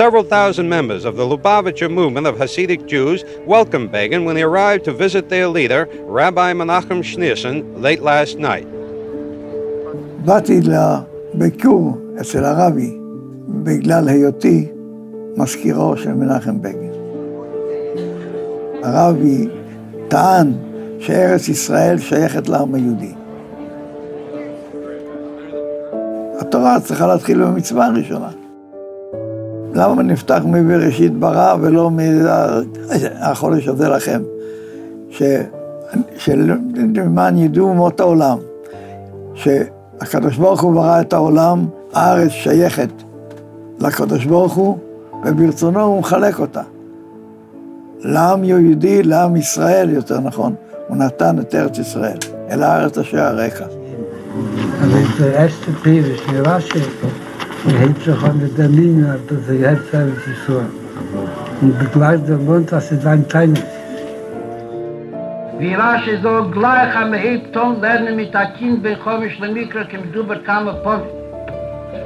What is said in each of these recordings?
Several thousand members of the Lubavitcher movement of Hasidic Jews welcomed Begin when he arrived to visit their leader, Rabbi Menachem Schneerson, late last night. באתי לביקור אצל הרבי בגלל היותי מזכירו של מנחם בגין. הרבי טען שארץ ישראל שייכת לעם היהודי. התורה צריכה להתחיל במצווה הראשונה. למה נפתח מבראשית ברא ולא מהחודש הזה לכם? שלמען ידעו אומות העולם, שהקדוש ברוך הוא ברא את העולם, הארץ שייכת לקדוש ברוך הוא, וברצונו הוא מחלק אותה. לעם יהודי, לעם ישראל יותר נכון, הוא נתן את ארץ ישראל, אל הארץ אשר הרקע. Also der erste Brief ist mir Rashi, hebt sich an der Linie, dass Herz ist so. Und begleitet der Mund, dass ein kleines. Wie Rashi so gleich am Hebton lernen mit der Kind bei Chomisch le Mikro, kem du bekam Povi.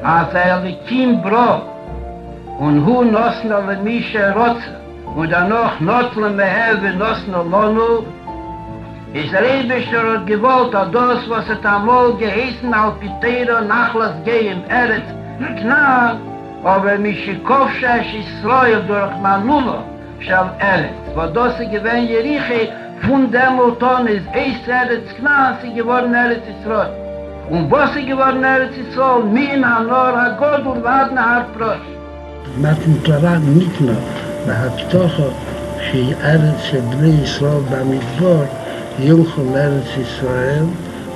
Als le Kind bro, und hu nosna le Mische Rotze, und dann noch notle mehelve nosna lonu, ist der Rebischer hat gewollt, dass das, was amol geheißen, auf Pitero nachlass gehen, Eretz, Knaan, aber Mischikowschash Israel durch Manulo, shal Eretz, wo das gewähnt Jeriche, von dem Ulton ist Eretz Knaan, sie geworden Eretz Israel. Und was sie geworden Eretz Israel, min hanor hagod und wadne harprosh. מתן תורה ניתנה, והבטוחו שהיא ארץ של בני ישראל במדבר, ילכו לארץ ישראל,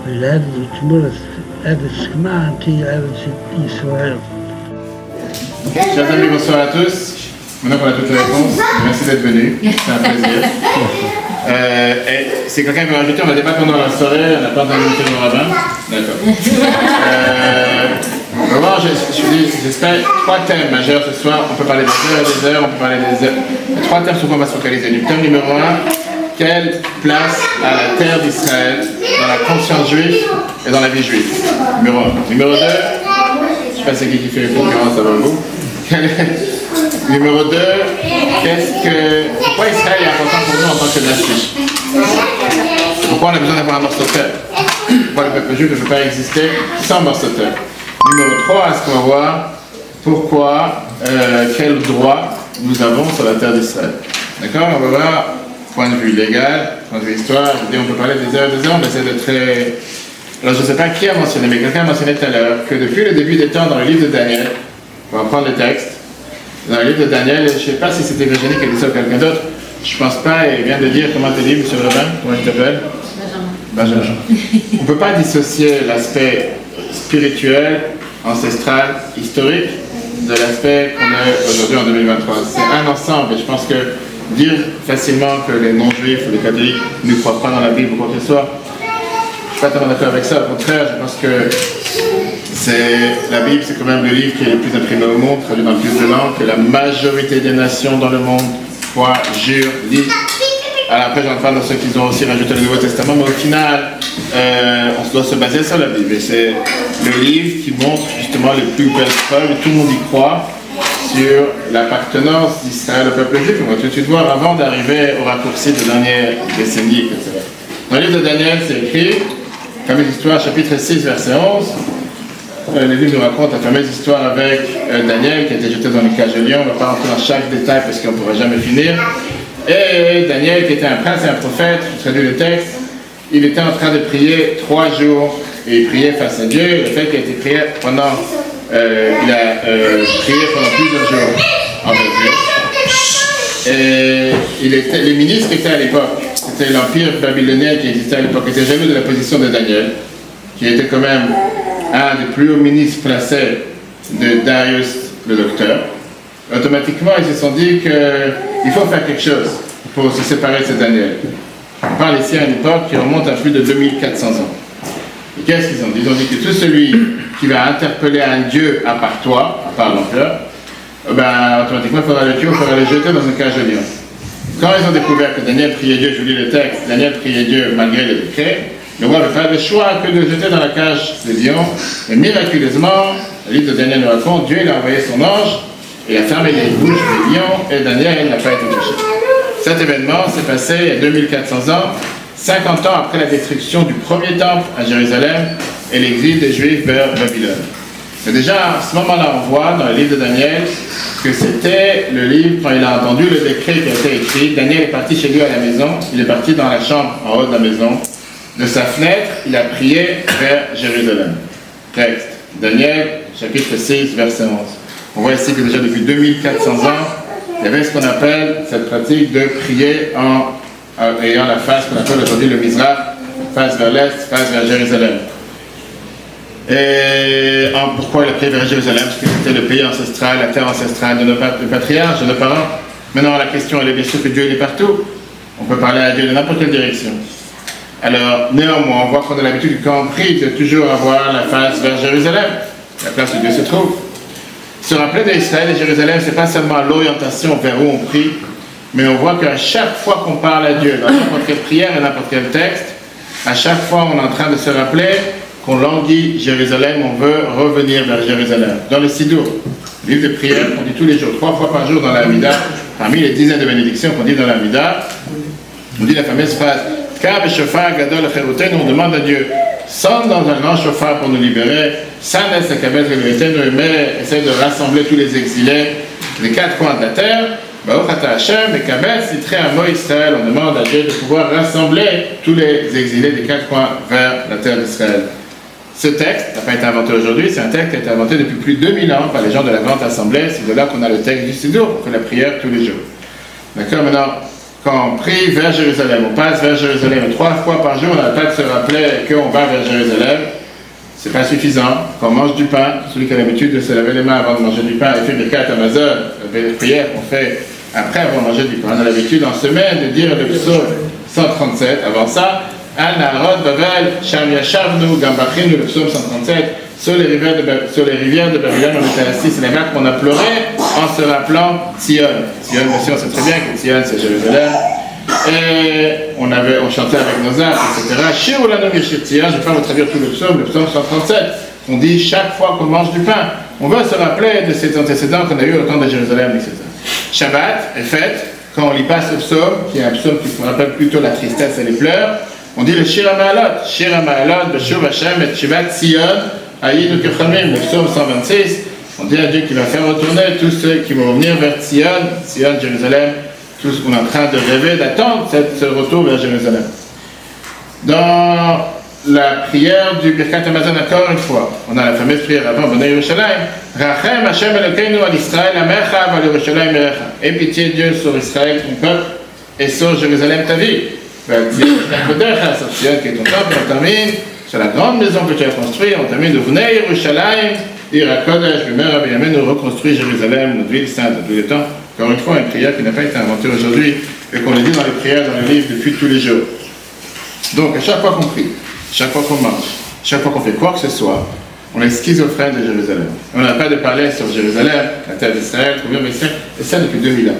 ולארץ תמורת ארץ כנען תהיה ארץ ישראל. Chers amis, bonsoir à tous. Maintenant qu'on a toutes les réponses, merci d'être venus, c'est un plaisir. Et si quelqu'un veut rajouter, on va débattre pendant la soirée, on n'a pas entendu le rabbin. D'accord. On va voir, j'espère, 3 thèmes majeurs ce soir. On peut parler des heures, on peut parler des heures. 3 thèmes sur quoi on va se focaliser. Le thème numéro 1, quelle place a la terre d'Israël dans la conscience juive et dans la vie juive? Numéro 1. Numéro 2, je ne sais pas c'est qui fait concurrence avant vous. Numéro 2, pourquoi Israël est important pour nous en tant que nation? Pourquoi on a besoin d'avoir un morceau de terre? Pourquoi le peuple juif ne peut pas exister sans morceau de terre? Numéro 3, est-ce qu'on va voir pourquoi, quel droit nous avons sur la terre d'Israël? D'accord? On va voir point de vue légal, point de vue histoire. Je dis on peut parler des heures, mais c'est de très... Alors je ne sais pas qui a mentionné, mais quelqu'un a mentionné tout à l'heure que depuis le début des temps dans le livre de Daniel, on va prendre le texte, dans le livre de Daniel, je ne sais pas si c'était Virginie qui a dit ça ou quelqu'un d'autre, je ne pense pas, et vient de dire comment tu dis, monsieur Robin, comment il t'appelle? Benjamin. On ne peut pas dissocier l'aspect spirituel, ancestral, historique, de l'aspect qu'on a aujourd'hui en 2023. C'est un ensemble, et je pense que dire facilement que les non-juifs ou les catholiques ne croient pas dans la Bible ou quoi que ce soit, je ne suis pas tellement d'accord avec ça, au contraire, je pense que la Bible, c'est quand même le livre qui est le plus imprimé au monde, traduit dans le plus de langues, que la majorité des nations dans le monde croient, jurent, lisent. Alors après, j'en parle de ceux qui ont aussi rajouté le Nouveau Testament, mais au final, on doit se baser sur la Bible. Et c'est le livre qui montre justement les plus belles preuves, et tout le monde y croit, sur l'appartenance d'Israël au peuple juif. On va tout de suite voir avant d'arriver au raccourci de dernière décennie. Dans le livre de Daniel, c'est écrit, fameuse histoire, chapitre 6, verset 11. Le livre nous raconte la fameuse histoire avec Daniel qui a été jeté dans les cages de lion. On ne va pas rentrer dans chaque détail parce qu'on ne pourra jamais finir. Et Daniel, qui était un prince et un prophète, je traduis le texte, il était en train de prier 3 jours et il priait face à Dieu. Le fait qu'il a été prié pendant, prié pendant plusieurs jours envers Dieu. Et les ministres qui étaient à l'époque, c'était l'empire babylonien qui existait à l'époque, étaient jaloux de la position de Daniel, qui était quand même un des plus hauts ministres placés de Darius le docteur. Automatiquement, ils se sont dit qu'il faut faire quelque chose pour se séparer de ce Daniel. On parle ici à une époque qui remonte à plus de 2400 ans. Et qu'est-ce qu'ils ont dit? Ils ont dit que tout celui qui va interpeller un dieu à part toi, à part l'empereur, automatiquement il faudra le tuer, il faudra le jeter dans une cage de lion. Quand ils ont découvert que Daniel priait Dieu, je vous lis le texte, Daniel priait Dieu malgré le décret, le roi avait fait le choix que de le jeter dans la cage des lions. Et miraculeusement, le livre de Daniel nous raconte, Dieu il a envoyé son ange il a fermé les bouches des lions et Daniel n'a pas été touché. Cet événement s'est passé il y a 2400 ans, 50 ans après la destruction du premier temple à Jérusalem et l'exil des Juifs vers Babylone. Mais déjà, à ce moment-là, on voit dans le livre de Daniel que c'était le livre, quand il a entendu le décret qui a été écrit, Daniel est parti chez lui à la maison, il est parti dans la chambre en haut de la maison. De sa fenêtre, il a prié vers Jérusalem. Texte, Daniel, chapitre 6, verset 11. On voit ici que déjà depuis 2400 ans, il y avait ce qu'on appelle cette pratique de prier en ayant la face qu'on appelle aujourd'hui le Mizrach, face vers l'Est, face vers Jérusalem. Et pourquoi il a prié vers Jérusalem? Parce que c'était le pays ancestral, la terre ancestrale de nos patriarches, de nos parents. Maintenant, la question, elle est bien sûr que Dieu est partout. On peut parler à Dieu de n'importe quelle direction. Alors, néanmoins, on voit qu'on a l'habitude, quand on prie, de toujours avoir la face vers Jérusalem, la place où Dieu se trouve. Se rappeler d'Israël et Jérusalem, ce n'est pas seulement l'orientation vers où on prie, mais on voit qu'à chaque fois qu'on parle à Dieu, dans n'importe quelle prière et n'importe quel texte, à chaque fois on est en train de se rappeler qu'on languit Jérusalem, on veut revenir vers Jérusalem. Dans le Sidour, le livre de prière qu'on dit tous les jours, 3 fois par jour dans la Hamida, parmi les dizaines de bénédictions qu'on dit dans la Hamida, on dit la fameuse phrase Kab shofar gadol cherutenu, on demande à Dieu, sonne dans un grand chauffard pour nous libérer, Sanes kabet cherutenu, mais essaie de rassembler tous les exilés des 4 coins de la terre. Baruch ata Hashem, et kabet sitrei amo Israël, on demande à Dieu de pouvoir rassembler tous les exilés des 4 coins vers la terre d'Israël. Ce texte n'a pas été inventé aujourd'hui, c'est un texte qui a été inventé depuis plus de 2000 ans par les gens de la Grande Assemblée, c'est de là qu'on a le texte du Sidour, on fait la prière tous les jours. D'accord, maintenant, quand on prie vers Jérusalem, on passe vers Jérusalem 3 fois par jour, on n'a pas de se rappeler qu'on va vers Jérusalem, c'est pas suffisant. Quand on mange du pain, celui qui a l'habitude de se laver les mains avant de manger du pain, et fait Birkat Hamazon, la prière qu'on fait après avoir mangé du pain, on a l'habitude en semaine de dire le psaume 137, avant ça, Al Naharot Bavel, Sham Yashavnu, Gambachinu, le psaume 137, sur les rivières de Babylone, on était assis, c'est là qu'on a pleuré en se rappelant Sion. Sion, bien sûr, on sait très bien que Sion, c'est Jérusalem. Et on chantait avec nos arts, etc. Shir Olanam Yeshir Sion, je ne vais pas vous traduire tout le psaume 137, on dit chaque fois qu'on mange du pain, on veut se rappeler de ces antécédents qu'on a eu au temps de Jérusalem, etc. Shabbat est fête, quand on lit pas ce psaume, qui est un psaume qui nous rappelle plutôt la tristesse et les pleurs, on dit le Shir HaMa'alot, Shir HaMa'alot, Beshuv Hashem et Shivat Sion, Ayinu Kechamim, le psaume 126, on dit à Dieu qu'il va faire retourner tous ceux qui vont venir vers Sion, Sion, Jérusalem, tout ce qu'on est en train de rêver, d'attendre ce retour vers Jérusalem. Dans la prière du Birkat Hamazon, encore une fois, on a la fameuse prière avant Bonne Yerushalayim, Rachem Hashem Elokeinu al Israël Amecha val Yerushalayim Merecha. Aie pitié Dieu sur Israël, ton peuple, et sur Jérusalem, ta vie. Sur Sion, qui est ton temple, on termine, sur la grande maison que tu as construite, on termine de Bnei Yerushalayim, Ira Kodesh, Bimer Rabbi nous reconstruire Jérusalem, notre ville sainte de tous les temps. Encore une fois, une prière qui n'a pas été inventée aujourd'hui, et qu'on lit dans les prières, dans le livre depuis tous les jours. Donc, à chaque fois qu'on prie, chaque fois qu'on mange, chaque fois qu'on fait quoi que ce soit, on est schizophrène de Jérusalem. On n'a pas de parler sur Jérusalem, la terre d'Israël, et ça depuis 2000 ans.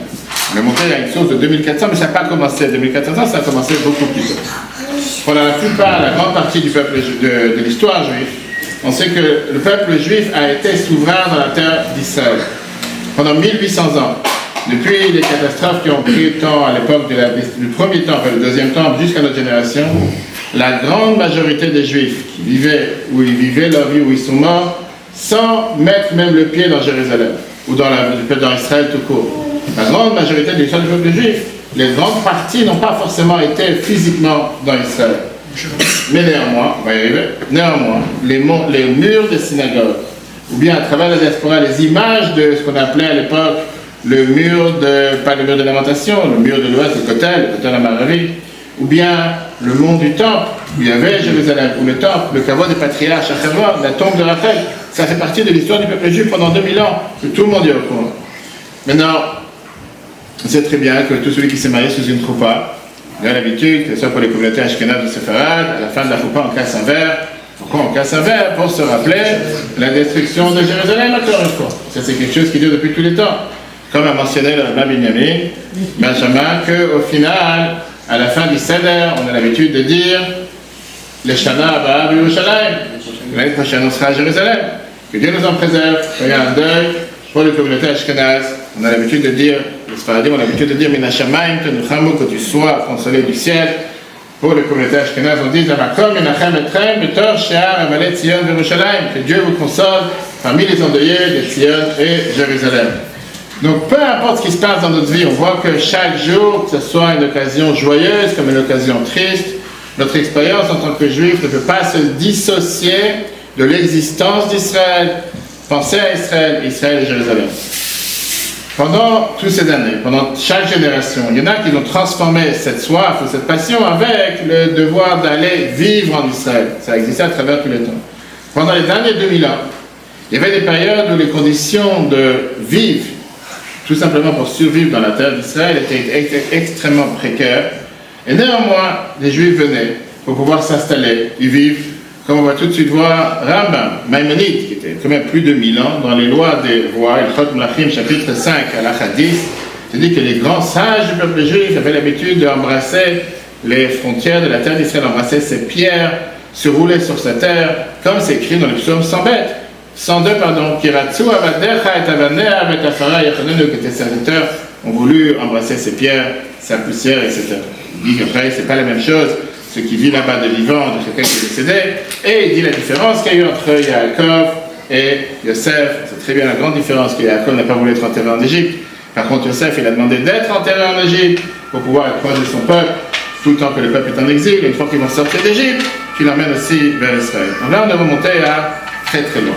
On est monté à une source de 2400, mais ça n'a pas commencé à 2400, ça a commencé beaucoup plus tôt. Pendant la plupart, la grande partie du peuple de l'histoire juive, on sait que le peuple juif a été souverain dans la terre d'Israël pendant 1800 ans. Depuis les catastrophes qui ont pris le temps à l'époque du premier temple, le deuxième temple, jusqu'à notre génération, la grande majorité des Juifs qui vivaient, où ils vivaient leur vie, où ils sont morts, sans mettre même le pied dans Jérusalem, ou dans Israël tout court. La grande majorité de l'histoire du peuple juif, les grandes parties n'ont pas forcément été physiquement dans Israël. Mais néanmoins, on va y arriver, néanmoins, les murs des synagogues, ou bien à travers la diaspora, les images de ce qu'on appelait à l'époque le mur pas le mur de lamentation, le mur de l'ouest, le Kotel Amaravi, ou bien le mont du temple, où il y avait Jérusalem, ou le temple, le caveau des patriarches, la tombe de Rachel, ça fait partie de l'histoire du peuple juif pendant 2000 ans, que tout le monde y est au courant. Maintenant, on sait très bien que tout celui qui s'est marié sous une troupa, il a l'habitude, que ce soit pour les communautés ashkénazes de Sepharad, à la fin de la troupa, on casse un verre. Pourquoi on casse un verre? Pour se rappeler la destruction de Jérusalem, encore une fois. Ça, c'est quelque chose qui dure depuis tous les temps. Comme a mentionné le Rabbi Benjamin, qu'au final, à la fin du Seder, on a l'habitude de dire les Shana Abba Yerushalayim. L'année prochaine, on sera à Jérusalem. Que Dieu nous en préserve. Il y a un deuil Pour les communautés ashkénazes, on a l'habitude de dire, les Sfaradim ont l'habitude de dire Min hashamayim tenuchamu, que tu sois consolé du ciel. Pour les communautés ashkénazes, on dit Zamakom minachem etrem betor she'ar avalet Tzion v'Yerushalayim, que Dieu vous console parmi les endeuillés de Tzion et Jérusalem. Donc peu importe ce qui se passe dans notre vie, on voit que chaque jour, que ce soit une occasion joyeuse comme une occasion triste, notre expérience en tant que juif ne peut pas se dissocier de l'existence d'Israël. Pensez à Israël, Israël et Jérusalem. Pendant toutes ces années, pendant chaque génération, il y en a qui ont transformé cette soif ou cette passion avec le devoir d'aller vivre en Israël. Ça a existé à travers tous les temps. Pendant les derniers 2000 ans, il y avait des périodes où les conditions de vivre, tout simplement pour survivre dans la terre d'Israël, étaient extrêmement précaires. Et néanmoins, les Juifs venaient pour pouvoir s'installer, y vivre. Comme on va tout de suite voir, Rambam, Maïmonide, qui était quand même plus de 1000 ans, dans les lois des rois, Ilchot Melachim, chapitre 5, à l'Achadis, c'est dit que les grands sages du peuple juif avaient l'habitude d'embrasser les frontières de la terre d'Israël, embrasser ces pierres, se rouler sur sa terre, comme c'est écrit dans le psaume 102, pardon, Kiratsu avadecha et avanea avec afara yachanenu, que tes serviteurs ont voulu embrasser ces pierres, sa poussière, etc. Il dit qu'après, c'est pas la même chose. Ce qui vit là-bas de vivant, de quelqu'un qui est décédé, et il dit la différence qu'il y a eu entre Yaakov et Yosef. C'est très bien la grande différence que Yaakov n'a pas voulu être enterré en Égypte. Par contre, Yosef, il a demandé d'être enterré en Égypte pour pouvoir être proche de son peuple, tout le temps que le peuple est en exil, et une fois qu'ils vont sortir d'Égypte, qu'il l'emmène aussi vers Israël. Donc là, on est remonté à très très loin.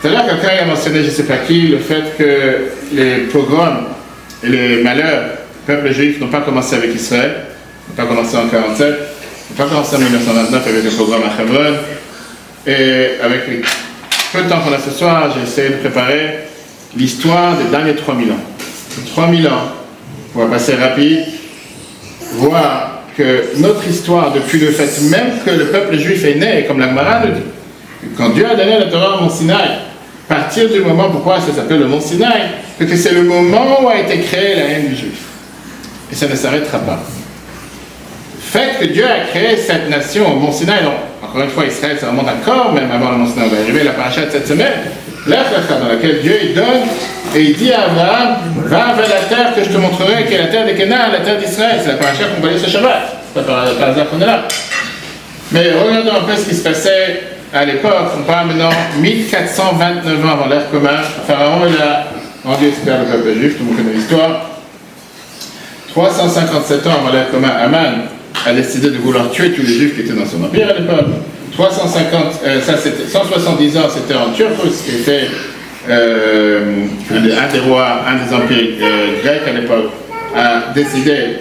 Tout à l'heure, quelqu'un a mentionné, je ne sais pas qui, le fait que les pogroms et les malheurs du peuple juif n'ont pas commencé avec Israël. On n'a pas commencé en 1947, on n'a pas commencé en 1929 avec le programme à Hebron. Et avec les peu de temps qu'on a ce soir, j'ai essayé de préparer l'histoire des derniers 3000 ans. 3000 ans, on va passer rapide, voir que notre histoire, depuis le fait même que le peuple juif est né, comme la Gemara nous dit, quand Dieu a donné la Torah au Mont Sinaï, à partir du moment, pourquoi ça s'appelle le Mont Sinaï, c'est que c'est le moment où a été créée la haine du juif. Et ça ne s'arrêtera pas. Le fait que Dieu a créé cette nation au Mont Sinaï, donc, encore une fois, Israël, ça remonte encore, même avant le Mont Sinaï, on va arriver à la paracha de cette semaine, dans laquelle Dieu il donne, et il dit à Abraham, va vers la terre que je te montrerai, qui est la terre des Canaan, la terre d'Israël. C'est la paracha qu'on va lire ce Shabbat, c'est pas par hasard qu'on est là. Mais regardons un peu ce qui se passait à l'époque. On parle maintenant 1429 ans avant l'ère commune. Pharaon, il a rendu expert le peuple juif, tout le monde connaît l'histoire. 357 ans avant l'ère commune, Aman a décidé de vouloir tuer tous les juifs qui étaient dans son empire à l'époque. 170 ans, c'était en Turcus, qui était un des rois, un des empires grecs à l'époque, a décidé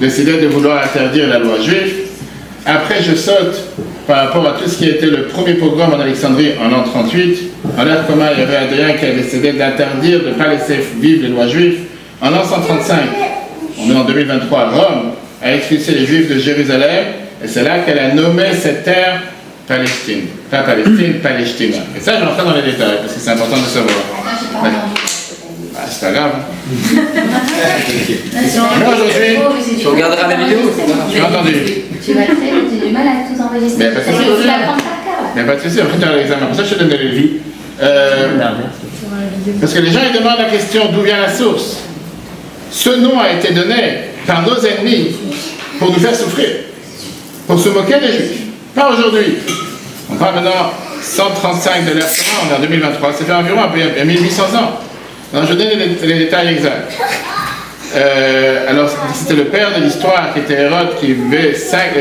de vouloir interdire la loi juive. Après, je saute par rapport à tout ce qui était le premier pogrom en Alexandrie en l'an 38. En l'ère commune, il y avait Adrien qui a décidé d'interdire, de ne pas laisser vivre les lois juives. En l'an 135, on est en 2023, Rome a expulsé les Juifs de Jérusalem, et c'est là qu'elle a nommé cette terre Palestine. Pas Palestine, Palestina. Et ça, je vais rentrer dans les détails, parce que c'est important de savoir. Ah, c'est pas grave. Mais aujourd'hui, tu regarderas la vidéo. Tu as entendu. Tu vas très vite, j'ai du mal à tout enregistrer. Mais pas de souci. Tu vas prendre par cœur. Mais pas de souci, on va faire l'examen. Pour ça, je te donne les vies. Parce que les gens ils demandent la question d'où vient la source. Ce nom a été donné par nos ennemis pour nous faire souffrir, pour se moquer des Juifs. Pas aujourd'hui. On parle maintenant 135 de l'ère commune, on est en 2023, ça fait environ 1800 ans. Alors, je donne les détails exacts. Alors, c'était le père de l'histoire qui était Hérode, qui vivait 5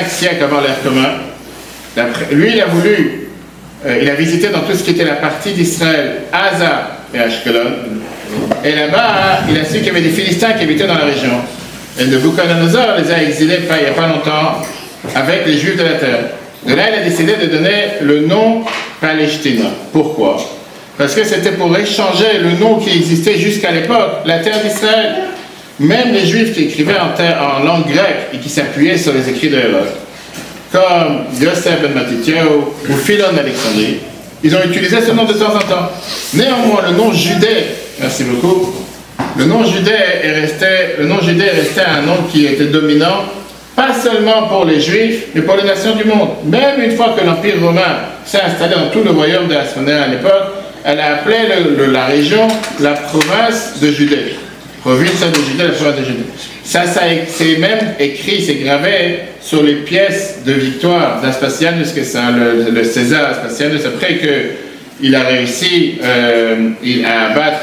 siècles avant l'ère commune. Lui, il a voulu, il a visité dans tout ce qui était la partie d'Israël, Haza et Ashkelon. Et là-bas, il a su qu'il y avait des Philistins qui habitaient dans la région. Et Nebuchadnezzar les a exilés il n'y a pas longtemps avec les Juifs de la terre. De là, il a décidé de donner le nom Palestina. Pourquoi? Parce que c'était pour échanger le nom qui existait jusqu'à l'époque, la terre d'Israël. Même les Juifs qui écrivaient en langue grecque et qui s'appuyaient sur les écrits de Hérode, comme Yosef ben Matityahu ou Philon d'Alexandrie, ils ont utilisé ce nom de temps en temps. Néanmoins, le nom Judée, merci beaucoup, le nom Judée est resté un nom qui était dominant, pas seulement pour les Juifs, mais pour les nations du monde. Même une fois que l'Empire romain s'est installé dans tout le royaume de Hasmonée à l'époque, elle a appelé la région la province de Judée. Province de Judée, la province de Judée. Ça c'est même écrit, c'est gravé sur les pièces de victoire d'Aspasianus, que c'est le César Aspasianus, après qu'il a réussi à abattre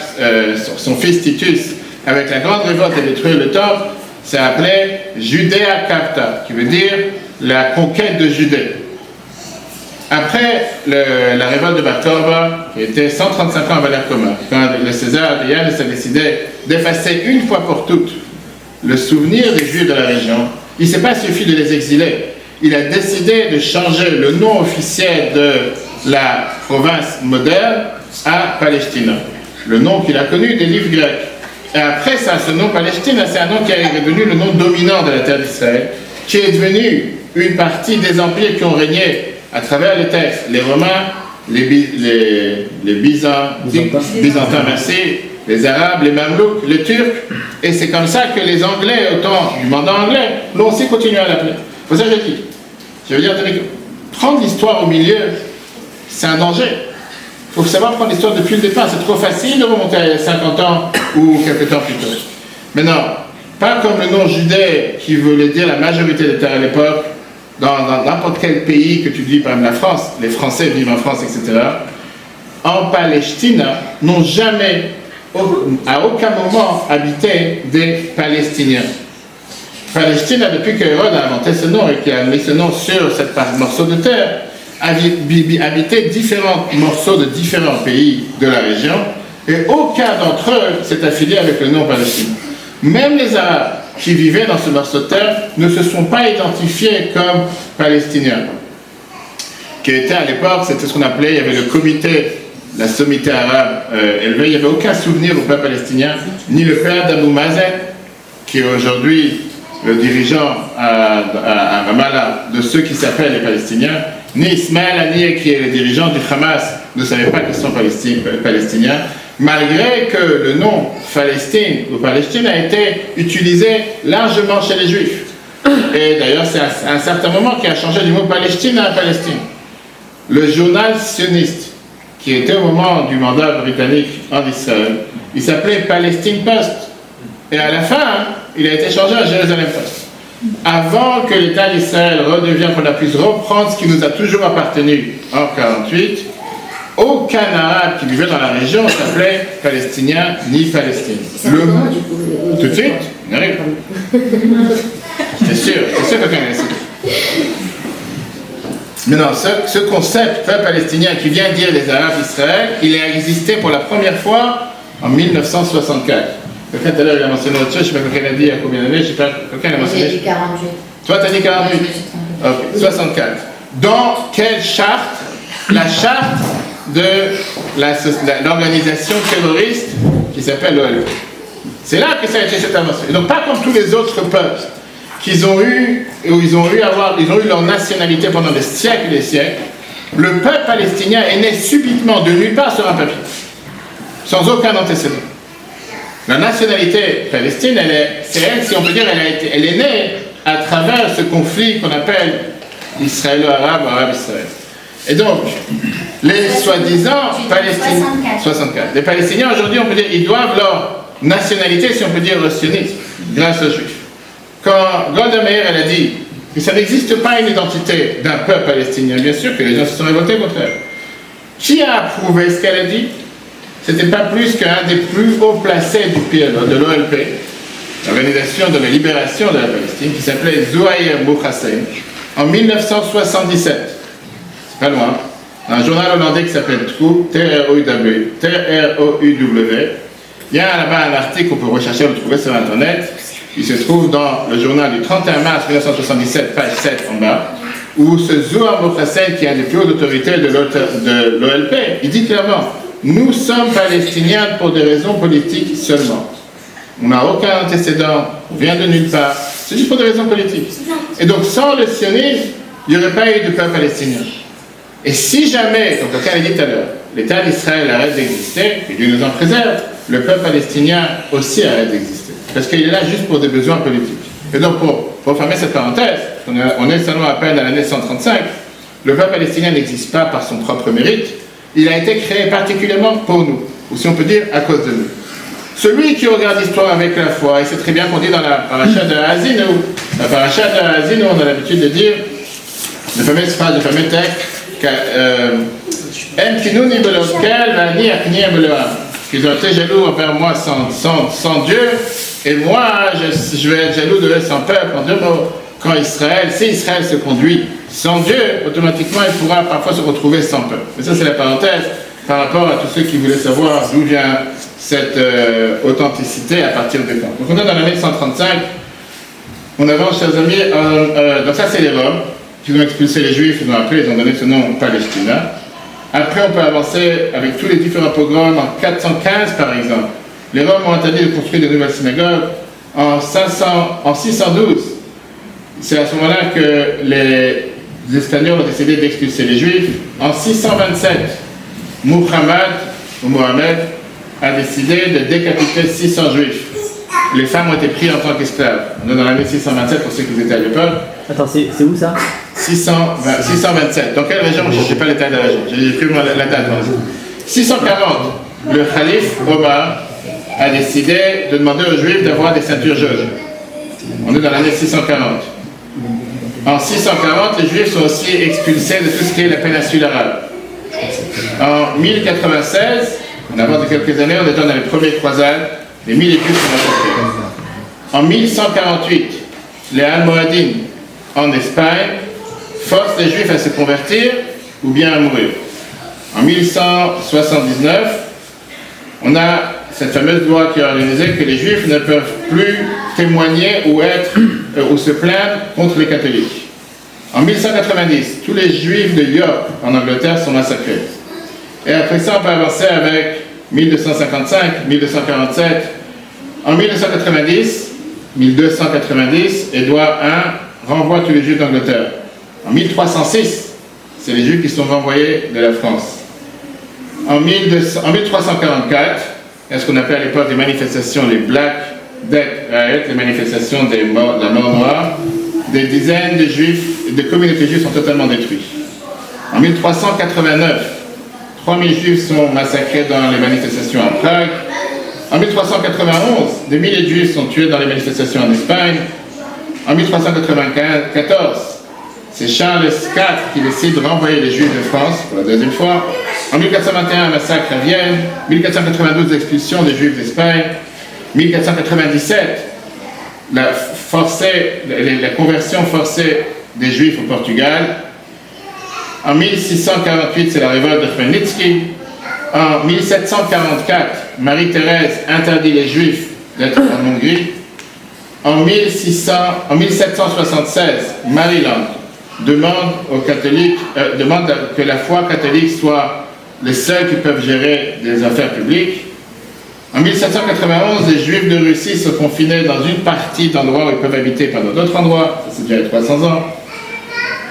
son fils Titus avec la grande révolte et détruire le temple. C'est appelé Judea Capta, qui veut dire la conquête de Judée. Après la révolte de Bar Korba, qui était 135 ans avant l'ère commune, quand le César Adrianus a décidé d'effacer une fois pour toutes le souvenir des Juifs de la région, il ne s'est pas suffi de les exiler. Il a décidé de changer le nom officiel de la province moderne à Palestina, le nom qu'il a connu des livres grecs. Et après ça, ce nom Palestine, c'est un nom qui est devenu le nom dominant de la terre d'Israël, qui est devenu une partie des empires qui ont régné à travers les textes, les Romains, les Byzantins, merci, les Arabes, les Mamelouks, les Turcs, et c'est comme ça que les Anglais, au temps du mandat anglais, l'ont aussi continué à l'appeler. C'est pour ça que je veux dire, prendre l'histoire au milieu, c'est un danger. Il faut savoir prendre l'histoire depuis le départ. C'est trop facile de remonter à 50 ans ou quelques temps plus tôt. Mais non, pas comme le nom Judée qui voulait dire la majorité des terres à l'époque, dans n'importe quel pays que tu dis, par exemple la France, les Français vivent en France, etc. En Palestine, n'ont jamais, à aucun moment, habité des Palestiniens. Palestine, depuis que Hérode a inventé ce nom et qu'il a mis ce nom sur cette morceau de terre, habité différents morceaux de différents pays de la région, et aucun d'entre eux s'est affilié avec le nom Palestine. Même les Arabes qui vivaient dans ce morceau de terre ne se sont pas identifiés comme Palestiniens. Qui était à l'époque, c'était ce qu'on appelait, il y avait le comité, la sommité arabe élevée, il n'y avait aucun souvenir au peuple palestinien, ni le père d'Abou Mazen, qui est aujourd'hui le dirigeant à Ramallah de ceux qui s'appellent les Palestiniens, ni Ismaël Haniyeh, qui est le dirigeant du Hamas, ne savait pas qu'ils sont palestiniens, malgré que le nom Palestine ou Palestine a été utilisé largement chez les Juifs. Et d'ailleurs, c'est à un certain moment qui a changé du mot Palestine à Palestine. Le journal sioniste, qui était au moment du mandat britannique en Israël, il s'appelait Palestine Post. Et à la fin, il a été changé à Jérusalem Post. Avant que l'État d'Israël redevienne, qu'on puisse reprendre ce qui nous a toujours appartenu en 1948, aucun arabe qui vivait dans la région s'appelait palestinien ni Palestine. Tout de suite, on arrive. C'est sûr que quelqu'un est ici. Mais non, ce concept peuple palestinien qui vient dire les Arabes d'Israël, il a existé pour la première fois en 1964. Quelqu'un tout à l'heure il a mentionné autre chose, je ne sais pas quelqu'un a dit à combien d'années, je ne sais pas, quelqu'un a mentionné. J'ai dit 48. Toi, tu as dit 48 ? Ok, 64. Dans quelle charte ? La charte de l'organisation terroriste qui s'appelle l'OLP. C'est là que ça a été cette avancée. Et donc pas comme tous les autres peuples qu'ils ont eu, ils ont eu leur nationalité pendant des siècles et des siècles. Le peuple palestinien est né subitement de nulle part sur un papier, sans aucun antécédent. La nationalité palestine, c'est elle, si on peut dire, elle est née à travers ce conflit qu'on appelle israélo-arabe ou arabe-israël. Et donc, les soi-disant Palestiniens, 64. Les Palestiniens aujourd'hui, on peut dire, ils doivent leur nationalité, si on peut dire, au sionisme, grâce aux Juifs. Quand Golda Meir, elle a dit que ça n'existe pas une identité d'un peuple palestinien, bien sûr que les gens se sont révoltés contre elle. Qui a approuvé ce qu'elle a dit? C'était pas plus qu'un des plus hauts placés du PLO, de l'OLP, l'Organisation de la Libération de la Palestine, qui s'appelait Zouhaïr Bouhassein, en 1977. Pas loin, un journal hollandais qui s'appelle Trouw, T-R-O-U-W, il y a là-bas un article qu'on peut rechercher, on le trouver sur Internet, il se trouve dans le journal du 31 mars 1977, page 7 en bas, où ce Zouhaïr Bouhassein, qui est un des plus hautes autorités de l'OLP, il dit clairement, nous sommes palestiniens pour des raisons politiques seulement. On n'a aucun antécédent, on vient de nulle part, c'est juste pour des raisons politiques. Et donc sans le sionisme, il n'y aurait pas eu de peuple palestinien. Et si jamais, comme quelqu'un l'a dit tout à l'heure, l'État d'Israël arrête d'exister, et Dieu nous en préserve, le peuple palestinien aussi arrête d'exister. Parce qu'il est là juste pour des besoins politiques. Et donc, pour fermer cette parenthèse, on est seulement à peine à l'année 135, le peuple palestinien n'existe pas par son propre mérite, il a été créé particulièrement pour nous, ou si on peut dire à cause de nous. Celui qui regarde l'histoire avec la foi, et c'est très bien qu'on dit dans la paracha de Haazinu, la paracha de Haazinu, on a l'habitude de dire, la fameuse phrase, le fameux texte, qu'ils ont été jaloux envers moi sans Dieu, et moi je vais être jaloux de eux sans peuple. En deux mots, quand si Israël se conduit sans Dieu, automatiquement il pourra parfois se retrouver sans peuple. Mais ça c'est la parenthèse par rapport à tous ceux qui voulaient savoir d'où vient cette authenticité à partir de quand. Donc on est dans l'année 135, on avance, chers amis, donc ça c'est les Roms qui ont expulsé les Juifs, ils ont donné ce nom Palestina. Après on peut avancer avec tous les différents pogroms en 415 par exemple. Les Roms ont interdit de construire de nouvelles synagogues en 612. C'est à ce moment-là que les Espagnols ont décidé d'expulser les Juifs. En 627, Mohamed a décidé de décapiter 600 Juifs. Les femmes ont été prises en tant qu'esclaves. On est dans l'année 627 pour ceux qui étaient à l'époque. Attends, c'est où ça? 627. Dans quelle région? Je ne sais pas l'état de la région. J'ai pris la date. 640, le calife Omar a décidé de demander aux Juifs d'avoir des ceintures jaunes. On est dans l'année 640. En 640, les Juifs sont aussi expulsés de tout ce qui est la péninsule arabe. En 1096, en avance de quelques années, on était dans les premières croisades, les 1000 Juifs sont massacrés. En 1148, les Almohadines en Espagne forcent les Juifs à se convertir ou bien à mourir. En 1179, on a cette fameuse loi qui a organisé que les Juifs ne peuvent plus témoigner ou se plaindre contre les catholiques. En 1190, tous les Juifs de York en Angleterre sont massacrés. Et après ça, on peut avancer avec 1255, 1247. En 1290, Édouard I renvoie tous les Juifs d'Angleterre. En 1306, c'est les Juifs qui sont renvoyés de la France. En 1344, est ce qu'on appelle à l'époque les manifestations, les Black Death Riot, les manifestations de la mort noire, des dizaines de Juifs, de communautés juives sont totalement détruites. En 1389, 3000 Juifs sont massacrés dans les manifestations à Prague. En 1391, des milliers de Juifs sont tués dans les manifestations en Espagne. En 1394, c'est Charles IV qui décide de renvoyer les Juifs de France pour la deuxième fois. En 1421, un massacre à Vienne. 1492, l'expulsion des Juifs d'Espagne. 1497, la conversion forcée des Juifs au Portugal. En 1648, c'est la révolte de Khmelnytsky. En 1744, Marie-Thérèse interdit les Juifs d'être en Hongrie. En 1776, Maryland demande aux catholiques, demande que la foi catholique soit les seuls qui peuvent gérer des affaires publiques. En 1791, les Juifs de Russie sont confinés dans une partie d'endroits où ils peuvent habiter, pas dans d'autres endroits. Ça, c'est déjà il y a 300 ans.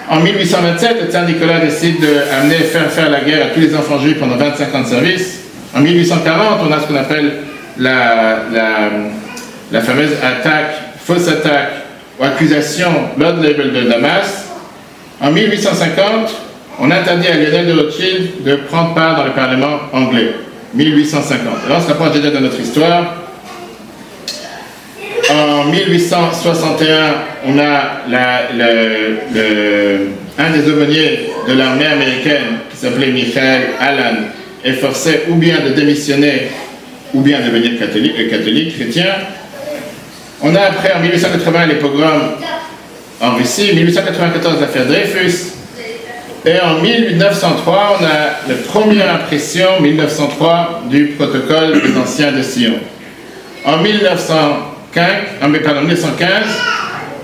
En 1827, le tsar Nicolas décide de faire la guerre à tous les enfants juifs pendant 25 ans de service. En 1840, on a ce qu'on appelle la fameuse fausse attaque ou accusation Blood Label de Damas. En 1850, on interdit à Lionel de Rothschild de prendre part dans le Parlement anglais. 1850. Alors on se rapproche déjà de notre histoire. En 1861, on a un des aumôniers de l'armée américaine qui s'appelait Michael Allen est forcé ou bien de démissionner ou bien de devenir catholique, chrétien. On a après en 1880 les pogroms en Russie, 1894 l'affaire Dreyfus. Et en 1903, on a la première impression, 1903, du protocole des anciens de Sion. En 1915,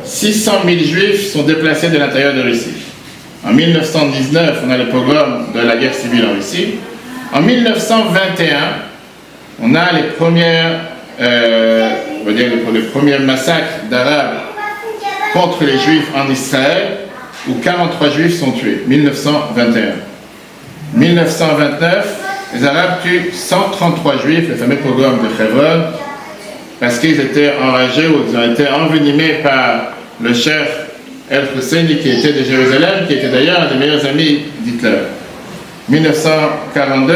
600 000 Juifs sont déplacés de l'intérieur de Russie. En 1919, on a le pogrom de la guerre civile en Russie. En 1921, on a les premiers massacres d'Arabes contre les Juifs en Israël, où 43 Juifs sont tués, 1921. 1929, les Arabes tuent 133 Juifs, le fameux pogrom de Hebron, parce qu'ils étaient enragés ou ils ont été envenimés par le chef El-Husseini qui était de Jérusalem, qui était d'ailleurs un des meilleurs amis d'Hitler. 1942,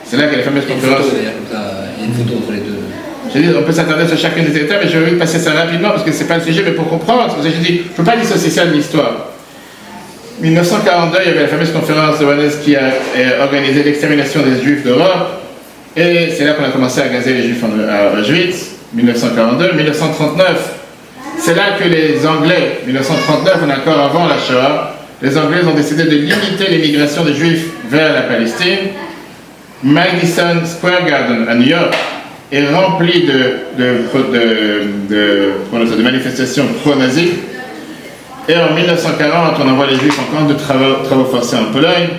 c'est là qu'il y a la fameuse conférence. Il y a une photo entre les deux. J'ai dit, on peut s'attarder sur chacun des états, mais je vais passer ça rapidement parce que ce n'est pas le sujet, mais pour comprendre, j'ai dit, je ne peux pas dissocier ça de l'histoire. 1942, il y avait la fameuse conférence de Wannes qui a organisé l'extermination des Juifs d'Europe, et c'est là qu'on a commencé à gazer les Juifs à Auschwitz, 1942. 1939, c'est là que les Anglais, 1939, on est encore avant la Shoah, les Anglais ont décidé de limiter l'émigration des Juifs vers la Palestine. Madison Square Garden à New York est rempli de manifestations pro-nazis. Et en 1940, on envoie les Juifs en camp de travaux forcés en Pologne.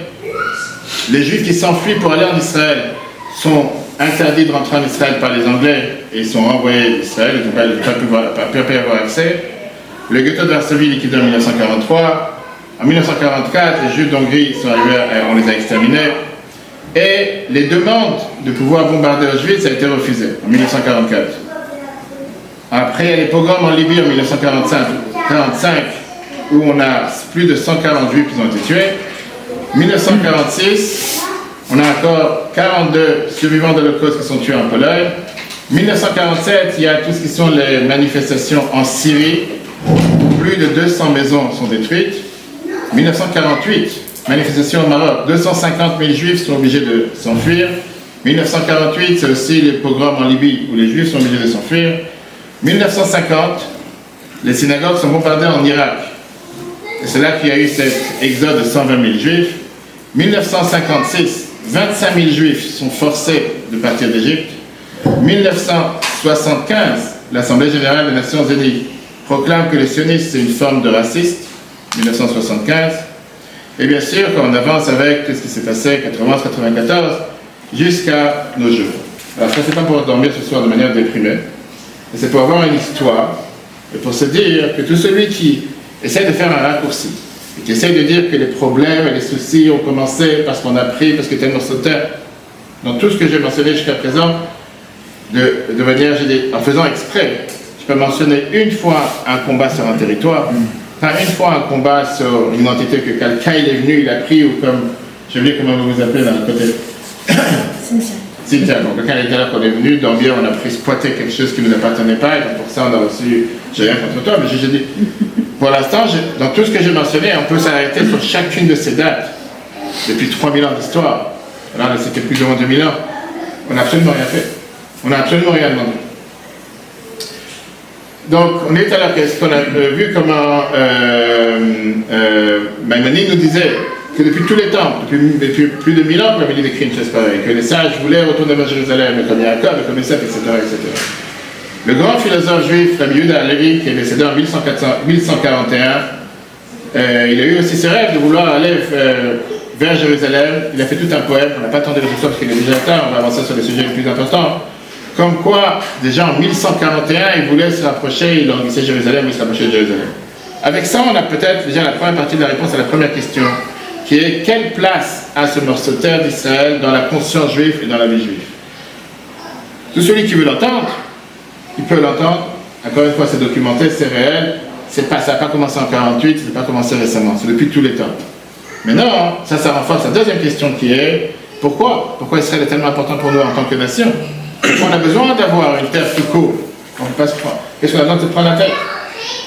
Les Juifs qui s'enfuient pour aller en Israël sont interdits de rentrer en Israël par les Anglais et sont renvoyés d'Israël, ils n'ont pas pu avoir accès. Le ghetto de Varsovie liquidé en 1943. En 1944, les Juifs d'Hongrie sont arrivés, on les a exterminés. Et les demandes de pouvoir bombarder Auschwitz a été refusées en 1944. Après, il y a les pogroms en Libye en 1945, où on a plus de 140 Juifs qui ont été tués. 1946, on a encore 42 survivants de l'Holocauste qui sont tués en Pologne. 1947, il y a tout ce qui sont les manifestations en Syrie, où plus de 200 maisons sont détruites. 1948, manifestation au Maroc, 250 000 Juifs sont obligés de s'enfuir. 1948, c'est aussi les pogroms en Libye, où les Juifs sont obligés de s'enfuir. 1950, les synagogues sont bombardées en Irak. Et c'est là qu'il y a eu cet exode de 120 000 Juifs. 1956, 25 000 Juifs sont forcés de partir d'Égypte. 1975, l'Assemblée générale des Nations unies proclame que le sionisme c'est une forme de racisme. 1975. Et bien sûr, quand on avance avec ce qui s'est passé 91-94 jusqu'à nos jours. Alors ça, c'est pas pour dormir ce soir de manière déprimée, mais c'est pour avoir une histoire et pour se dire que tout celui qui essaie de faire un raccourci et qui essaie de dire que les problèmes et les soucis ont commencé parce qu'on a pris, parce que tel morceau de terre, dans tout ce que j'ai mentionné jusqu'à présent, de manière, en faisant exprès, je peux mentionner une fois un combat sur un territoire, pas une fois un combat sur une entité que quelqu'un il est venu, il a pris, ou comme, je sais comment vous vous appelez dans le côté. Cimetière. Donc quelqu'un était là qu'on est venu, dormir, on a pris squatter quelque chose qui ne nous appartenait pas, et donc pour ça on a reçu, j'ai rien contre toi, mais j'ai dit, pour l'instant, dans tout ce que j'ai mentionné, on peut s'arrêter sur chacune de ces dates, depuis 3000 ans d'histoire. Là, c'était plus ou moins 2000 ans. On n'a absolument rien fait. On n'a absolument rien demandé. Donc, on est à la question, on a vu comment Maïmonide nous disait que depuis tous les temps, depuis plus de 1000 ans, qu'on avait dit des crimes, c'est pareil, que les sages voulaient retourner vers Jérusalem, comme Yaakov, comme Yosef, etc., etc. Le grand philosophe juif, Rabbi Yehuda Halevi, qui est décédé en 1141, il a eu aussi ce rêve de vouloir aller vers Jérusalem. Il a fait tout un poème, on n'a pas attendu le soir parce qu'il est déjà tard, on va avancer sur les sujets les plus importants. Comme quoi, déjà en 1141, il voulait se rapprocher, il languissait Jérusalem, il se rapprochait de Jérusalem. Avec ça, on a peut-être déjà la première partie de la réponse à la première question, qui est quelle place a ce morceau de terre d'Israël dans la conscience juive et dans la vie juive? Tout celui qui veut l'entendre, il peut l'entendre. Encore une fois, c'est documenté, c'est réel. Ça n'a pas commencé en 48, ça n'a pas commencé récemment, c'est depuis tous les temps. Maintenant, ça renforce la deuxième question qui est pourquoi Israël est tellement important pour nous en tant que nation? On a besoin d'avoir une terre plus courte. Qu'est-ce qu'on a besoin de se prendre la tête?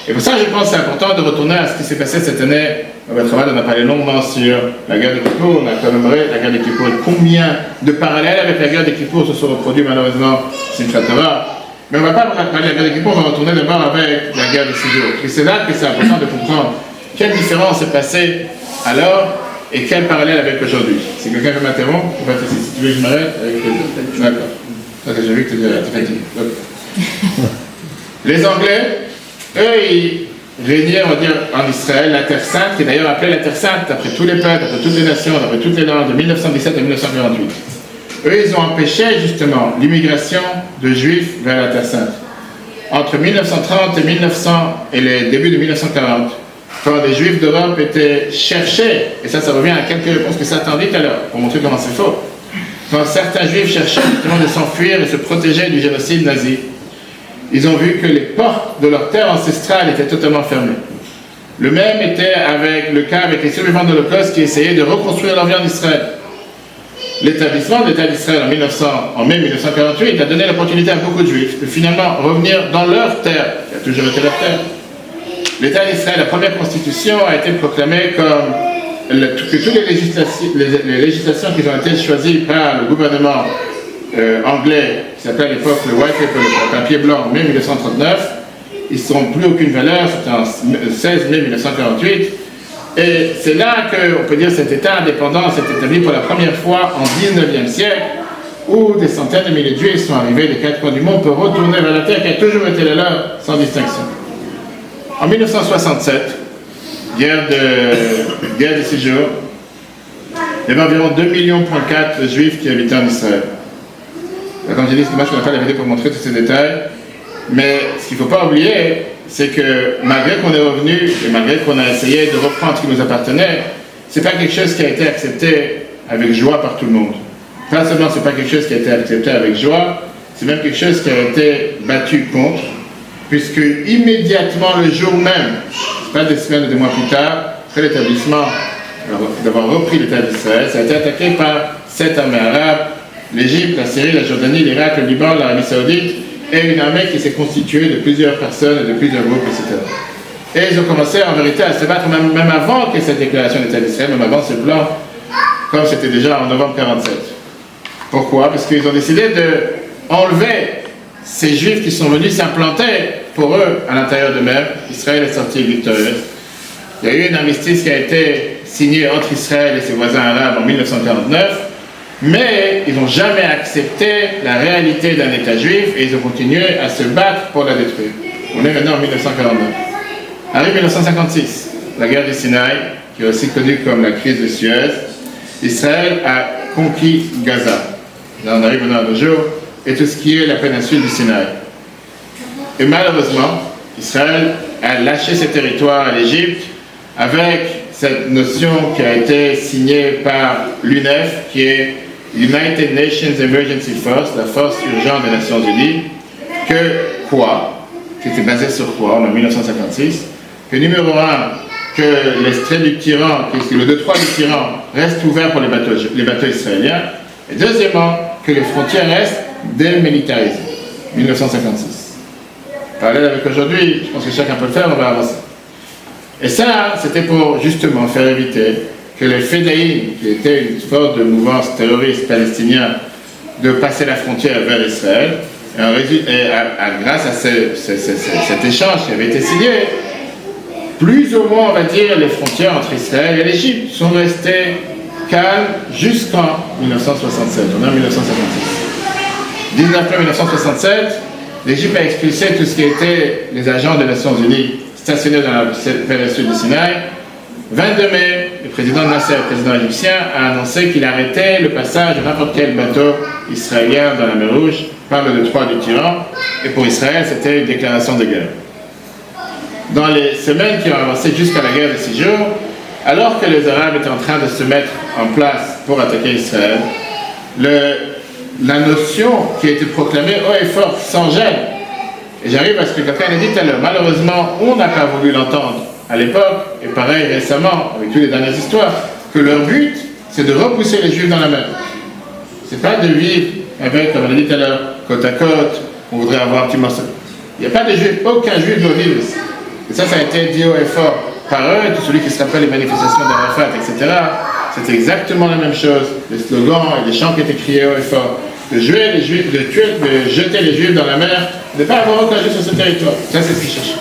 Et pour ça, je pense que c'est important de retourner à ce qui s'est passé cette année. On a parlé longuement sur la guerre de Kippour, on a commémoré la guerre de Kippour. Combien de parallèles avec la guerre de Kippour se sont reproduits malheureusement, Simchat Torah. Mais on ne va pas parler de la guerre de Kippour, on va retourner d'abord avec la guerre de 6 jours. Et c'est là que c'est important de comprendre quelle différence s'est passée alors et quel parallèle avec aujourd'hui. Si quelqu'un veut m'interrompre, si tu veux que je m'arrête, avec plaisir. D'accord. J'ai vu que tu étais fatigué. Les Anglais, eux, ils régnaient, on va dire, en Israël, la Terre Sainte, qui est d'ailleurs appelée la Terre Sainte, d'après tous les peuples, d'après toutes les nations, d'après toutes les langues, de 1917 à 1948. Eux, ils ont empêché, justement, l'immigration de Juifs vers la Terre Sainte. Entre 1930 et les débuts de 1940, quand des Juifs d'Europe étaient cherchés, et ça revient à quelques réponses que Satan dit tout à l'heure, pour montrer comment c'est faux. Quand certains Juifs cherchaient justement de s'enfuir et se protéger du génocide nazi, ils ont vu que les portes de leur terre ancestrale étaient totalement fermées. Le même était avec le cas avec les survivants de l'Holocauste qui essayaient de reconstruire leur vie en Israël. L'établissement de l'État d'Israël en mai 1948 a donné l'opportunité à beaucoup de Juifs de finalement revenir dans leur terre, qui a toujours été leur terre. L'État d'Israël, la première constitution, a été proclamée comme que toutes les législations qui ont été choisies par le gouvernement anglais, qui s'appelait à l'époque le White Paper, le papier blanc, en mai 1939, ils ne seront plus aucune valeur, c'était en 16 mai 1948. Et c'est là qu'on peut dire que cet État indépendant s'est établi pour la première fois en 19e siècle, où des centaines de milliers de Juifs sont arrivés des quatre coins du monde pour retourner vers la terre qui a toujours été la leur, sans distinction. En 1967, guerre de 6 jours, il y avait environ 2,4 millions de Juifs qui habitaient en Israël. Comme j'ai dit, c'est dommage qu'on n'a pas la vidéo pour montrer tous ces détails, mais ce qu'il ne faut pas oublier, c'est que malgré qu'on est revenu et malgré qu'on a essayé de reprendre ce qui nous appartenait, ce n'est pas quelque chose qui a été accepté avec joie par tout le monde. Pas seulement ce n'est pas quelque chose qui a été accepté avec joie, c'est même quelque chose qui a été battu contre, puisque immédiatement le jour même, pas des semaines ou des mois plus tard, après l'établissement, d'avoir repris l'État d'Israël, ça a été attaqué par 7 armées arabes, l'Égypte, la Syrie, la Jordanie, l'Irak, le Liban, l'Arabie Saoudite, et une armée qui s'est constituée de plusieurs personnes et de plusieurs groupes, etc. Et ils ont commencé en vérité à se battre même avant que cette déclaration d'État d'Israël, même avant ce plan, comme c'était déjà en novembre 1947. Pourquoi? Parce qu'ils ont décidé d'enlever ces Juifs qui sont venus s'implanter pour eux à l'intérieur d'eux-mêmes. Israël est sorti victorieux. Il y a eu une armistice qui a été signée entre Israël et ses voisins arabes en 1949, mais ils n'ont jamais accepté la réalité d'un État juif et ils ont continué à se battre pour la détruire. On est maintenant en 1949. Arrive 1956, la guerre du Sinaï, qui est aussi connue comme la crise de Suez. Israël a conquis Gaza. Là, on arrive maintenant à nos jours, et tout ce qui est la péninsule du Sinaï. Et malheureusement, Israël a lâché ses territoires à l'Égypte avec cette notion qui a été signée par l'UNEF, qui est United Nations Emergency Force, la force urgente des Nations Unies, qui était basée sur quoi en 1956, que numéro 1, que l'estrait du tyran, que le détroit du tyran reste ouvert pour les bateaux israéliens, et deuxièmement, que les frontières restent démilitarisées. 1956. Parallèle avec aujourd'hui, je pense que chacun peut le faire, on va avancer. Et ça, c'était pour justement faire éviter que les Fédéines, qui étaient une sorte de mouvance terroriste palestinien, de passer la frontière vers Israël, et grâce à cet échange qui avait été signé, plus ou moins, on va dire, les frontières entre Israël et l'Égypte sont restées calmes jusqu'en 1967. On est en 1956. 19 mai 1967, l'Égypte a expulsé tout ce qui était les agents des Nations Unies stationnés dans la péninsule du Sinaï. 22 mai, le président Nasser, le président égyptien, a annoncé qu'il arrêtait le passage de n'importe quel bateau israélien dans la mer Rouge par le détroit du tyran. Et pour Israël, c'était une déclaration de guerre. Dans les semaines qui ont avancé jusqu'à la guerre de 6 jours, alors que les Arabes étaient en train de se mettre en place pour attaquer Israël, la notion qui a été proclamée haut et fort, sans gêne, et j'arrive à ce que quelqu'un a dit tout à l'heure, malheureusement, on n'a pas voulu l'entendre à l'époque, et pareil récemment, avec toutes les dernières histoires, que leur but, c'est de repousser les Juifs dans la mer. C'est pas de vivre avec, comme on a dit tout à l'heure, côte à côte, on voudrait avoir un petit morceau. Il n'y a pas de Juifs, aucun Juif ne doit vivre ici. Et ça a été dit haut et fort par eux, tout celui qui se rappelle les manifestations d'Arafat, etc. C'était exactement la même chose. Les slogans et les chants qui étaient criés haut et fort. De jeter les Juifs dans la mer, de ne pas avoir aucun Juif sur ce territoire. Ça, c'est ce qu'ils cherchaient.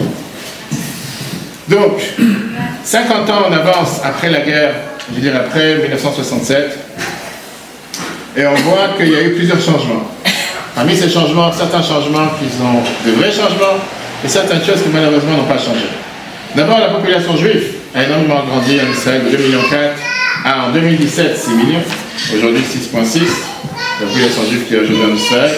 Donc, 50 ans en avance après la guerre, je veux dire après 1967, et on voit qu'il y a eu plusieurs changements. Parmi ces changements, certains changements qui sont de vrais changements, et certaines choses qui malheureusement n'ont pas changé. D'abord, la population juive a énormément grandi en Israël de 2,4 millions à en 2017 6 millions, aujourd'hui 6,6, la population juive qui est aujourd'hui en Israël.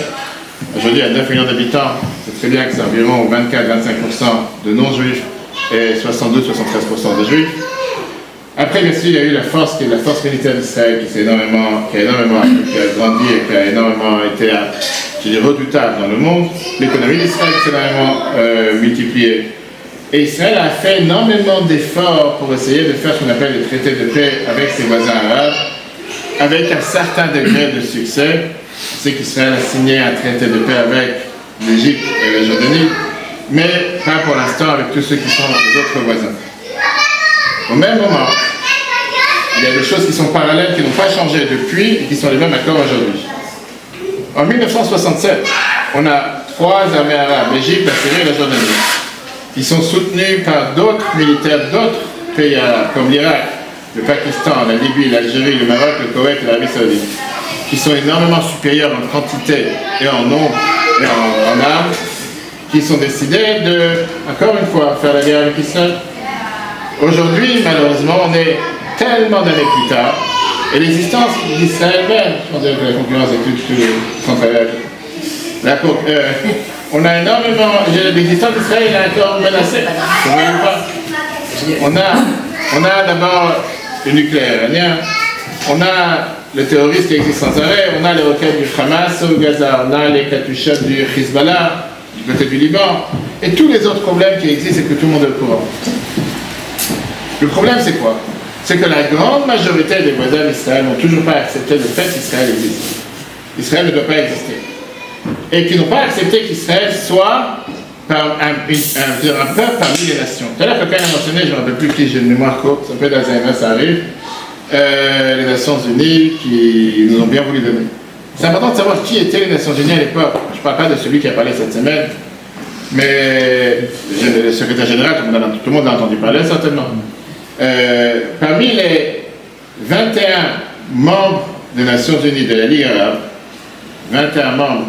Aujourd'hui, il y a 9 millions d'habitants, c'est très bien que c'est environ 24-25% de non-juifs et 72-73% de juifs. Après, bien sûr, il y a eu la force qui est la force militaire d'Israël qui a grandi et qui a énormément été, je dis, redoutable dans le monde. L'économie d'Israël s'est énormément multipliée. Et Israël a fait énormément d'efforts pour essayer de faire ce qu'on appelle les traités de paix avec ses voisins arabes, avec un certain degré de succès. On sait qu'Israël a signé un traité de paix avec l'Égypte et la Jordanie, mais pas pour l'instant avec tous ceux qui sont les autres voisins. Au même moment, il y a des choses qui sont parallèles, qui n'ont pas changé depuis et qui sont les mêmes accords aujourd'hui. En 1967, on a 3 armées arabes, l'Égypte, la Syrie et la Jordanie, qui sont soutenus par d'autres militaires d'autres pays arabes, comme l'Irak, le Pakistan, la Libye, l'Algérie, le Maroc, le Koweït et l'Arabie Saoudite, qui sont énormément supérieurs en quantité et en nombre et en armes, qui sont décidés de, encore une fois, faire la guerre avec Israël. Aujourd'hui, malheureusement, on est tellement d'années plus tard, et l'existence d'Israël même, je pense que la concurrence est toute centrale. On a énormément, l'existence d'Israël est encore menacée. On a d'abord le nucléaire iranien, on a le terrorisme qui existe sans arrêt, on a les roquettes du Hamas au Gaza, on a les Katyusha du Hezbollah, du côté du Liban, et tous les autres problèmes qui existent et que tout le monde est au courant. Le problème, c'est quoi? C'est que la grande majorité des voisins d'Israël n'ont toujours pas accepté le fait qu'Israël existe. Israël ne doit pas exister. Et qui n'ont pas accepté qu'Israël soit un peuple parmi les nations. Tout à l'heure, quelqu'un a mentionné, je ne me rappelle plus qui, j'ai une mémoire courte, ça peut être d'Alzheimer, ça arrive, les Nations Unies qui nous ont bien voulu donner. C'est important de savoir qui étaient les Nations Unies à l'époque. Je ne parle pas de celui qui a parlé cette semaine, mais le secrétaire général, tout le monde a entendu parler certainement. Parmi les 21 membres des Nations Unies de la Ligue arabe, 21 membres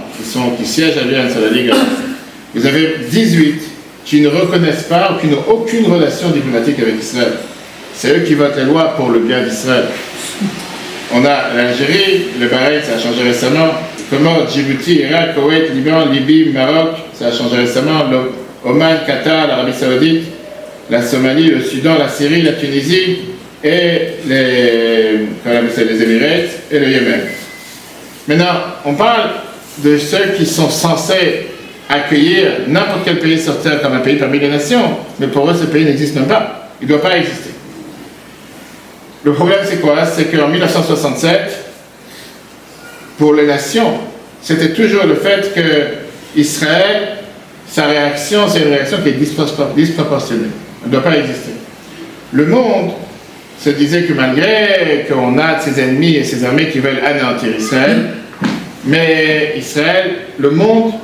qui siègent à Vienne sur la Ligue arabe, vous avez 18 qui ne reconnaissent pas ou qui n'ont aucune relation diplomatique avec Israël. C'est eux qui votent les lois pour le bien d'Israël. On a l'Algérie, le Bahreïn, ça a changé récemment, le Comores, Djibouti, Irak, Koweït, Liban, Libye, Maroc, ça a changé récemment, Oman, Qatar, l'Arabie Saoudite, la Somalie, le Soudan, la Syrie, la Tunisie et les Émirats et le Yémen. Maintenant, on parle de ceux qui sont censés accueillir n'importe quel pays sur Terre comme un pays parmi les nations, mais pour eux, ce pays n'existe même pas. Il ne doit pas exister. Le problème, c'est quoi? C'est qu'en 1967, pour les nations, c'était toujours le fait que Israël, sa réaction, c'est une réaction qui est disproportionnée. Elle ne doit pas exister. Le monde se disait que malgré qu'on a ses ennemis et ses armées qui veulent anéantir Israël, mais Israël, le monde,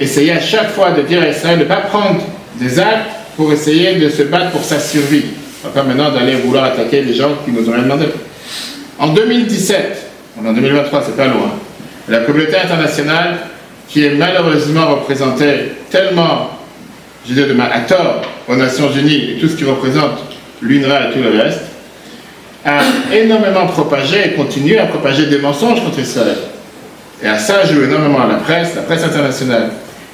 essayait à chaque fois de dire à Israël de ne pas prendre des actes pour essayer de se battre pour sa survie. Pas maintenant d'aller vouloir attaquer les gens qui nous ont rien demandé. En 2017, en 2023, c'est pas loin, la communauté internationale, qui est malheureusement représentée tellement, je veux dire, à tort aux Nations Unies et tout ce qui représente l'UNRWA et tout le reste, a énormément propagé et continue à propager des mensonges contre Israël. Et à ça joue énormément la presse internationale,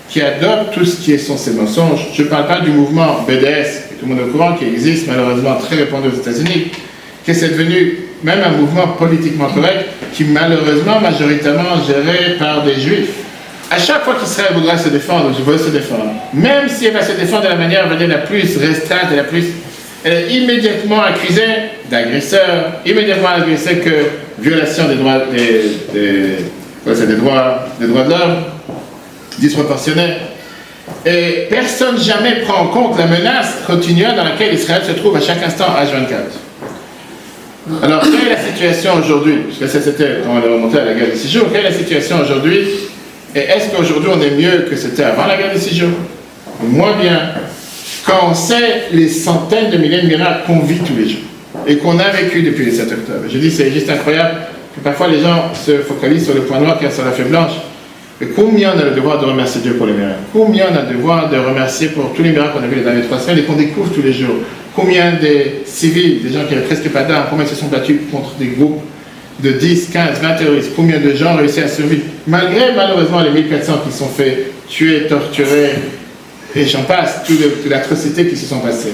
qui adopte tout ce qui sont ces mensonges. Je ne parle pas du mouvement BDS, tout le monde est au courant, qui existe malheureusement très répandu aux États-Unis, qui est devenu même un mouvement politiquement correct, qui malheureusement majoritairement géré par des juifs. À chaque fois qu'Israël voudra se défendre, je veux se défendre, même si elle va se défendre de la manière la plus restreinte et la plus... Elle est immédiatement accusée d'agresseur, immédiatement accusée que violation des droits des droits de l'homme, disproportionnée. Et personne jamais prend en compte la menace continuelle dans laquelle Israël se trouve à chaque instant, H24. Alors, quelle est la situation aujourd'hui? Parce que ça, c'était quand on est remonté à la guerre des 6 jours. Quelle est la situation aujourd'hui? Et est-ce qu'aujourd'hui on est mieux que c'était avant la guerre des 6 jours? Ou moins bien? Quand on sait les centaines de milliers de miracles qu'on vit tous les jours et qu'on a vécu depuis le 7 octobre. Je dis, c'est juste incroyable que parfois les gens se focalisent sur le point noir qu'il y a sur la feuille blanche. Et combien on a le devoir de remercier Dieu pour les miracles? Combien on a le devoir de remercier pour tous les miracles qu'on a vus les dernières 3 semaines et qu'on découvre tous les jours? Combien des civils, des gens qui n'avaient presque pas d'armes, combien ils se sont battus contre des groupes de 10, 15, 20 terroristes? Combien de gens ont réussi à survivre? Malgré malheureusement les 1400 qui sont fait tuer, torturer, et j'en passe, toute l'atrocité qui se sont passées.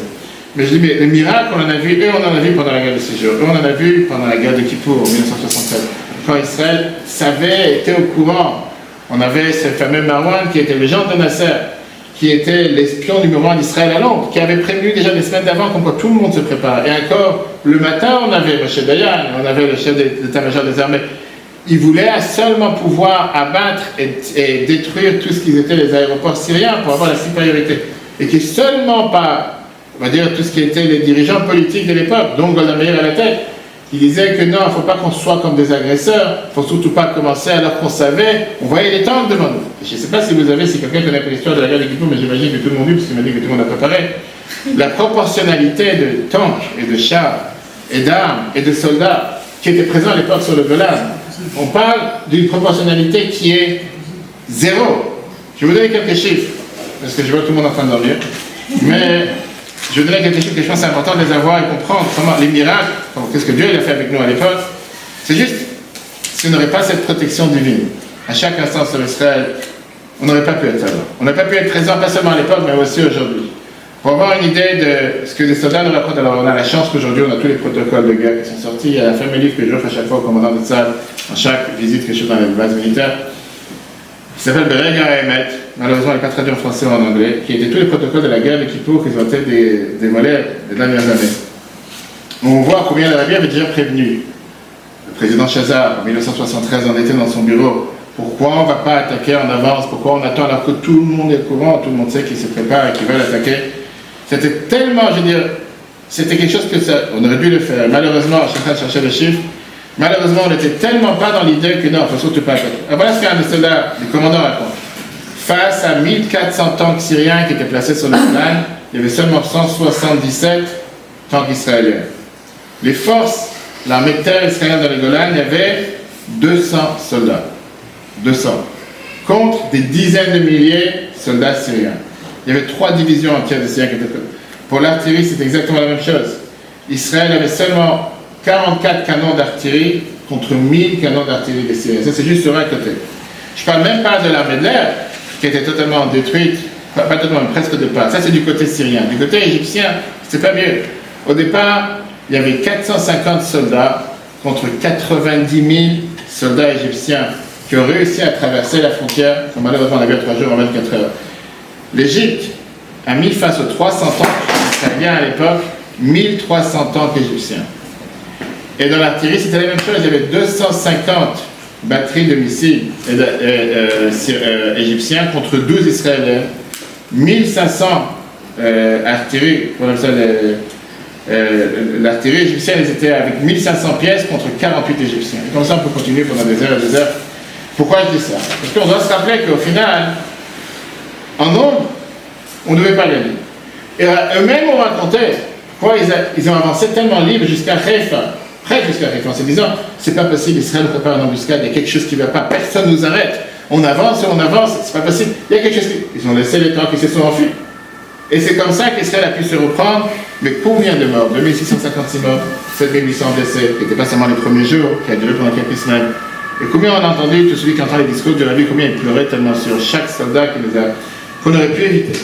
Mais je dis, mais les miracles, on en a vu, eux on en a vu pendant la guerre de 6 jours, eux on en a vu pendant la guerre de Kippour en 1967, quand Israël savait, était au courant. On avait ce fameux Marwan qui était le gendre de Nasser, qui était l'espion numéro 1 d'Israël à Londres, qui avait prévenu déjà des semaines d'avant comme quoi tout le monde se prépare. Et encore, le matin, on avait Moshe Dayan, on avait le chef d'état-major des armées. Ils voulaient seulement pouvoir abattre et détruire tout ce qui était les aéroports syriens pour avoir la supériorité. Et qui seulement pas, on va dire, tout ce qui était les dirigeants politiques de l'époque, dont Golda Meir à la tête, qui disaient que non, il ne faut pas qu'on soit comme des agresseurs, il ne faut surtout pas commencer alors qu'on savait, on voyait les tanks devant nous. Je ne sais pas si quelqu'un connaît l'histoire de la guerre de Kippour, mais j'imagine que tout le monde vu, parce qu'il m'a dit que tout le monde a préparé. La proportionnalité de tanks et de chars et d'armes et de soldats qui étaient présents à l'époque sur le Golan, on parle d'une proportionnalité qui est zéro. Je vais vous donner quelques chiffres, parce que je vois tout le monde en train de dormir, mais je vais vous donner quelques chiffres que je pense c'est important de les avoir et comprendre comment les miracles, qu'est-ce que Dieu a fait avec nous à l'époque. C'est juste, si on n'aurait pas cette protection divine, à chaque instant sur Israël, on n'aurait pas pu être là. On n'aurait pas pu être présent, pas seulement à l'époque, mais aussi aujourd'hui. Pour avoir une idée de ce que les soldats nous racontent, alors on a la chance qu'aujourd'hui on a tous les protocoles de guerre qui sont sortis. Il y a la fameux livre que j'offre à chaque fois au commandant de salle, en chaque visite que je fais dans les bases militaires, qui s'appelle Bereg Haemet. Malheureusement, il n'est pas traduit en français ou en anglais, qui était tous les protocoles de la guerre de Kippour qui ont été des volets des dernières années. On voit combien l'Arabie avait déjà prévenu. Le président Chazar, en 1973, en était dans son bureau. Pourquoi on ne va pas attaquer en avance? Pourquoi on attend alors que tout le monde est au courant, tout le monde sait qu'ils se préparent et qu'ils veulent attaquer? C'était tellement, je veux dire, c'était quelque chose que on aurait dû le faire. Malheureusement, chacun cherchait le chiffre. Malheureusement, on n'était tellement pas dans l'idée que non, il ne faut surtout pas attaquer. Alors voilà ce qu'un des soldats, du commandant raconte. Face à 1400 tanks syriens qui étaient placés sur le Golan, il y avait seulement 177 tanks israéliens. Les forces, l'armée de terre israélienne dans le Golan, il y avait 200 soldats. 200. Contre des dizaines de milliers de soldats syriens. Il y avait 3 divisions entières de Syriens qui étaient présents. Pour l'artillerie, c'est exactement la même chose. Israël avait seulement 44 canons d'artillerie contre 1000 canons d'artillerie des Syriens. Ça, c'est juste sur un côté. Je ne parle même pas de l'armée de l'air, qui était totalement détruite, pas totalement, presque de part. Ça, c'est du côté syrien. Du côté égyptien, c'est pas mieux. Au départ, il y avait 450 soldats contre 90 000 soldats égyptiens qui ont réussi à traverser la frontière, malheureusement on avait 3 jours en 24 heures. L'Égypte a mis face aux 300 tanks israéliens à l'époque, 1300 tanks égyptiens. Et dans l'artillerie, c'était la même chose, il y avait 250 batteries de missiles égyptiens contre 12 israéliens, 1500 artillerie, l'artillerie égyptienne, ils étaient avec 1500 pièces contre 48 égyptiens. Et comme ça, on peut continuer pendant des heures et des heures. Pourquoi je dis ça? Parce qu'on doit se rappeler qu'au final, en nombre, on ne devait pas gagner. Et eux-mêmes ont raconté pourquoi ils ont avancé tellement libre jusqu'à Haïfa, presque jusqu'à Haïfa, en se disant, c'est pas possible, Israël prépare une embuscade, il y a quelque chose qui ne va pas, personne ne nous arrête. On avance, c'est pas possible. Il y a quelque chose qui... Ils ont laissé les tanks, ils se sont enfuis. Et c'est comme ça qu'Israël a pu se reprendre. Mais combien de morts? 2656 morts, 7800 blessés, qui n'étaient pas seulement les premiers jours, qui a duré pendant quelques semaines. Et combien on a entendu, tout celui qui entend les discours de la vie, combien il pleurait tellement sur chaque soldat qu'on aurait pu éviter.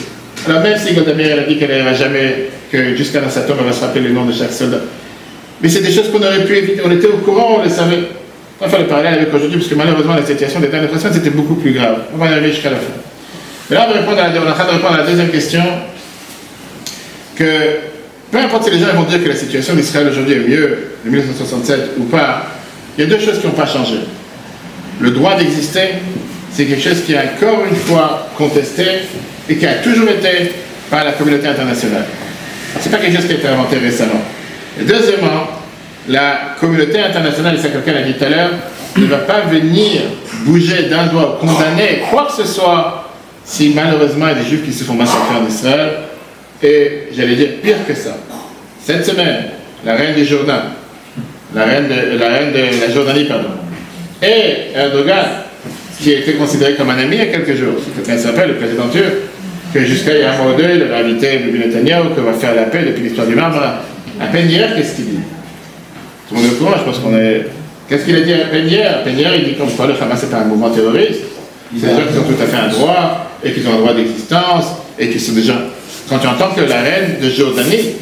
Alors même si Golda Meir a dit qu'elle n'ira jamais, que jusqu'à dans sa tombe, elle va se rappeler le nom de chaque soldat. Mais c'est des choses qu'on aurait pu éviter. On était au courant, on le savait. On va faire le parallèle avec aujourd'hui, parce que malheureusement, la situation des dernières semaines, c'était beaucoup plus grave. On va y arriver jusqu'à la fin. Mais là, on est en train de répondre à la deuxième question, que peu importe si les gens vont dire que la situation d'Israël aujourd'hui est mieux de 1967 ou pas, il y a deux choses qui n'ont pas changé. Le droit d'exister, c'est quelque chose qui est encore une fois contesté et qui a toujours été par la communauté internationale. Ce n'est pas quelque chose qui a été inventé récemment. Et deuxièmement, la communauté internationale, et ça quelqu'un l'a dit tout à l'heure, ne va pas venir bouger d'un doigt, condamner quoi que ce soit si malheureusement il y a des juifs qui se font massacrer en Israël. Et j'allais dire pire que ça. Cette semaine, la reine du Jourdain, la reine de la Jordanie, pardon, et Erdogan, qui a été considéré comme un ami il y a quelques jours, c'est quelqu'un qui s'appelle le président turc, que jusqu'à il y a un mois ou deux, il avait invité Bibi Netanyahu, qu'on va faire la paix depuis l'histoire du Marbre. À peine hier, qu'est-ce qu'il dit? Tout le monde est au courant, je pense qu'on est... Qu'est-ce qu'il a dit à peine hier? À peine hier, il dit comme quoi le Hamas est un mouvement terroriste. C'est des gens qui ont tout à fait un droit, et qui ont un droit d'existence, et qui sont des gens... Quand tu entends que la reine de Jordanie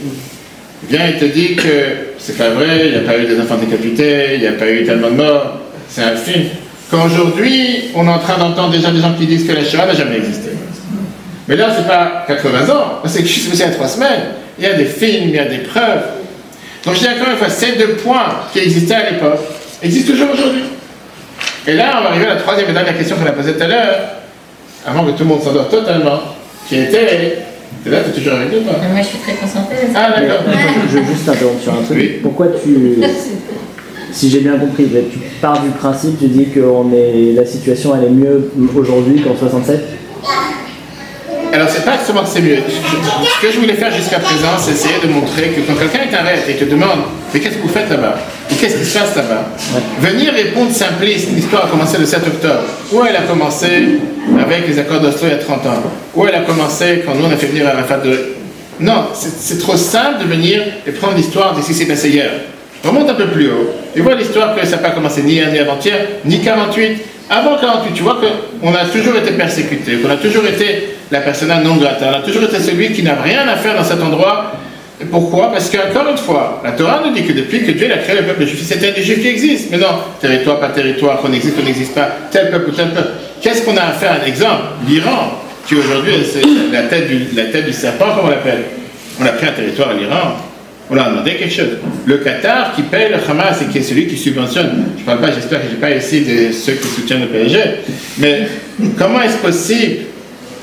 vient et te dit que c'est pas vrai, il n'y a pas eu des enfants décapités, il n'y a pas eu tellement de morts, c'est un film. Qu'aujourd'hui, on est en train d'entendre déjà des gens qui disent que la Shoah n'a jamais existé. Mais là, c'est pas 80 ans, c'est juste il y a 3 semaines. Il y a des films, il y a des preuves. Donc je dis encore une fois, ces 2 points qui existaient à l'époque existent toujours aujourd'hui. Et là, on va arriver à la 3e et dernière question qu'on a posée tout à l'heure, avant que tout le monde s'endort totalement, qui était... Là, tu es toujours avec nous ou pas? Moi, je suis très concentrée. Ah, d'accord. Je veux juste t'interrompre sur un truc. Oui. Pourquoi si j'ai bien compris, tu pars du principe, tu dis que la situation elle est mieux aujourd'hui qu'en 67? Alors, c'est pas seulement que c'est mieux. Ce que je voulais faire jusqu'à présent, c'est essayer de montrer que quand quelqu'un t'arrête et te demande « Mais qu'est-ce que vous faites là-bas » ou « Qu'est-ce qui se passe là-bas » venir répondre simpliste, l'histoire a commencé le 7 octobre. Où elle a commencé avec les accords d'Oslo il y a 30 ans. Où elle a commencé quand nous on a fait venir Arafat de... Non, c'est trop simple de venir et prendre l'histoire de ce qui s'est passé hier. Remonte un peu plus haut. Tu vois l'histoire que ça n'a pas commencé ni hier, ni avant-hier, ni 48. Avant 48, tu vois qu'on a toujours été persécuté, qu'on a toujours été la persona non grata, on a toujours été celui qui n'a rien à faire dans cet endroit. Et pourquoi? Parce qu'encore une fois, la Torah nous dit que depuis que Dieu a créé le peuple juif, c'est un des juifs qui existe. Mais non, territoire, pas territoire, qu'on n'existe pas, tel peuple ou tel peuple. Qu'est-ce qu'on a à faire? Un exemple, l'Iran, qui aujourd'hui c'est la tête du serpent, comme on l'appelle. On a pris un territoire à l'Iran. On a demandé quelque chose. Le Qatar qui paye le Hamas et qui est celui qui subventionne. Je ne parle pas, j'espère que je n'ai pas ici de ceux qui soutiennent le PSG. Mais comment est-ce possible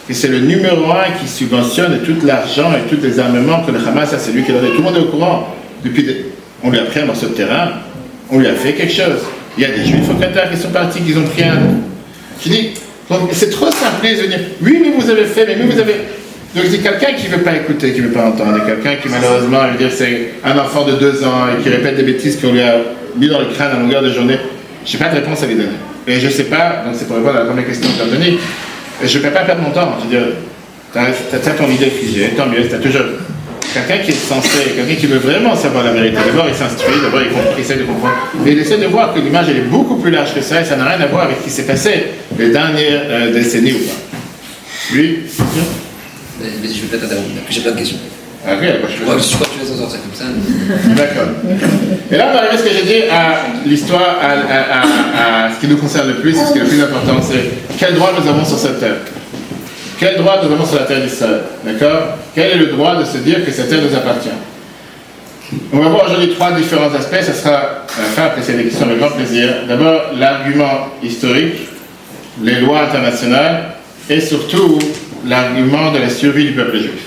que c'est le numéro 1 qui subventionne tout l'argent et tous les armements que le Hamas a, c'est lui qui donne. Tout le monde est au courant. On lui a pris un morceau de terrain, on lui a fait quelque chose. Il y a des juifs au Qatar qui sont partis, qui ont pris un... Je dis, c'est trop simpliste de dire, oui, mais vous avez fait, mais vous avez... Donc c'est quelqu'un qui ne veut pas écouter, qui ne veut pas entendre, quelqu'un qui malheureusement, je veux dire, c'est un enfant de 2 ans et qui répète des bêtises qu'on lui a mis dans le crâne à longueur de journée. Je n'ai pas de réponse à lui donner. Et je ne sais pas, donc c'est pour répondre à la première question que tu as donnée, je ne vais pas perdre mon temps. Je veux dire, tu as ton idée figée, tant mieux, tu as toujours quelqu'un qui est censé, quelqu'un qui veut vraiment savoir la vérité. D'abord il s'instruit, d'abord il essaie de comprendre. Mais il essaie de voir que l'image elle est beaucoup plus large que ça et ça n'a rien à voir avec ce qui s'est passé les dernières décennies ou pas. Oui? Mais je vais peut-être t'interrompre, j'ai plein de questions. Ah oui, je crois que tu laisses en sortir comme ça. D'accord. Et là, on va arriver à ce que j'ai dit à l'histoire, à ce qui nous concerne le plus, ce qui est le plus important, c'est quel droit nous avons sur cette terre. Quel droit nous avons sur la terre d'Israël. D'accord? Quel est le droit de se dire que cette terre nous appartient? On va voir aujourd'hui 3 différents aspects, ça sera à la fin, après c'est des questions avec grand plaisir. D'abord, l'argument historique, les lois internationales, et surtout, l'argument de la survie du peuple juif.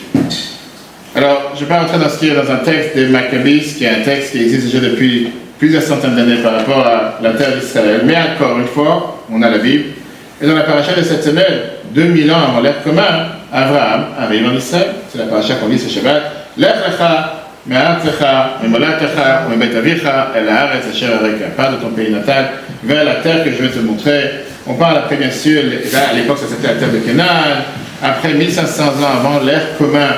Alors, je ne vais pas rentrer dans ce qui est dans un texte des Maccabées, qui est un texte qui existe déjà depuis plusieurs centaines d'années par rapport à la terre d'Israël. Mais encore une fois, on a la Bible. Et dans la paracha de cette semaine, 2000 ans avant l'ère commun, Abraham arrive en Israël. C'est la paracha qu'on lit ce Shabbat. Lech lecha, me'artzecha, me'molatecha, me'bet avicha, el haaretz asher areka. Pars de ton pays natal vers la terre que je vais te montrer. On parle après, bien sûr, là, à l'époque, ça c'était la terre de Canaan. Après 1500 ans avant l'ère commun,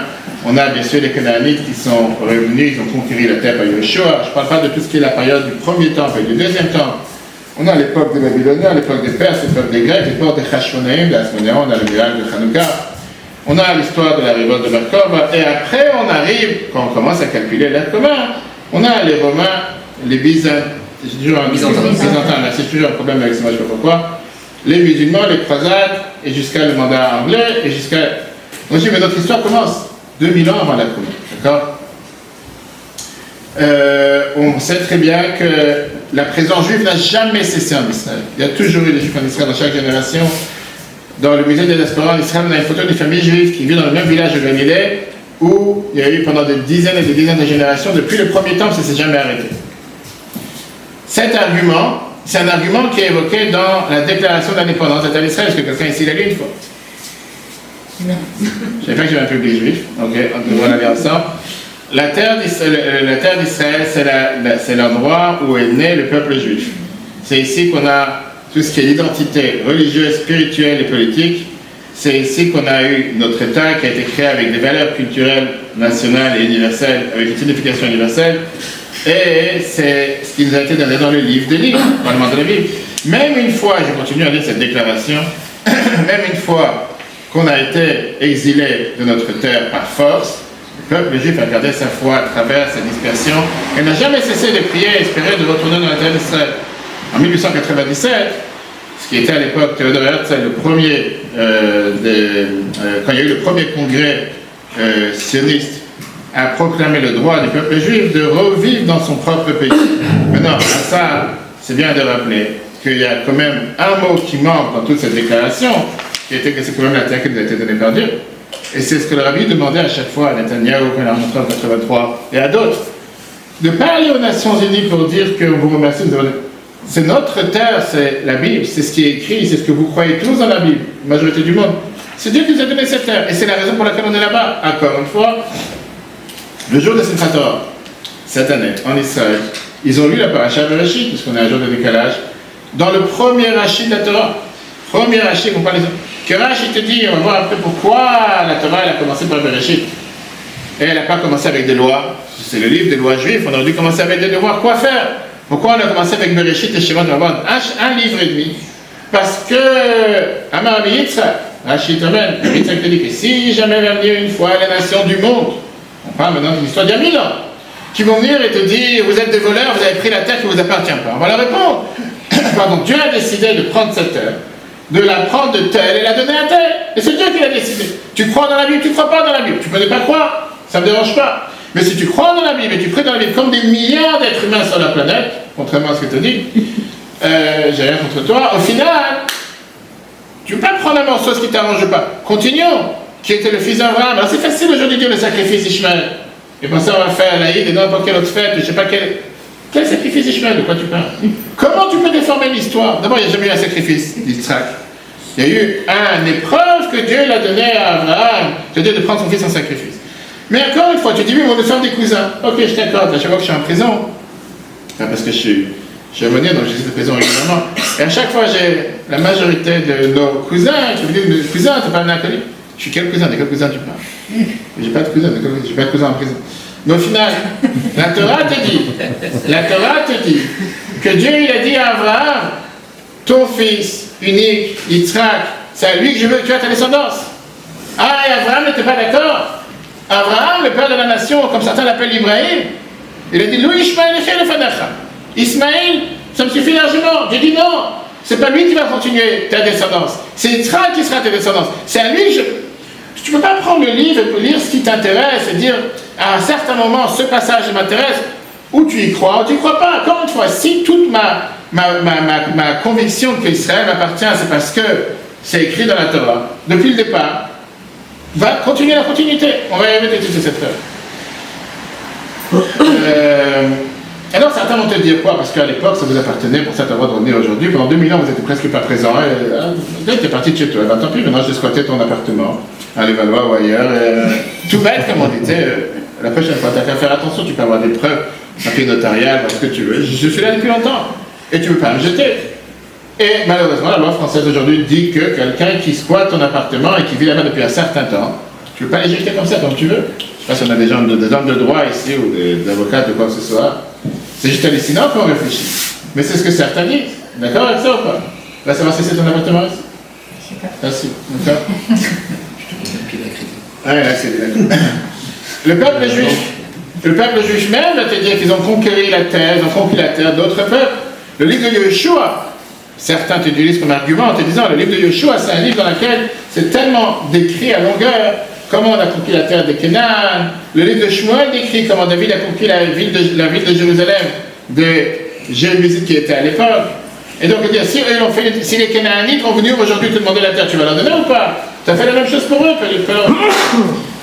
on a bien sûr les Canaanites qui sont revenus, ils ont conquis la terre par Yeshua. Je ne parle pas de tout ce qui est la période du premier temple et du deuxième temple. On a l'époque des Babyloniens, l'époque des Perses, l'époque des Grecs, l'époque des Hashmonaïm, de Asmonéen, on a le miracle de Hanouka. On a l'histoire de la révolte de Bar Kokhba. Et après, on arrive, quand on commence à calculer l'ère commun, on a les Romains, les Byzantins. J'ai toujours un problème avec ça, je ne sais pas pourquoi. Les musulmans, les croisades, et jusqu'à le mandat anglais, et jusqu'à... Donc je dis, mais notre histoire commence 2000 ans avant la commune, d'accord? On sait très bien que la présence juive n'a jamais cessé en Israël. Il y a toujours eu des juifs en Israël dans chaque génération. Dans le musée des diasporas en Israël, on a une photo d'une famille juive qui vit dans le même village de Galilée, où il y a eu pendant des dizaines et des dizaines de générations, depuis le premier temple, ça ne s'est jamais arrêté. Cet argument, c'est un argument qui est évoqué dans la déclaration d'indépendance d'État d'Israël. Est-ce que quelqu'un ici l'a lu une fois? Non. Je ne savais pas que j'avais un public juif. Ok, on devrait aller ensemble. La terre d'Israël, c'est l'endroit où est né le peuple juif. C'est ici qu'on a tout ce qui est l'identité religieuse, spirituelle et politique. C'est ici qu'on a eu notre État qui a été créé avec des valeurs culturelles nationales et universelles, avec une signification universelle. Et c'est ce qui nous a été donné dans le livre des livres, parlement de la Bible. Même une fois, je continue à lire cette déclaration, même une fois qu'on a été exilé de notre terre par force, le peuple juif a gardé sa foi à travers sa dispersion et n'a jamais cessé de prier et espérer de retourner dans la terre d'Israël. En 1897, ce qui était à l'époque Theodor Herzl, le premier quand il y a eu le premier congrès sioniste, a proclamé le droit du peuple juif de revivre dans son propre pays. Maintenant, à ça, c'est bien de rappeler qu'il y a quand même un mot qui manque dans toute cette déclaration, qui était que c'est quand même la terre qui nous a été donnée par Dieu. Et c'est ce que le rabbi demandait à chaque fois à Netanyahu, quand il a rencontré en 83, et à d'autres, de ne pas aller aux Nations Unies pour dire que vous remerciez. C'est notre terre, c'est la Bible, c'est ce qui est écrit, c'est ce que vous croyez tous dans la Bible, la majorité du monde. C'est Dieu qui nous a donné cette terre, et c'est la raison pour laquelle on est là-bas. Encore une fois, le jour de Simchat Torah, cette année, en Israël, ils ont lu la paracha de Rachid, puisqu'on est à un jour de décalage, dans le premier Rachid de la Torah. Premier Rachid, on parle que Rachid te dit, on va voir après pourquoi la Torah elle a commencé par Bereshit. Et elle n'a pas commencé avec des lois. C'est le livre des lois juives, on aurait dû commencer avec des devoirs. Quoi faire? Pourquoi on a commencé avec Bereshit et Shemot? On va avoir un livre et demi. Parce que Amar Rabbi Yitzhak, Rachid Amen, Yitzhak te dit que si jamais va venir une fois les nations du monde, on parle maintenant d'une histoire d'il y a 1000 ans, qui vont venir et te dire, vous êtes des voleurs, vous avez pris la terre qui ne vous appartient pas. On va leur répondre. Pardon, Dieu a décidé de prendre cette terre, de la prendre de tel et la donner à tel. Et c'est Dieu qui l'a décidé. Tu crois dans la Bible, tu ne crois pas dans la Bible. Tu ne peux pas croire, ça ne me dérange pas. Mais si tu crois dans la Bible et tu pries dans la Bible comme des milliards d'êtres humains sur la planète, contrairement à ce que tu dis, j'ai rien contre toi, au final, tu ne peux pas prendre un morceau ce qui ne t'arrange pas. Continuons. Qui était le fils d'Abraham. Alors c'est facile aujourd'hui de dire le sacrifice d'Ishmaël. Et pour ça on va faire l'Aïd et n'importe quelle autre fête, je ne sais pas quel sacrifice d'Ishmaël, de quoi tu parles? Comment tu peux déformer l'histoire? D'abord, il n'y a jamais eu un sacrifice d'Isaac. Il y a eu une épreuve que Dieu l'a donnée à Abraham, c'est-à-dire de prendre son fils en sacrifice. Mais encore une fois, tu dis, oui, on veut faire des cousins. Ok, je t'accorde, à chaque fois que je suis en prison, parce que je suis aumônier, donc je suis de prison régulièrement, et à chaque fois, j'ai la majorité de nos cousins qui me disent, cousin, t'es pas un inconnu? Je suis quel cousin? De quel cousin tu parles? J'ai pas de cousin, j'ai pas de cousin en prison. Mais au final, la Torah te dit que Dieu il a dit à Abraham, ton fils unique, Yitzhak, c'est à lui que je veux que tu aies ta descendance. Ah, et Abraham n'était pas d'accord. Abraham, le père de la nation, comme certains l'appellent Ibrahim, il a dit, Louis Ishmael Ismaël, ça me suffit largement. J'ai dit non, c'est pas lui qui va continuer ta descendance. C'est Yitzhak qui sera ta descendance. C'est à lui que tu ne peux pas prendre le livre et lire ce qui t'intéresse et dire à un certain moment ce passage m'intéresse, ou tu y crois ou tu n'y crois pas. Encore une fois, si toute ma conviction que Israël m'appartient, c'est parce que c'est écrit dans la Torah, depuis le départ, va continuer la continuité. On va y arriver d'étudier cette œuvre. Alors certains vont te dire quoi? Parce qu'à l'époque, ça vous appartenait, pour ça tu as le droit de revenir aujourd'hui. Pendant 2000 ans, vous n'étiez presque pas présent. Tu es parti de chez toi. Tant pis, maintenant je squattais ton appartement, à Levallois ou ailleurs. Tout bête, comme on dit. La prochaine fois, tu as qu'à faire attention, tu peux avoir des preuves, papier notarial, ce que tu veux. Je suis là depuis longtemps. Et tu ne peux pas me jeter. Et malheureusement, la loi française aujourd'hui dit que quelqu'un qui squatte ton appartement et qui vit là-bas depuis un certain temps, tu ne peux pas les jeter comme ça, comme tu veux. Je ne sais pas si on a des hommes de droit ici ou des avocats ou quoi que ce soit. C'est juste hallucinant quand on réfléchit. Mais c'est ce que certains disent. D'accord avec ça ou pas? Là, ça va cesser ton appartement ici? Merci. D'accord. Ah, là, c'est d'accord. Le peuple juif même va te dire qu'ils ont conquéri la terre, ils ont conquis la terre d'autres peuples. Le livre de Yeshua, certains te utilisent comme argument en te disant le livre de Yeshua, c'est un livre dans lequel c'est tellement décrit à longueur comment on a conquis la terre de Canaan. Le livre de Shmuel décrit comment David a conquis la ville de Jérusalem de Jérusalem qui était à l'époque. Et donc, si les Canaanites ont venu aujourd'hui te demander la terre, tu vas leur donner ou pas? Tu as fait la même chose pour eux.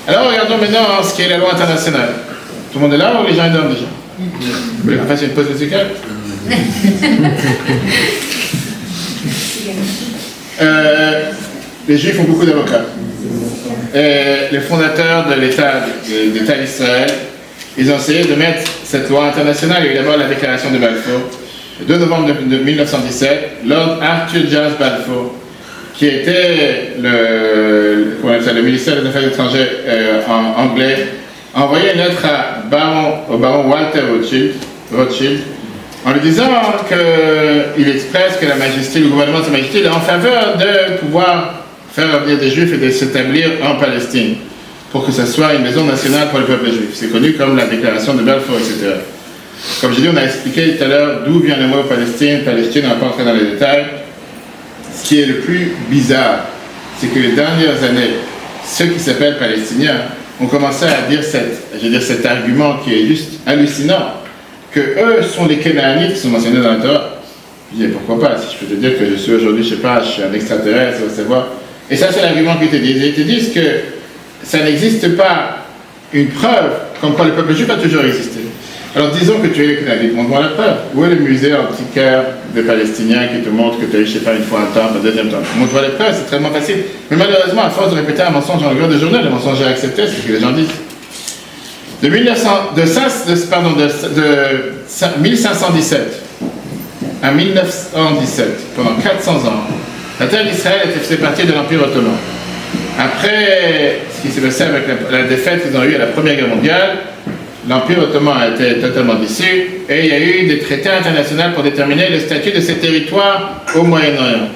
Alors, regardons maintenant ce qui est la loi internationale. Tout le monde est là ou les gens dorment déjà? Vous voulez qu'on fasse une pause musicale? Les Juifs ont beaucoup d'avocats. Les fondateurs de l'État d'Israël, ils ont essayé de mettre cette loi internationale. Il y a eu d'abord la déclaration de Balfour, le 2 novembre de 1917, Lord Arthur Giles Balfour, qui était le ministère des Affaires étrangères anglais, a envoyé une lettre au baron Walter Rothschild en lui disant qu'il expresse que le gouvernement de Sa Majesté est en faveur de pouvoir faire venir des Juifs et de s'établir en Palestine, pour que ce soit une maison nationale pour le peuple juif. C'est connu comme la déclaration de Balfour, etc. Comme je dis, on a expliqué tout à l'heure d'où vient le mot Palestine, on ne va pas entrer dans les détails. Ce qui est le plus bizarre, c'est que les dernières années, ceux qui s'appellent Palestiniens ont commencé à dire cet argument qui est juste hallucinant, que eux sont les Canaanites qui sont mentionnés dans la Torah. Je dis, pourquoi pas, si je peux te dire que je suis aujourd'hui, je sais pas, je suis un extraterrestre, on va savoir. Et ça, c'est l'argument qu'ils te disent. Ils te disent que ça n'existe pas une preuve comme quoi le peuple juif a toujours existé. Alors disons que tu es les Canaanites, montre-moi la preuve. Où est le musée antiquaire des Palestiniens qui te montre que tu as eu, je sais pas, une fois un temple, un deuxième temple? Montre-moi les preuves, c'est très facile. Mais malheureusement, à force de répéter un mensonge dans le grand journal, le mensonge est accepté, c'est ce que les gens disent. De 1517 à 1917, pendant 400 ans, la terre d'Israël faisait partie de l'Empire ottoman. Après ce qui s'est passé avec la défaite qu'ils ont eue à la Première Guerre mondiale, l'Empire ottoman a été totalement dissous et il y a eu des traités internationaux pour déterminer le statut de ces territoires au Moyen-Orient.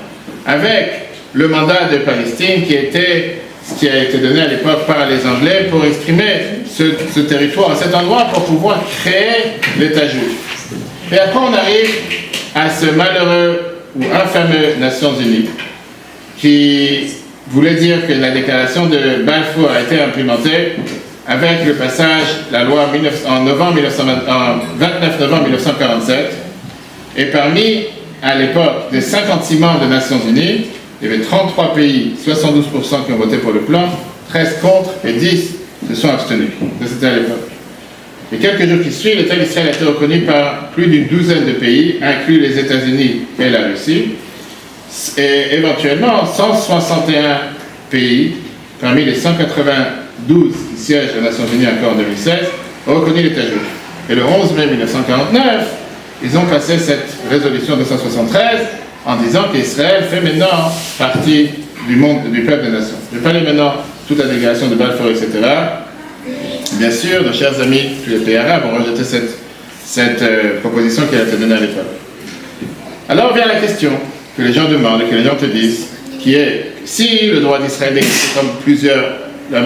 Avec le mandat de Palestine qui était ce qui a été donné à l'époque par les Anglais pour exprimer ce territoire, cet endroit pour pouvoir créer l'État juif. Et après on arrive à ce malheureux ou infameux Nations Unies qui voulait dire que la déclaration de Balfour a été implémentée avec le passage, la loi en 29 novembre 1947. Et parmi, à l'époque, des 56 membres des Nations Unies, il y avait 33 pays, 72% qui ont voté pour le plan, 13 contre et 10 se sont abstenus. C'était à l'époque. Les quelques jours qui suivent, l'État d'Israël a été reconnu par plus d'une douzaine de pays, inclus les États-Unis et la Russie, et éventuellement 161 pays, parmi les 192 qui siègent aux Nations Unies encore en 2016, ont reconnu l'État juif. Et le 11 mai 1949, ils ont passé cette résolution 273 en disant qu'Israël fait maintenant partie du monde, du peuple des nations. Je ne vais pas aller maintenant toute la déclaration de Balfour, etc. Bien sûr, nos chers amis, tous les pays arabes ont rejeté cette proposition qui a été donnée à l'époque. Alors vient la question que les gens demandent et que les gens te disent, qui est, si le droit d'Israël existe comme plusieurs, à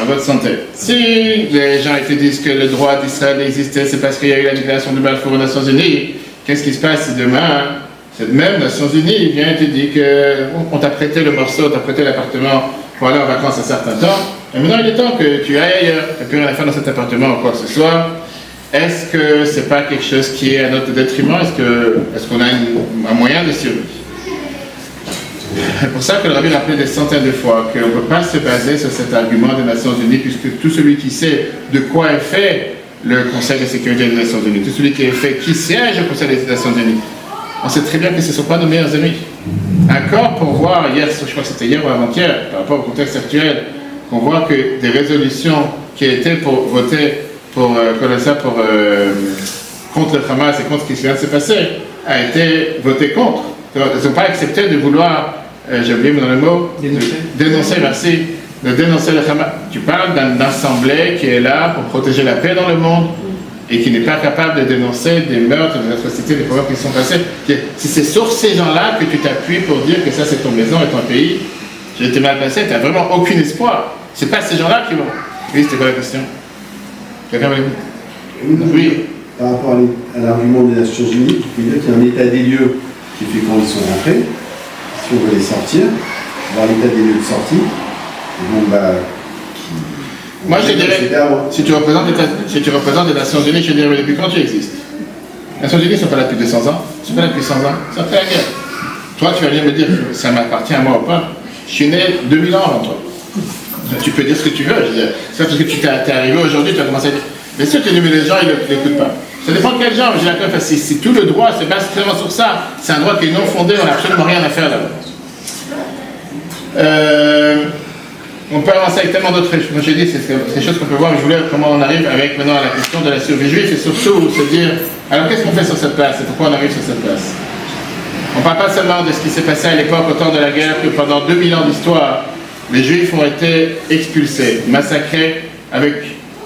votre santé, si les gens te disent que le droit d'Israël existait, c'est parce qu'il y a eu la déclaration de Balfour aux Nations Unies, qu'est-ce qui se passe si demain, cette même Nations Unies vient et te dit qu'on t'a prêté le morceau, t'a prêté l'appartement pour aller en vacances un certain temps, et maintenant il est temps que tu ailles ailleurs, tu n'as plus rien à faire dans cet appartement ou quoi que ce soit. Est-ce que c'est pas quelque chose qui est à notre détriment? Est-ce qu'on a un moyen de survivre? C'est pour ça que le Rabbi rappelait des centaines de fois qu'on ne peut pas se baser sur cet argument des Nations Unies, puisque tout celui qui sait de quoi est fait le Conseil de sécurité des Nations Unies, tout celui qui est fait, qui siège au Conseil des Nations Unies, on sait très bien que ce ne sont pas nos meilleurs amis. Encore pour voir, hier, je crois que c'était hier ou avant-hier, par rapport au contexte actuel, qu'on voit que des résolutions qui étaient pour voter contre le Hamas et contre ce qui vient de se passer, a été voté contre. Ils n'ont pas accepté de vouloir, j'ai oublié le mot, dénoncer, merci, de dénoncer le Hamas. Tu parles d'une assemblée qui est là pour protéger la paix dans le monde et qui n'est pas capable de dénoncer des meurtres, des atrocités, des problèmes qui sont passés. Si c'est sur ces gens-là que tu t'appuies pour dire que ça c'est ton maison et ton pays, tu étais mal placé, tu n'as vraiment aucun espoir. C'est pas ces gens-là qui vont. Oui, c'était quoi la question? Oui. Par rapport à l'argument des Nations Unies, il faut dire qu'il y a un état des lieux qui fait quand ils sont rentrés, si on veut les sortir, voir l'état des lieux de sortie, et donc moi je dirais, si tu représentes les Nations Unies, je dirais, mais depuis quand tu existes? Les Nations Unies ne sont pas là depuis 200 ans, ils ne sont pas là depuis 100 ans, c'est après la guerre. Toi tu vas venir me dire que ça m'appartient à moi ou pas, je suis né 2000 ans avant toi. Tu peux dire ce que tu veux, je veux dire. C'est pas parce que tu t'es arrivé aujourd'hui, tu as commencé à dire. Bien sûr que les gens, ils ne l'écoutent pas. Ça dépend de quel genre, j'ai d'accord, si tout le droit se base vraiment sur ça, c'est un droit qui est non fondé, on n'a absolument rien à faire là-bas. On peut avancer avec tellement d'autres choses. Moi j'ai dit, c'est des choses qu'on peut voir, mais je voulais comment on arrive avec maintenant à la question de la survie juive, c'est surtout se dire, alors qu'est-ce qu'on fait sur cette place et pourquoi on arrive sur cette place? On ne parle pas seulement de ce qui s'est passé à l'époque au temps de la guerre, que pendant 2000 ans d'histoire, les Juifs ont été expulsés, massacrés, avec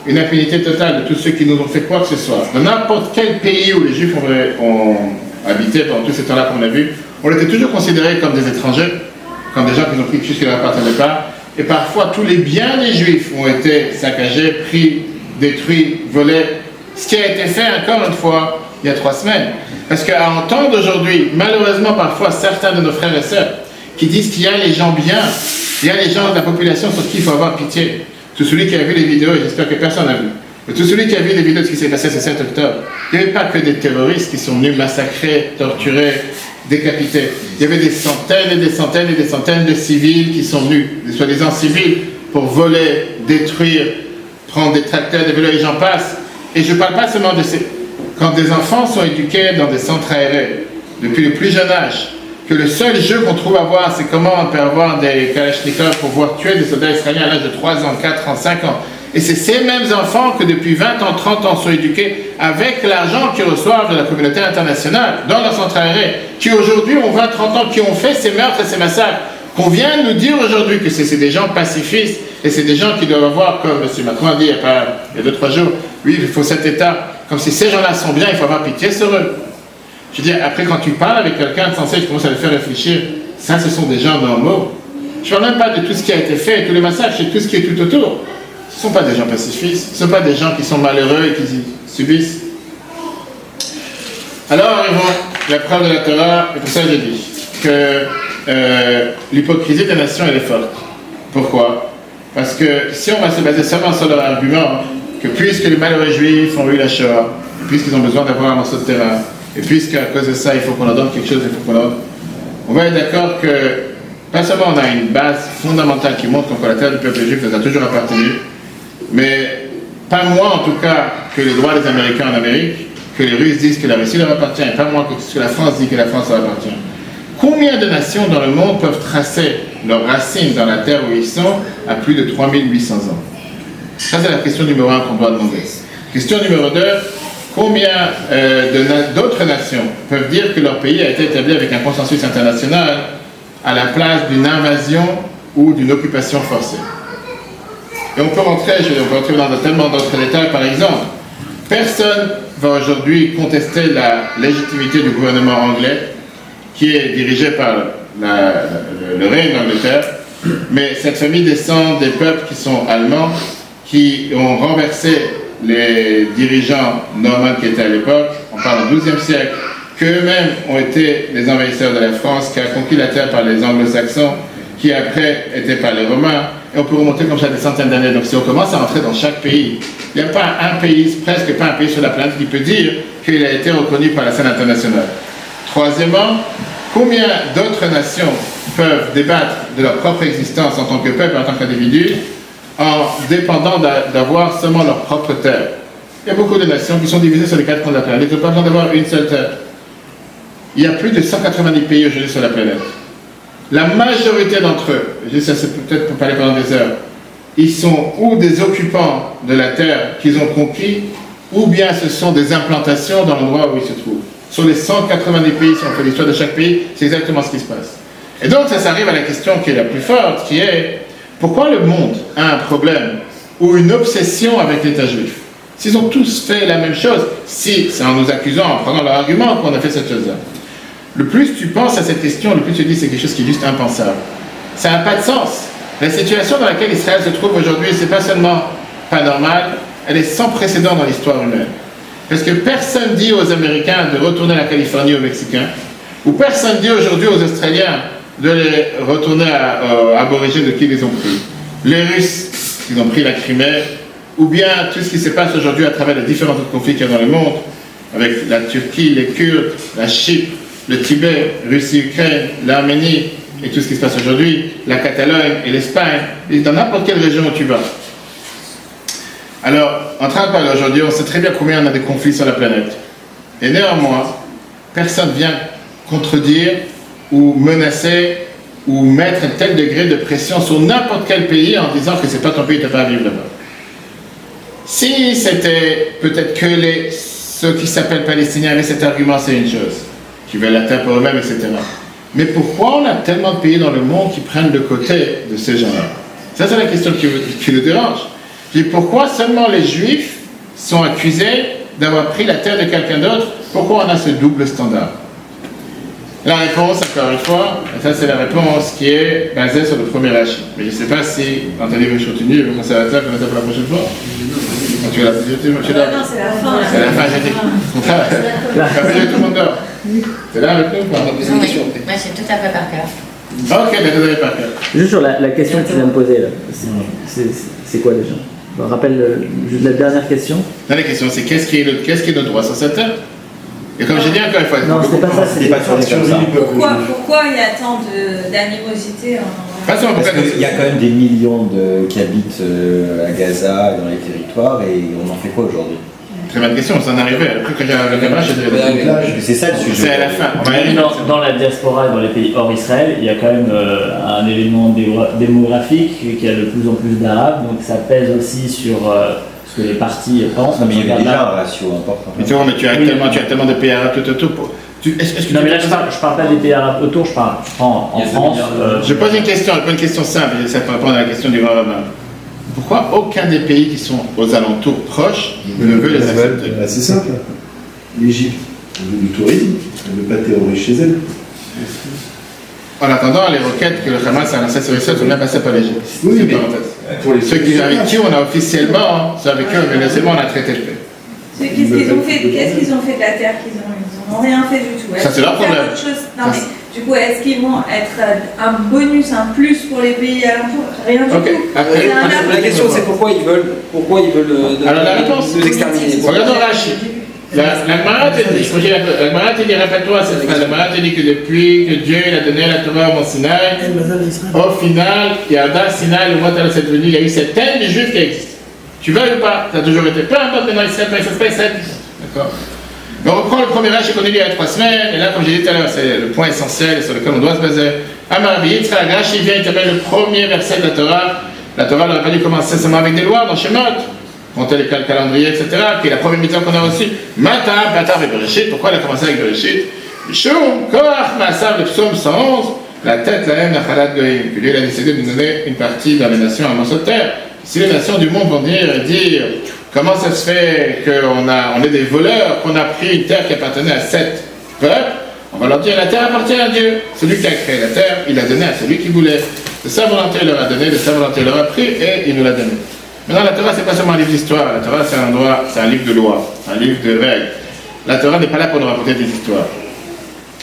une impunité totale de tous ceux qui nous ont fait quoi que ce soit. Dans n'importe quel pays où les Juifs ont habité pendant tout ce temps-là qu'on a vu, on était toujours considérés comme des étrangers, comme des gens qui n'ont pris quelque chose qui ne leur appartenait pas. Et parfois, tous les biens des Juifs ont été saccagés, pris, détruits, volés. Ce qui a été fait, encore une fois, il y a 3 semaines. Parce qu'à entendre aujourd'hui, malheureusement, parfois, certains de nos frères et sœurs, qui disent qu'il y a les gens bien, il y a les gens de la population sur qui il faut avoir pitié. Tout celui qui a vu les vidéos, et j'espère que personne n'a vu, mais tout celui qui a vu les vidéos de ce qui s'est passé ce 7 octobre, il n'y avait pas que des terroristes qui sont venus massacrer, torturer, décapités. Il y avait des centaines et des centaines et des centaines de civils qui sont venus, des soi-disant civils, pour voler, détruire, prendre des tracteurs, des vélos et j'en passe. Et je ne parle pas seulement de ces... Quand des enfants sont éduqués dans des centres aérés, depuis le plus jeune âge, que le seul jeu qu'on trouve à voir, c'est comment on peut avoir des kalachnikovs pour pouvoir tuer des soldats israéliens à l'âge de 3 ans, 4 ans, 5 ans. Et c'est ces mêmes enfants que depuis 20 ans, 30 ans sont éduqués avec l'argent qu'ils reçoivent de la communauté internationale, dans leur centre aéré, qui aujourd'hui ont 20, 30 ans, qui ont fait ces meurtres et ces massacres. Qu'on vient nous dire aujourd'hui que c'est des gens pacifistes et c'est des gens qui doivent avoir, comme M. Macron a dit il y a 2-3 jours, oui, il faut cet État, comme si ces gens-là sont bien, il faut avoir pitié sur eux. Je veux dire, après quand tu parles avec quelqu'un de sensé, tu commences à le faire réfléchir, ça ce sont des gens normaux. Je ne parle même pas de tout ce qui a été fait, tous les massacres, c'est tout ce qui est tout autour. Ce ne sont pas des gens pacifistes, ce ne sont pas des gens qui sont malheureux et qui subissent. Alors, la preuve de la Torah, et pour ça j'ai dit que l'hypocrisie des nations, elle est forte. Pourquoi? Parce que si on va se baser seulement sur leur argument, que puisque les malheureux juifs ont eu la Shoah, puisqu'ils ont besoin d'avoir un morceau de terrain, et puisqu'à cause de ça, il faut qu'on leur donne quelque chose, il faut qu'on leur donne... On va être d'accord que, pas seulement on a une base fondamentale qui montre que la terre du peuple juif nous a toujours appartenu, mais pas moins en tout cas que les droits des Américains en Amérique, que les Russes disent que la Russie leur appartient, et pas moins que ce que la France dit que la France leur appartient. Combien de nations dans le monde peuvent tracer leurs racines dans la terre où ils sont à plus de 3800 ans? Ça, c'est la question numéro 1 qu'on doit demander. Question numéro 2, combien d'autres nations peuvent dire que leur pays a été établi avec un consensus international à la place d'une invasion ou d'une occupation forcée? Et on peut rentrer, on peut rentrer dans tellement d'autres détails, par exemple. Personne va aujourd'hui contester la légitimité du gouvernement anglais qui est dirigé par le règne d'Angleterre, mais cette famille descend des peuples qui sont allemands, qui ont renversé les dirigeants normands qui étaient à l'époque, on parle du XIIe siècle, qu'eux-mêmes ont été les envahisseurs de la France, qui a conquis la terre par les anglo-saxons, qui après étaient par les romains, et on peut remonter comme ça des centaines d'années. Donc si on commence à entrer dans chaque pays, il n'y a pas un pays, presque pas un pays sur la planète qui peut dire qu'il a été reconnu par la scène internationale. Troisièmement, combien d'autres nations peuvent débattre de leur propre existence en tant que peuple, en tant qu'individu, en dépendant d'avoir seulement leur propre terre? Il y a beaucoup de nations qui sont divisées sur les 4 coins de la planète, ils n'ont pas besoin d'avoir une seule terre. Il y a plus de 190 pays aujourd'hui sur la planète. La majorité d'entre eux, je dis ça c'est peut-être pour parler pendant des heures, ils sont ou des occupants de la terre qu'ils ont conquis, ou bien ce sont des implantations dans l'endroit où ils se trouvent. Sur les 190 pays, si on fait l'histoire de chaque pays, c'est exactement ce qui se passe. Et donc ça arrive à la question qui est la plus forte, qui est pourquoi le monde a un problème ou une obsession avec l'État juif? S'ils ont tous fait la même chose, si c'est en nous accusant, en prenant leur argument qu'on a fait cette chose-là. Le plus tu penses à cette question, le plus tu dis c'est quelque chose qui est juste impensable. Ça n'a pas de sens. La situation dans laquelle Israël se trouve aujourd'hui, c'est pas seulement pas normal, elle est sans précédent dans l'histoire humaine. Parce que personne dit aux Américains de retourner à la Californie aux Mexicains, ou personne dit aujourd'hui aux Australiens de les retourner à aborigènes de qui ils ont pris. Les Russes, ils ont pris la Crimée, ou bien tout ce qui se passe aujourd'hui à travers les différents autres conflits qu'il y a dans le monde, avec la Turquie, les Kurdes, la Chypre, le Tibet, Russie-Ukraine, l'Arménie, et tout ce qui se passe aujourd'hui, la Catalogne et l'Espagne, et dans n'importe quelle région où tu vas. Alors, en train de parler aujourd'hui, on sait très bien combien on a de conflits sur la planète. Et néanmoins, personne vient contredire ou menacer ou mettre un tel degré de pression sur n'importe quel pays en disant que c'est pas ton pays, tu ne peux pas vivre là-bas. Si c'était peut-être que ceux qui s'appellent Palestiniens avaient cet argument, c'est une chose, qui veulent la terre pour eux-mêmes, etc. Mais pourquoi on a tellement de pays dans le monde qui prennent le côté de ces gens-là? Ça, c'est la question qui nous dérange. Et pourquoi seulement les Juifs sont accusés d'avoir pris la terre de quelqu'un d'autre? Pourquoi on a ce double standard? La réponse, encore une fois, et ça c'est la réponse qui est basée sur le premier Rashi. Mais je ne sais pas si Anthony veut continuer, le conservateur, comme ça pour la prochaine fois. Tu l'as dit, non, c'est la fin. C'est la fin, j'ai dit. Tout le monde dort. C'est là avec nous ou pas? Oui, moi j'ai tout à fait par cœur. Ok, mais vous avez pas peur. Juste sur la question que tu viens de poser, là. C'est quoi déjà? Je me rappelle juste la dernière question. La question, c'est qu'est-ce qui est le droit sur cette terre? Et comme j'ai dit encore une fois, non, c'est pas ça, c'est pas comme ça. Pourquoi il y a tant d'animosité Parce qu'il y a quand même des millions qui habitent à Gaza et dans les territoires, et on en fait quoi aujourd'hui? Très bonne question, on s'en arrivait. Après que j'ai le camarade, c'est ça le sujet. C'est à la fin. Dans la diaspora et dans les pays hors Israël, il y a quand même un élément démographique qui a de plus en plus d'Arabes, donc ça pèse aussi sur ce que les partis pensent. Non, mais il y a déjà un ratio important. Mais tu vois, mais tu as tellement de pays arabes tout autour. Non, mais là, je parle pas des pays arabes autour, je prends en France. Je pose une question simple, et ça peut répondre à la question du grand rabbin. Pourquoi aucun des pays qui sont aux alentours proches ne veut les accepter? C'est simple. L'Égypte, elle veut du tourisme, elle ne veut pas terroriser chez elle. En attendant, les requêtes que le Hamas a lancées sur Israël sont bien passées par l'Égypte. Oui, mais pour les ceux avec qui on a officiellement, ceux avec qui on a traité de paix. Qu'est-ce qu'ils ont fait de la terre qu'ils ont eue? Ils n'ont rien fait du tout. Ça, c'est leur problème. Non, mais du coup, est-ce qu'ils vont être un bonus, un plus pour les pays alentours? Rien du tout. La question, c'est pourquoi ils veulent alors, la réponse, nous exterminer. Regardons Rachid. La Gemara te dit, répète-toi cette phrase. La Gemara te dit que depuis que Dieu a donné la Torah au Mont Sinaï, au final, Yarda, Sinaï, le Mont c'est devenu, il y a eu cette haine des Juifs qui existe. Tu veux ou pas? Ça a toujours été. Peu importe maintenant, Israël, ça se passe. D'accord? On reprend le premier Rashi qu'on a lu il y a 3 semaines, et là, comme j'ai dit tout à l'heure, c'est le point essentiel sur lequel on doit se baser. Amar Yitzhak, Rashi vient, il t'amène le premier verset de la Torah. La Torah aurait fallu commencer seulement avec des lois dans Shemot, compter les calendriers, etc., qui est la première mission qu'on a reçue. Mata, Batar et Bereshit. Pourquoi elle a commencé avec Bereshit? Shum, Koach, Maasav, le psaume 111, la tête, la haine, la Chalad Goïm. Puis lui, il a décidé de nous donner une partie dans les nations à morceau de terre. Si les nations du monde vont venir et dire comment ça se fait qu'on est des voleurs, qu'on a pris une terre qui appartenait à 7 peuples, on va leur dire la terre appartient à Dieu. Celui qui a créé la terre, il l'a donné à celui qui voulait. De sa volonté, il leur a donné, de sa volonté, il leur a pris et il nous l'a donné. Maintenant, la Torah, c'est pas seulement un livre d'histoire. La Torah, c'est un livre de loi, un livre de règles. La Torah n'est pas là pour nous raconter des histoires.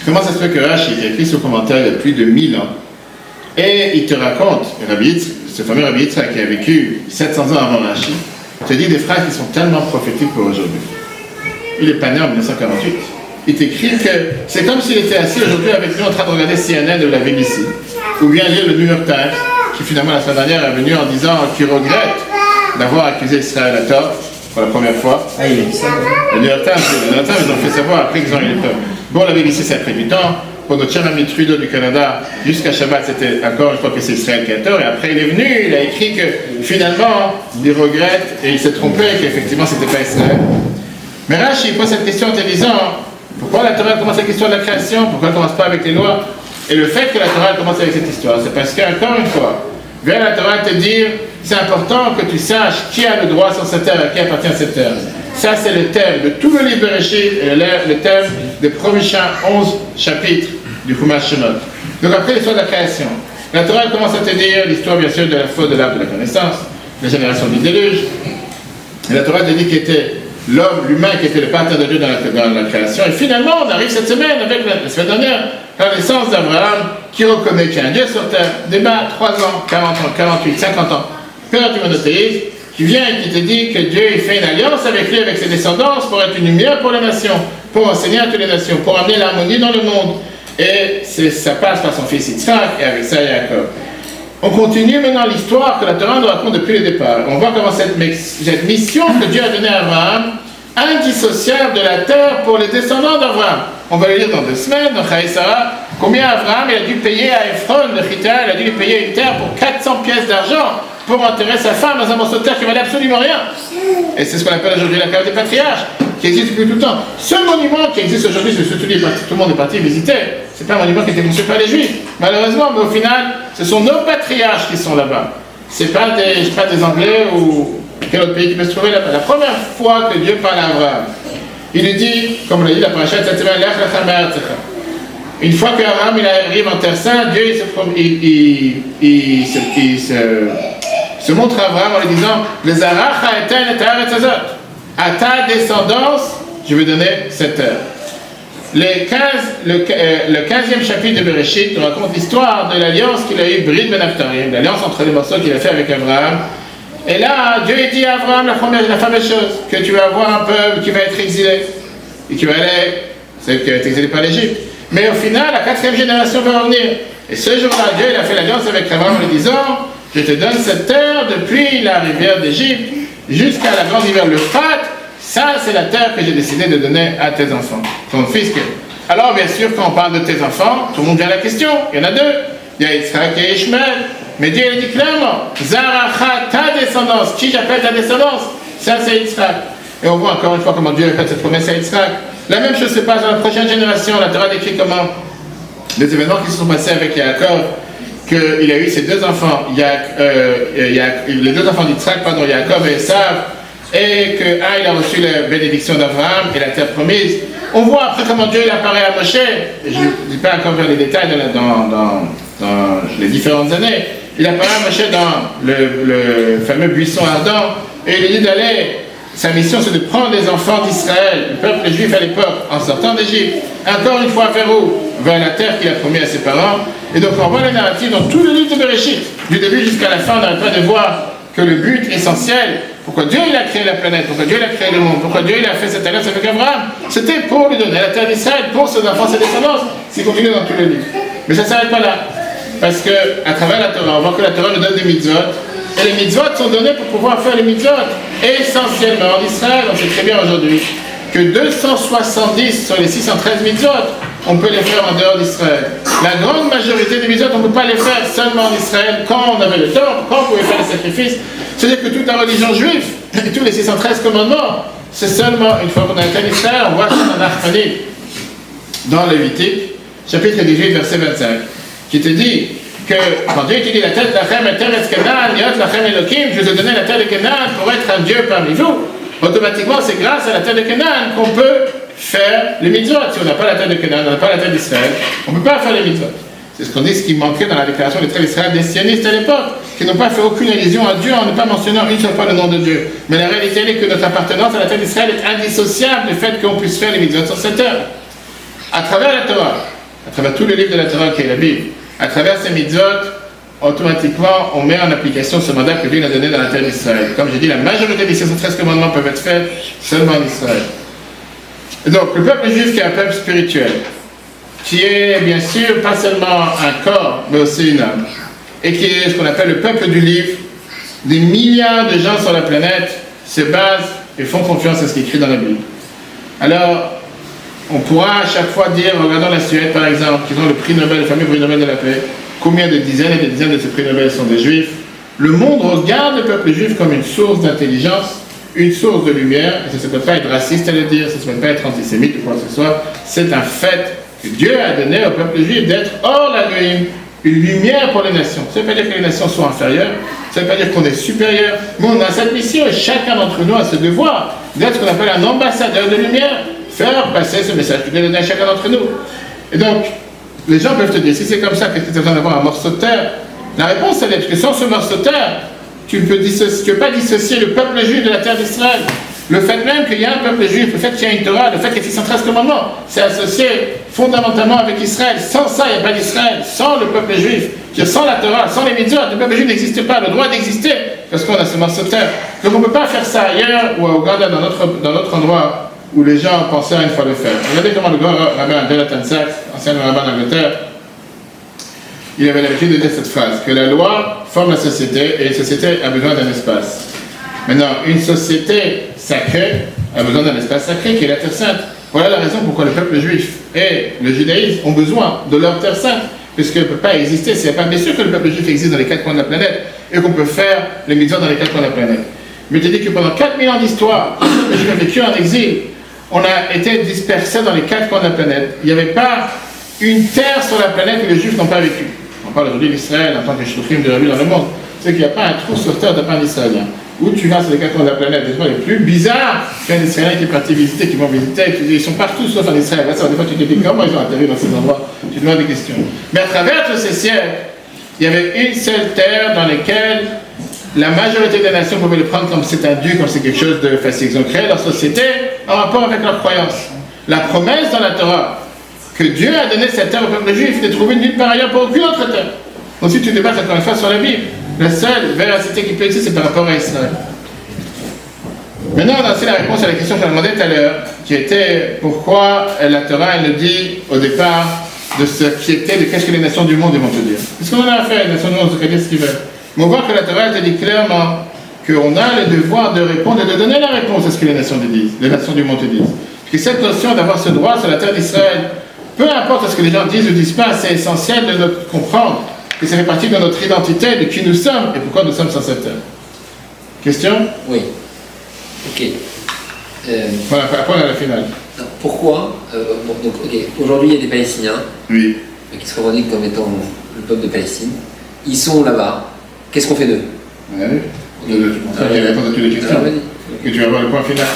Comment ça se fait que Rashi, qui a écrit ce commentaire il y a plus de 1000 ans, et il te raconte, ce fameux Rabbi Yitzhak qui a vécu 700 ans avant Rashi, te dit des phrases qui sont tellement prophétiques pour aujourd'hui. Il est pas né en 1948. Il t'écrit que c'est comme s'il était assis aujourd'hui avec nous en train de regarder CNN ou la BBC, ou bien lire le New York Times, qui finalement la semaine dernière est venu en disant qu'il regrette d'avoir accusé Israël à tort pour la première fois. Ah, il a dit ça. Le New York Times, ils ont fait savoir après qu'ils ont eu tort. Bon, la BBC, ça a pris du temps. Pour notre cher ami Trudeau du Canada, jusqu'à Shabbat, c'était encore une fois que c'est Israël qui a tort. Et après, il est venu, il a écrit que finalement, il regrette et il s'est trompé, qu'effectivement, c'était pas Israël. Mais Rashi pose cette question en te disant pourquoi la Torah commence avec l'histoire de la création, pourquoi elle ne commence pas avec les lois? Et le fait que la Torah commence avec cette histoire, c'est parce qu'encore une fois, vient la Torah te dire c'est important que tu saches qui a le droit sur cette terre, à qui appartient cette terre. Ça, c'est le thème de tout le livre de Bereshit et le thème des prochains 11 chapitres du Chumash Shemot. Donc après l'histoire de la création, la Torah commence à te dire l'histoire bien sûr de la faute de l'arbre de la connaissance, la génération du déluge. Et la Torah te dit qu'il était l'homme, l'humain qui était le partenaire de Dieu dans la création. Et finalement, on arrive cette semaine, avec la semaine dernière, la naissance d'Abraham, qui reconnaît qu'il y a un Dieu sur terre, débat 3 ans, 40 ans, 48, 50 ans, père du monothéisme, qui vient et qui te dit que Dieu il fait une alliance avec lui, avec ses descendants, pour être une lumière pour les nations, pour enseigner à toutes les nations, pour amener l'harmonie dans le monde. Et ça passe par son fils Yitzhak et avec ça Jacob. On continue maintenant l'histoire que la Torah nous raconte depuis le départ. On voit comment cette mission que Dieu a donnée à Abraham, indissociable de la terre pour les descendants d'Abraham. On va le lire dans 2 semaines, dans Chaïsara, combien Abraham il a dû payer à Ephron de Chita, il a dû lui payer une terre pour 400 pièces d'argent pour enterrer sa femme dans un morceau de terre qui valait absolument rien. Et c'est ce qu'on appelle aujourd'hui la cave des patriarches, qui existe depuis tout le temps. Ce monument qui existe aujourd'hui, c'est tout le monde est parti visiter. C'est pas un monument qui était construit par les Juifs, malheureusement, mais au final, ce sont nos patriarches qui sont là-bas. C'est pas des Anglais ou quel autre pays qui peut se trouver là-bas. La première fois que Dieu parle à Abraham, il lui dit, comme on l'a dit la paracha de cette semaine, une fois qu'Abraham il arrive en Terre Sainte, Dieu se montre à Abraham en lui disant les Aracha eten et Haaretz hazot. À ta descendance, je vais donner cette terre. le 15e chapitre de Bereshit nous raconte l'histoire de l'alliance qu'il a eu, Brit Ben Avtarim, l'alliance entre les morceaux qu'il a fait avec Abraham. Et là, Dieu a dit à Abraham la fameuse chose, que tu vas avoir un peuple qui va être exilé, et qui va aller, c'est qui va être exilé par l'Égypte. Mais au final, la 4e génération va revenir. Et ce jour-là, Dieu il a fait l'alliance avec Abraham en lui disant, je te donne cette terre depuis la rivière d'Égypte jusqu'à la grande rivière l'Euphrate. Ça, c'est la terre que j'ai décidé de donner à tes enfants, ton fils. Alors, bien sûr, quand on parle de tes enfants, tout le monde vient à la question. Il y en a deux. Il y a Yitzhak et Ishmael. Mais Dieu il dit clairement, Zaracha, ta descendance. Qui j'appelle ta descendance? Ça, c'est Yitzhak. Et on voit encore une fois comment Dieu répète cette promesse à Yitzhak. La même chose se passe dans la prochaine génération. La Torah décrit comment les événements qui se sont passés avec Yaakov, qu'il a eu ses deux enfants, les deux enfants d'Yitzhak, Yaakov et Esav, et que il a reçu la bénédiction d'Abraham et la terre promise. On voit après comment Dieu il apparaît à Moshe. Je ne dis pas encore vers les détails dans les différentes années. Il apparaît à Moshe dans le fameux buisson ardent et il lui dit d'aller. Sa mission c'est de prendre les enfants d'Israël, le peuple juif à l'époque, en sortant d'Égypte, encore une fois vers où? Vers la terre qu'il a promis à ses parents. Et donc on voit la narrative dans tout le livre de Bereshit, du début jusqu'à la fin, on n'arrête pas de voir que le but essentiel, pourquoi Dieu il a créé la planète, pourquoi Dieu il a créé le monde, pourquoi Dieu il a fait cette alliance avec Abraham, c'était pour lui donner la terre d'Israël, pour ses enfants, ses descendants. C'est continué dans tous les livres. Mais ça ne s'arrête pas là. Parce qu'à travers la Torah, on voit que la Torah nous donne des mitzvot, et les mitzvot sont donnés pour pouvoir faire les mitzvot essentiellement en Israël. On sait très bien aujourd'hui que 270 sur les 613 mitzvot, on peut les faire en dehors d'Israël. La grande majorité des mitzvot, on ne peut pas les faire seulement en Israël quand on avait le temps, quand on pouvait faire les sacrifices. C'est-à-dire que toute la religion juive, et tous les 613 commandements, c'est seulement une fois qu'on a été en Israël, on voit ça dans Nachmani, dans Lévitique, chapitre 18, verset 25, qui te dit que quand Dieu te dit la terre d'Achem et Teretz Canaan, Yot Lachem Elohim, je vous ai donné la terre de Canaan pour être un Dieu parmi vous. Automatiquement, c'est grâce à la terre de Canaan qu'on peut faire les mitzvot. Si on n'a pas la terre de Canaan, on n'a pas la terre d'Israël, on ne peut pas faire les mitzvot. C'est ce qu'on dit, ce qui manquait dans la déclaration des tribus d'Israël des sionistes à l'époque, qui n'ont pas fait aucune allusion à Dieu en ne pas mentionnant une seule fois le nom de Dieu. Mais la réalité est que notre appartenance à la terre d'Israël est indissociable du fait qu'on puisse faire les mitzvot sur cette terre. À travers la Torah, à travers tout le livre de la Torah qui est la Bible, à travers ces mitzvot, automatiquement, on met en application ce mandat que Dieu nous a donné dans la terre d'Israël. Comme je dis, la majorité des 613 commandements peuvent être faits seulement en Israël. Et donc, le peuple juif qui est un peuple spirituel, qui est bien sûr pas seulement un corps, mais aussi une âme, et qui est ce qu'on appelle le peuple du livre, des milliards de gens sur la planète se basent et font confiance à ce qui est écrit dans la Bible. Alors, on pourra à chaque fois dire, regardons la Suède par exemple, qui ont le prix Nobel, le fameux prix Nobel de la paix, combien de dizaines et de dizaines de ces prix Nobel sont des juifs. Le monde regarde le peuple juif comme une source d'intelligence, une source de lumière, et ça ne peut pas être raciste à le dire, ça ne peut pas être antisémite ou quoi que ce soit, c'est un fait que Dieu a donné au peuple juif d'être hors la Goïm, une lumière pour les nations. Ça ne veut pas dire que les nations sont inférieures, ça ne veut pas dire qu'on est supérieur, mais on a cette mission et chacun d'entre nous a ce devoir d'être ce qu'on appelle un ambassadeur de lumière, faire passer ce message que Dieu a donné à chacun d'entre nous. Et donc, les gens peuvent te dire, si c'est comme ça, qu'est-ce que tu as besoin d'avoir un morceau de terre? La réponse elle est, parce que sans ce morceau de terre, tu ne peux pas dissocier le peuple juif de la terre d'Israël. Le fait même qu'il y a un peuple juif, le fait qu'il y a une Torah, le fait qu'il y a 613 commandements, c'est associé fondamentalement avec Israël. Sans ça, il n'y a pas d'Israël. Sans le peuple juif, sans la Torah, sans les mitzvot, le peuple juif n'existe pas, le droit d'exister, parce qu'on a ce morceau de terre. Donc on ne peut pas faire ça ailleurs ou à Ouganda, dans notre endroit où les gens pensaient une fois le faire. Regardez comment le grand rabbin Jonathan Sachs, ancien rabbin d'Angleterre, il avait l'habitude de dire cette phrase, que la loi forme la société et la société a besoin d'un espace. Maintenant, une société sacrée a besoin d'un espace sacré qui est la Terre Sainte. Voilà la raison pourquoi le peuple juif et le judaïsme ont besoin de leur Terre Sainte, puisqu'elle ne peut pas exister s'il n'y a pas. Bien sûr que le peuple juif existe dans les 4 coins de la planète et qu'on peut faire les mitzvot dans les 4 coins de la planète. Mais je te dis que pendant 4000 ans d'histoire, le juif a vécu en exil, on a été dispersés dans les 4 coins de la planète. Il n'y avait pas une terre sur la planète où les juifs n'ont pas vécu. On parle aujourd'hui d'Israël en tant que shluchim de Rabbi dans le monde. C'est qu'il n'y a pas un trou sur terre de pas un Israélien. Où tu vas sur les 4 coins de la planète, des fois les plus bizarres qu'un Israélien qui est parti visiter, qui vont visiter, ils sont partout sauf en Israël. Là, ça, des fois tu te dis comment ils ont atterri dans ces endroits, tu te demandes des questions. Mais à travers tous ces siècles, il y avait une seule terre dans laquelle la majorité des nations pouvaient le prendre comme c'est un dieu, comme c'est quelque chose de facile. Ils ont créé leur société en rapport avec leur croyance. La promesse dans la Torah que Dieu a donné cette terre au peuple juif, il n'est trouvé nulle part ailleurs pour aucune autre terre. Donc si tu te bases encore une fois sur la Bible, la seule véracité qui peut exister, c'est par rapport à Israël. Maintenant, on a aussi la réponse à la question qu'on a demandé tout à l'heure, qui était pourquoi la Torah, elle nous dit au départ de ce qui était, de qu'est-ce que les nations du monde vont te dire. Qu'est-ce qu'on en a fait, les nations du monde, ce qu'elles disent ce qu'ils veulent. Mais on voit que la Torah, elle te dit clairement qu'on a le devoir de répondre et de donner la réponse à ce que les nations du monde te disent. Parce que cette notion d'avoir ce droit sur la terre d'Israël, peu importe ce que les gens disent ou disent pas, c'est essentiel de comprendre que ça fait partie de notre identité, de qui nous sommes et pourquoi nous sommes sur cette terre. Question? Oui. Ok. Voilà, après on a la finale. Pourquoi donc, aujourd'hui, il y a des Palestiniens oui. Qui se revendiquent comme étant le peuple de Palestine. Ils sont là-bas. Qu'est-ce qu'on fait d'eux? Oui. Il y a la réponse à toutes les questions. Que tu vas voir le point final.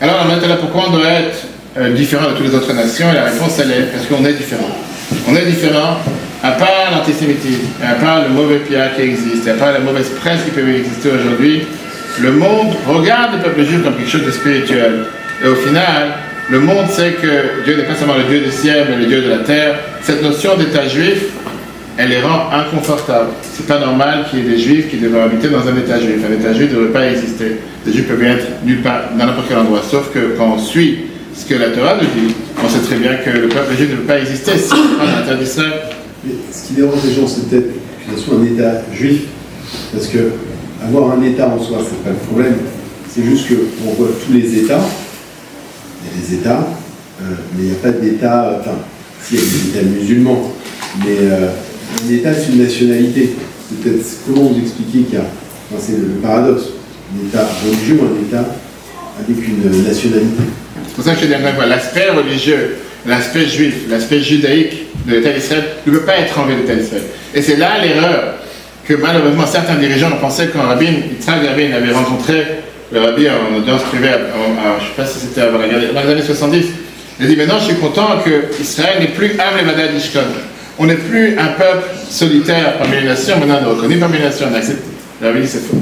Alors, maintenant, pourquoi on doit être différent de toutes les autres nations? Et la réponse, elle est parce qu'on est différent. On est différent, à part l'antisémitisme, à part le mauvais pillage qui existe, à part la mauvaise presse qui peut exister aujourd'hui. Le monde regarde le peuple juif comme quelque chose de spirituel. Et au final, le monde sait que Dieu n'est pas seulement le Dieu du ciel, mais le Dieu de la terre. Cette notion d'État juif, elle les rend inconfortables. C'est pas normal qu'il y ait des juifs qui devraient habiter dans un État juif. Un État juif ne devrait pas exister. Les juifs peuvent bien être nulle part, dans n'importe quel endroit. Sauf que quand on suit ce que la Torah nous dit, on sait très bien que le peuple juif ne peut pas exister si on prend la terre d'Israël. Mais ce qui dérange les gens, c'est peut-être que ce soit un État juif, parce que avoir un État en soi, c'est pas le problème. C'est juste qu'on voit tous les États. Il y a des États, mais il n'y a pas d'État. Enfin, s'il y a des États musulmans, mais un État, c'est une nationalité. C'est peut-être comment vous expliquer qu'il y a. Enfin, c'est le paradoxe. Un État religieux, un État avec une nationalité. C'est pour ça que je dis encore une fois, l'aspect religieux, l'aspect juif, l'aspect judaïque de l'État d'Israël ne peut pas être enlevé de l'État d'Israël. Et c'est là l'erreur que malheureusement certains dirigeants ont pensé quand Yitzhak Rabin avait rencontré le rabbi en audience privée, je ne sais pas si c'était avant la guerre, dans les années 70, il a dit maintenant je suis content que Israël n'est plus Am Levadad Yishkon. On n'est plus un peuple solitaire parmi les nations, maintenant on est reconnu parmi les nations, on accepte. Le rabbi dit c'est faux.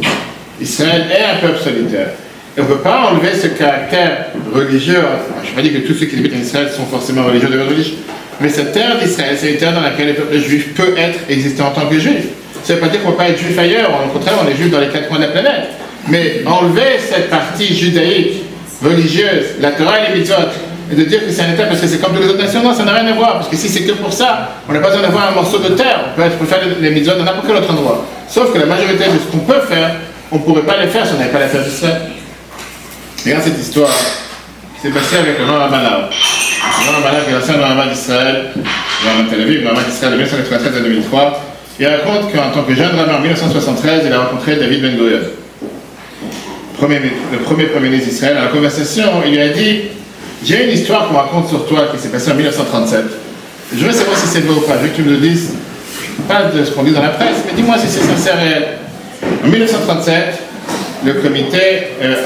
Israël est un peuple solitaire. Et on ne peut pas enlever ce caractère religieux. Je ne vais pas dire que tous ceux qui habitent en Israël sont forcément religieux de leur religion. Mais cette terre d'Israël, c'est une terre dans laquelle le peuple juif peut être existant en tant que juif. Ça ne veut pas dire qu'on ne peut pas être juif ailleurs. Au contraire, on est juif dans les quatre coins de la planète. Mais enlever cette partie judaïque, religieuse, la Torah et les mitzvot, et de dire que c'est un État parce que c'est comme toutes les autres nations, non, ça n'a rien à voir. Parce que si c'est que pour ça, on n'a pas besoin d'avoir un morceau de terre. On peut faire les mitzvot dans n'importe quel autre endroit. Sauf que la majorité de ce qu'on peut faire, on ne pourrait pas les faire si on n'avait pas la terre d'Israël. Regarde cette histoire qui s'est passée avec le Rav Amalav. Le Rav Amalav qui est l'ancien Rav d'Israël, dans Tel Aviv, le Rav d'Israël de 1993 à 2003. Il raconte qu'en tant que jeune rabbin en 1973, il a rencontré David Ben Gurion, le premier premier ministre d'Israël. À la conversation, il lui a dit « J'ai une histoire qu'on raconte sur toi qui s'est passée en 1937. Je veux savoir si c'est vrai ou pas. Je veux que tu me le dises, pas de ce qu'on dit dans la presse, mais dis-moi si c'est sincère et réel. » En 1937, le comité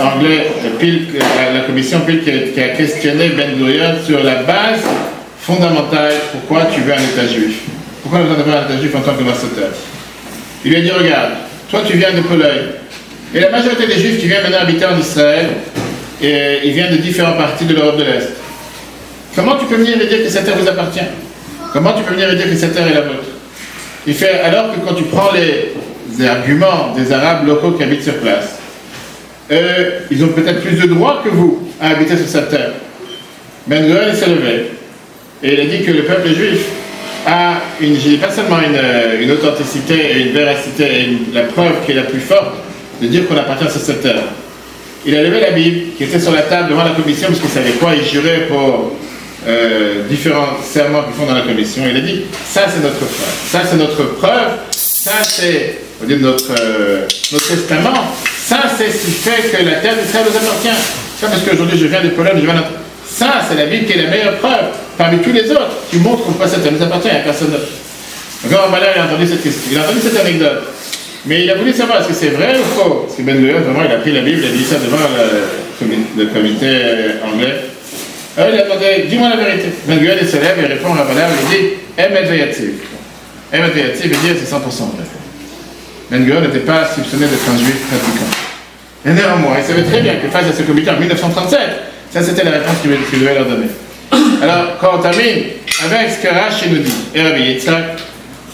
anglais, la commission PIL qui a questionné Ben Gurion sur la base fondamentale, pourquoi tu veux un État juif? Pourquoi nous avons un État juif en tant que massoteur? Il lui a dit, regarde, toi tu viens de Pologne, et la majorité des juifs qui viennent maintenant habiter en Israël, et ils viennent de différentes parties de l'Europe de l'Est. Comment tu peux venir et dire que cette terre vous appartient? Comment tu peux venir et dire que cette terre est la vôtre? Il fait, alors que quand tu prends les arguments des Arabes locaux qui habitent sur place, ils ont peut-être plus de droits que vous à habiter sur cette terre. Ben Gurion s'est levé et il a dit que le peuple juif a pas seulement une authenticité et une véracité et la preuve qui est la plus forte de dire qu'on appartient sur cette terre. Il a levé la Bible qui était sur la table devant la commission parce qu'il savait quoi, il jurait pour différents serments qu'ils font dans la commission. Il a dit, ça c'est notre preuve, ça c'est notre preuve, ça c'est notre testament, ça c'est ce qui fait que la terre d'Israël nous appartient. Ça parce qu'aujourd'hui je viens de Pologne, ça c'est la Bible qui est la meilleure preuve parmi tous les autres qui montre qu'on cette terre nous appartient à personne d'autre. Donc Malheur il a entendu cette anecdote, mais il a voulu savoir est-ce que c'est vrai ou faux. Parce que Ben Gurion vraiment il a pris la Bible, il a dit ça devant le comité anglais. Il a demandé dis-moi la vérité. Ben Gurion il se lève et répond à Malheur, il dit Emet Veyativ. Emet Veyativ veut dire c'est 100% vrai. Ben Gurion n'était pas soupçonné d'être un juif pratiquant. Et néanmoins, il savait très bien que face à ce comité en 1937, ça c'était la réponse qu'il devait leur donner. Alors, quand on termine avec ce que Rashi nous dit, et Rabbi Yitzhak,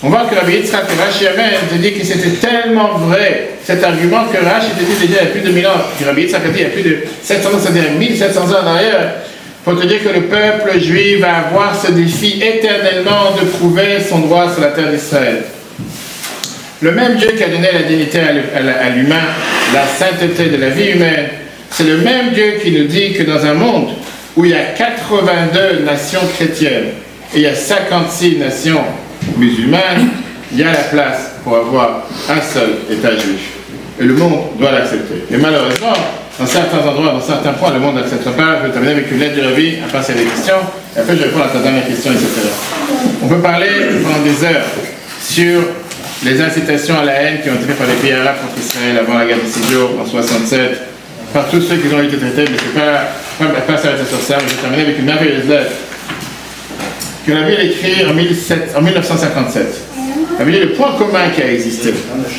on voit que Rabbi Yitzhak et Rashi Amen te dit que c'était tellement vrai, cet argument que Rashi te dit déjà il y a plus de 1000 ans, que Rabbi Yitzhak a dit il y a plus de 700 ans, c'est-à-dire 1700 ans en arrière, pour te dire que le peuple juif va avoir ce défi éternellement de prouver son droit sur la terre d'Israël. Le même Dieu qui a donné la dignité à l'humain, la sainteté de la vie humaine, c'est le même Dieu qui nous dit que dans un monde où il y a 82 nations chrétiennes et il y a 56 nations musulmanes, il y a la place pour avoir un seul État juif. Et le monde doit l'accepter. Et malheureusement, dans certains endroits, dans certains points, le monde n'accepte pas. Je vais terminer avec une lettre de Rabbi, après c'est des questions, et après je réponds à ta dernière question, etc. On peut parler pendant des heures sur les incitations à la haine qui ont été faites par les pays arabes contre Israël avant la guerre de 6 jours, en 67, par tous ceux qui ont été traités, mais je ne vais pas s'arrêter sur ça, mais je vais terminer avec une merveilleuse lettre que Rabbi a écrite en 1957. Rabbi dit le point commun qui a existé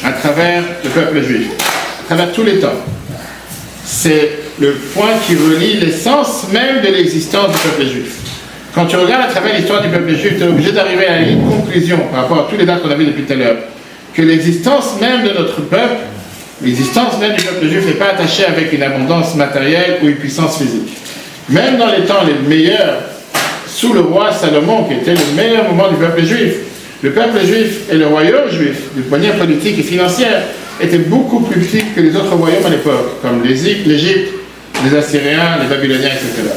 à travers le peuple juif, à travers tous les temps, c'est le point qui relie l'essence même de l'existence du peuple juif. Quand tu regardes à travers l'histoire du peuple juif, tu es obligé d'arriver à une conclusion par rapport à tous les dates qu'on a vues depuis tout à l'heure, que l'existence même de notre peuple, l'existence même du peuple juif n'est pas attachée avec une abondance matérielle ou une puissance physique. Même dans les temps les meilleurs, sous le roi Salomon, qui était le meilleur moment du peuple juif, le peuple juif et le royaume juif, de manière politique et financière, étaient beaucoup plus petits que les autres royaumes à l'époque, comme l'Égypte, les Assyriens, les Babyloniens, etc.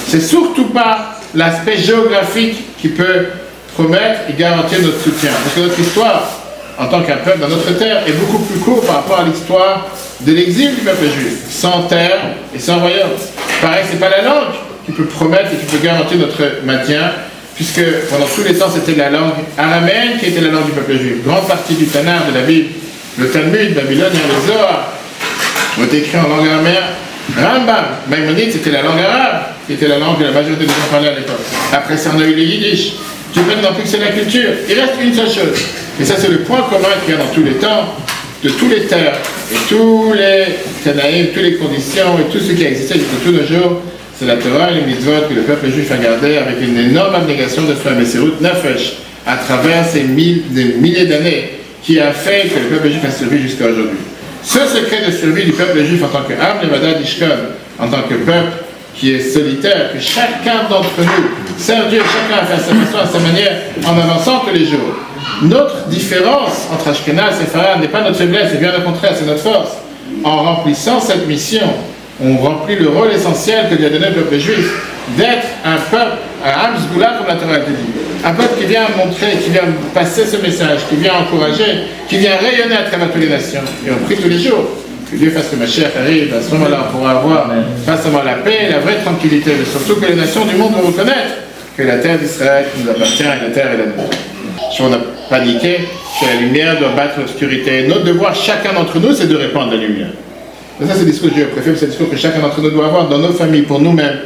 C'est surtout pas l'aspect géographique qui peut promettre et garantir notre soutien. Parce que notre histoire, en tant qu'un peuple dans notre terre, est beaucoup plus courte par rapport à l'histoire de l'exil du peuple juif, sans terre et sans royaume. Pareil, c'est pas la langue qui peut promettre et qui peut garantir notre maintien, puisque pendant tous les temps, c'était la langue araméenne qui était la langue du peuple juif. Grande partie du Tanakh, de la Bible, le Talmud, babylonien, le Zohar, ont été écrits en langue araméenne. Rambam, Maïmonide, c'était la langue arabe, qui était la langue que la majorité des gens parlaient à l'époque. Après ça, on a eu le Yiddish. Tu peux non plus que c'est la culture. Il reste une seule chose. Et ça, c'est le point commun qu'il y a dans tous les temps, de tous les terres, et tous les Tanaïm, toutes les conditions, et tout ce qui a existé jusqu'à tous nos jours, c'est la Torah et les mitzvot que le peuple juif a gardé avec une énorme abnégation de soi, Messirut Nefesh, à travers ces des milliers d'années, qui a fait que le peuple juif a survécu jusqu'à aujourd'hui. Ce secret de survie du peuple juif en tant que Am Levada d'Ishkon, en tant que peuple qui est solitaire, que chacun d'entre nous sert Dieu, chacun a fait à sa façon, à sa manière, en avançant tous les jours. Notre différence entre Ashkenaz et Sepharad n'est pas notre faiblesse, c'est bien au contraire, c'est notre force. En remplissant cette mission, on remplit le rôle essentiel que Dieu a donné au peuple juif, d'être un peuple, un Am Sgoula, comme la Torah te dit. Un peuple qui vient montrer, qui vient passer ce message, qui vient encourager, qui vient rayonner à travers toutes les nations. Et on prie tous les jours que Dieu fasse que Mashiach arrive, à ce moment-là on pourra avoir pas seulement la paix et la vraie tranquillité, mais surtout que les nations du monde vont reconnaître que la terre d'Israël nous appartient et la terre est la nôtre. Si on a paniqué, que la lumière doit battre l'obscurité. Notre devoir, chacun d'entre nous, c'est de répandre la lumière. Et ça, c'est le discours que je préfère, c'est le discours que chacun d'entre nous doit avoir dans nos familles, pour nous-mêmes.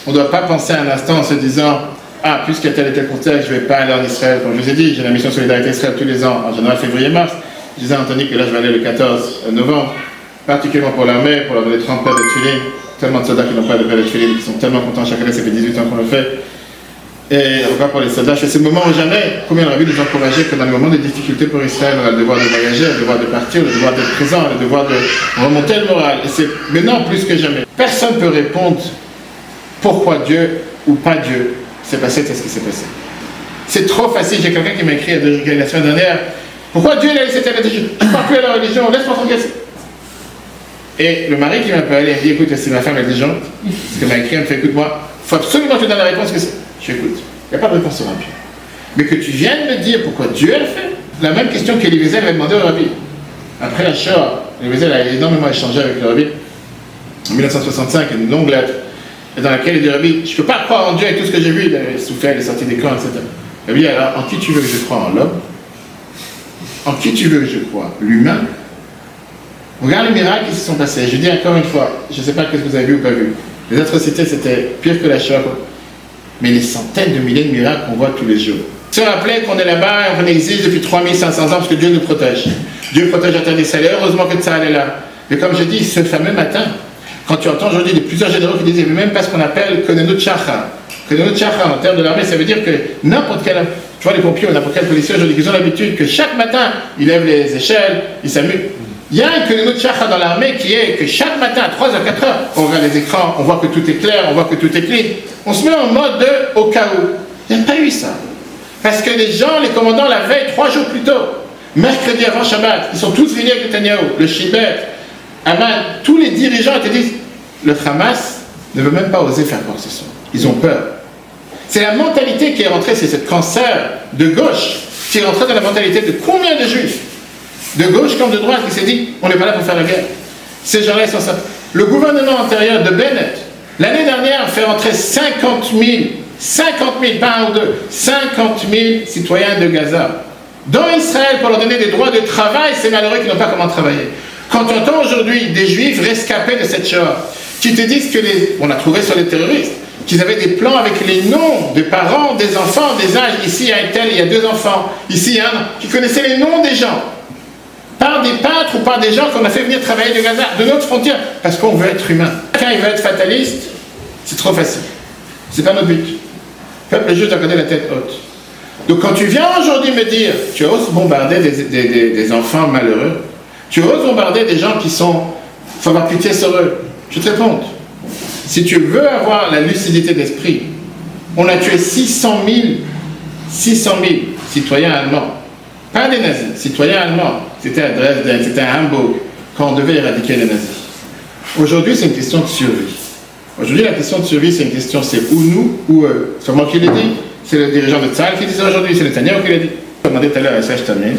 On ne doit pas penser un instant en se disant « Ah, puisqu'il y a tel et tel contexte, je ne vais pas aller en Israël. » Comme je vous ai dit, j'ai la mission Solidarité Israël tous les ans, en général février-mars. Je disais à Anthony que là, je vais aller le 14 novembre, particulièrement pour l'armée, pour leur donner 30 paires de tefilines. Tellement de soldats qui n'ont pas de paires de tefilines, qui sont tellement contents chaque année, ça fait 18 ans qu'on le fait. Et encore pour les soldats, c'est le moment où jamais, combien on a envie de nous encourager que dans les moments de difficulté pour Israël, on a le devoir de voyager, le devoir de partir, le devoir d'être présent, le devoir de remonter le moral. Et c'est maintenant plus que jamais. Personne ne peut répondre pourquoi Dieu ou pas Dieu s'est passé, c'est ce qui s'est passé. C'est trop facile. J'ai quelqu'un qui m'a écrit la semaine dernière, pourquoi Dieu a laissé telle religion? Je ne parle plus à la religion, laisse-moi tranquille. Et le mari qui m'a appelé, il me dit, écoute, c'est ma femme intelligente, ce qu'elle m'a écrit, elle me fait, écoute-moi, il faut absolument que je te donne la réponse que c'est. J'écoute, il n'y a pas de réponse sur Rabbi. Mais que tu viennes me dire pourquoi Dieu a fait, la même question qu'Eliezer avait demandé au Rabbi. Après la Shoah, Eliezer a énormément échangé avec le Rabbi en 1965, une longue lettre, et dans laquelle il dit Rabbi, je ne peux pas croire en Dieu avec tout ce que j'ai vu, il a souffert, il est sorti des camps, etc. Rabbi, alors, en qui tu veux que je croie? En l'homme? En qui tu veux que je croie? L'humain? Regarde les miracles qui se sont passés. Je dis encore une fois, je ne sais pas ce que vous avez vu ou pas vu. Les atrocités, c'était pire que la Shoah. Mais les centaines de milliers de miracles qu'on voit tous les jours. Se rappeler qu'on est là-bas et qu'on existe depuis 3500 ans parce que Dieu nous protège. Dieu protège la terre d'Israël. Heureusement que ça allait là. Mais comme je dis, ce fameux matin, quand tu entends aujourd'hui de plusieurs généraux qui disent, il n'y avait même pas ce qu'on appelle Konenut Shachar. que notre chakra en termes de l'armée, ça veut dire que n'importe quel, tu vois les pompiers ou n'importe quel policier aujourd'hui, ils ont l'habitude que chaque matin, ils lèvent les échelles, ils s'amusent. Il y a que notre chakra dans l'armée qui est que chaque matin, à 3h, 4h, on regarde les écrans, on voit que tout est clair, on voit que tout est clean. On se met en mode de au cas où. Il n'y a pas eu ça. Parce que les gens, les commandants, la veille, 3 jours plus tôt, mercredi avant Shabbat, ils sont tous venus avec Netanyahu, le Shibet, Aman, tous les dirigeants te disent, le Hamas ne veut même pas oser faire quoi que ce soit. Ils ont peur. C'est la mentalité qui est rentrée, c'est ce cancer de gauche qui est rentré dans la mentalité de combien de juifs, de gauche comme de droite, qui s'est dit, on n'est pas là pour faire la guerre. Ces gens-là, ils sont ça. Le gouvernement antérieur de Bennett, l'année dernière, fait rentrer 50 000, pas un ou deux, 50 000 citoyens de Gaza dans Israël pour leur donner des droits de travail, ces malheureux qui n'ont pas comment travailler. Quand on entend aujourd'hui des juifs rescapés de cette Shoah, qui te disent que on a trouvé sur les terroristes, qu'ils avaient des plans avec les noms des parents, des enfants, des âges, ici il y a un tel, il y a 2 enfants, ici il y a un, qui connaissaient les noms des gens, par des peintres ou par des gens qu'on a fait venir travailler de Gaza, de notre frontière, parce qu'on veut être humain. Quand il veut être fataliste, c'est trop facile. C'est pas notre but. Le peuple juif doit garder la tête haute. Donc quand tu viens aujourd'hui me dire, tu oses bombarder des enfants malheureux, tu oses bombarder des gens qui sont, faut avoir pitié sur eux, je te réponds. Si tu veux avoir la lucidité d'esprit, on a tué 600 000 citoyens allemands, pas des nazis, citoyens allemands. C'était à Dresden, c'était à Hambourg, quand on devait éradiquer les nazis. Aujourd'hui, c'est une question de survie. Aujourd'hui, la question de survie, c'est une question, c'est ou nous ou eux. C'est moi qui l'ai dit, c'est le dirigeant de Tzahal qui dit ça aujourd'hui, c'est Netanyahu qui l'a dit. Je demandais tout à l'heure, et ça je termine.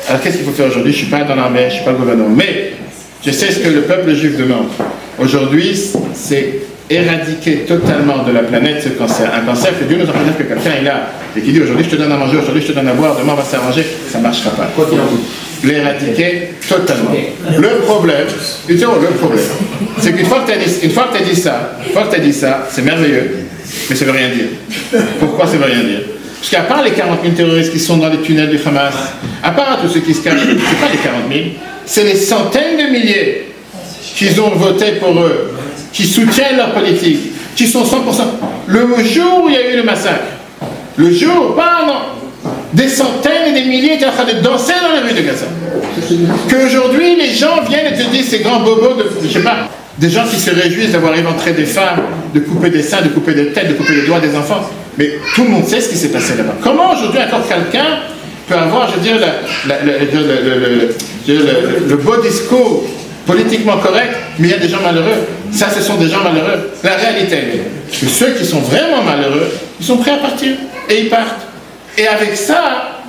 Alors qu'est-ce qu'il faut faire aujourd'hui? Je ne suis pas dans l'armée, je ne suis pas le gouvernement, mais je sais ce que le peuple juif demande. Aujourd'hui, c'est éradiquer totalement de la planète ce cancer. Un cancer que Dieu nous a fait que quelqu'un est là et qui dit aujourd'hui je te donne à manger, aujourd'hui je te donne à boire, demain on va s'arranger, ça ne marchera pas. L'éradiquer totalement. Le problème, c'est qu'une fois que tu as dit ça, c'est merveilleux, mais ça ne veut rien dire. Pourquoi ça ne veut rien dire? Parce qu'à part les 40 000 terroristes qui sont dans les tunnels du Hamas, à part tous ceux qui se cachent, ce n'est pas les 40 000, c'est les centaines de milliers qui ont voté pour eux, qui soutiennent leur politique, qui sont 100%. Le jour où il y a eu le massacre, le jour, pas non, des centaines et des milliers étaient en train de danser dans la rue de Gaza. Qu'aujourd'hui, les gens viennent et te disent, ces grands bobos de, je sais pas, des gens qui se réjouissent d'avoir éventré des femmes, de couper des seins, de couper des têtes, de couper les doigts des enfants. Mais tout le monde sait ce qui s'est passé là-bas. Comment aujourd'hui encore quelqu'un peut avoir, je veux dire, le beau discours politiquement correct, mais il y a des gens malheureux. Ça, ce sont des gens malheureux. La réalité est que ceux qui sont vraiment malheureux, ils sont prêts à partir. Et ils partent. Et avec ça,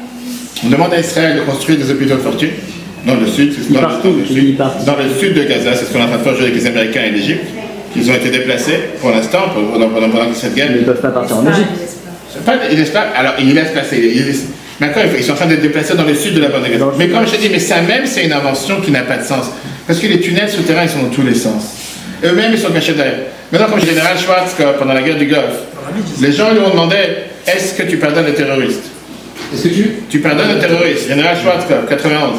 on demande à Israël de construire des hôpitaux de fortune. Dans le sud, dans le sud de Gaza, c'est ce qu'on est en train de faire avec les Américains et l'Égypte, qu'ils ont été déplacés pour l'instant, pendant cette guerre. Ils ne peuvent pas partir en Égypte. Ils laissent pas, alors ils laissent passer. Maintenant, ils sont en train d'être déplacés dans le sud de la bande de Gaza. Mais comme je te dis, mais ça même, c'est une invention qui n'a pas de sens. Parce que les tunnels souterrains, ils sont dans tous les sens. Eux-mêmes, ils sont cachés derrière. Maintenant, comme le général Schwarzkopf, pendant la guerre du Golfe, les gens lui ont demandé, est-ce que tu pardonnes les terroristes? Est-ce que tu pardonnes les terroristes? Général Schwarzkopf, 91.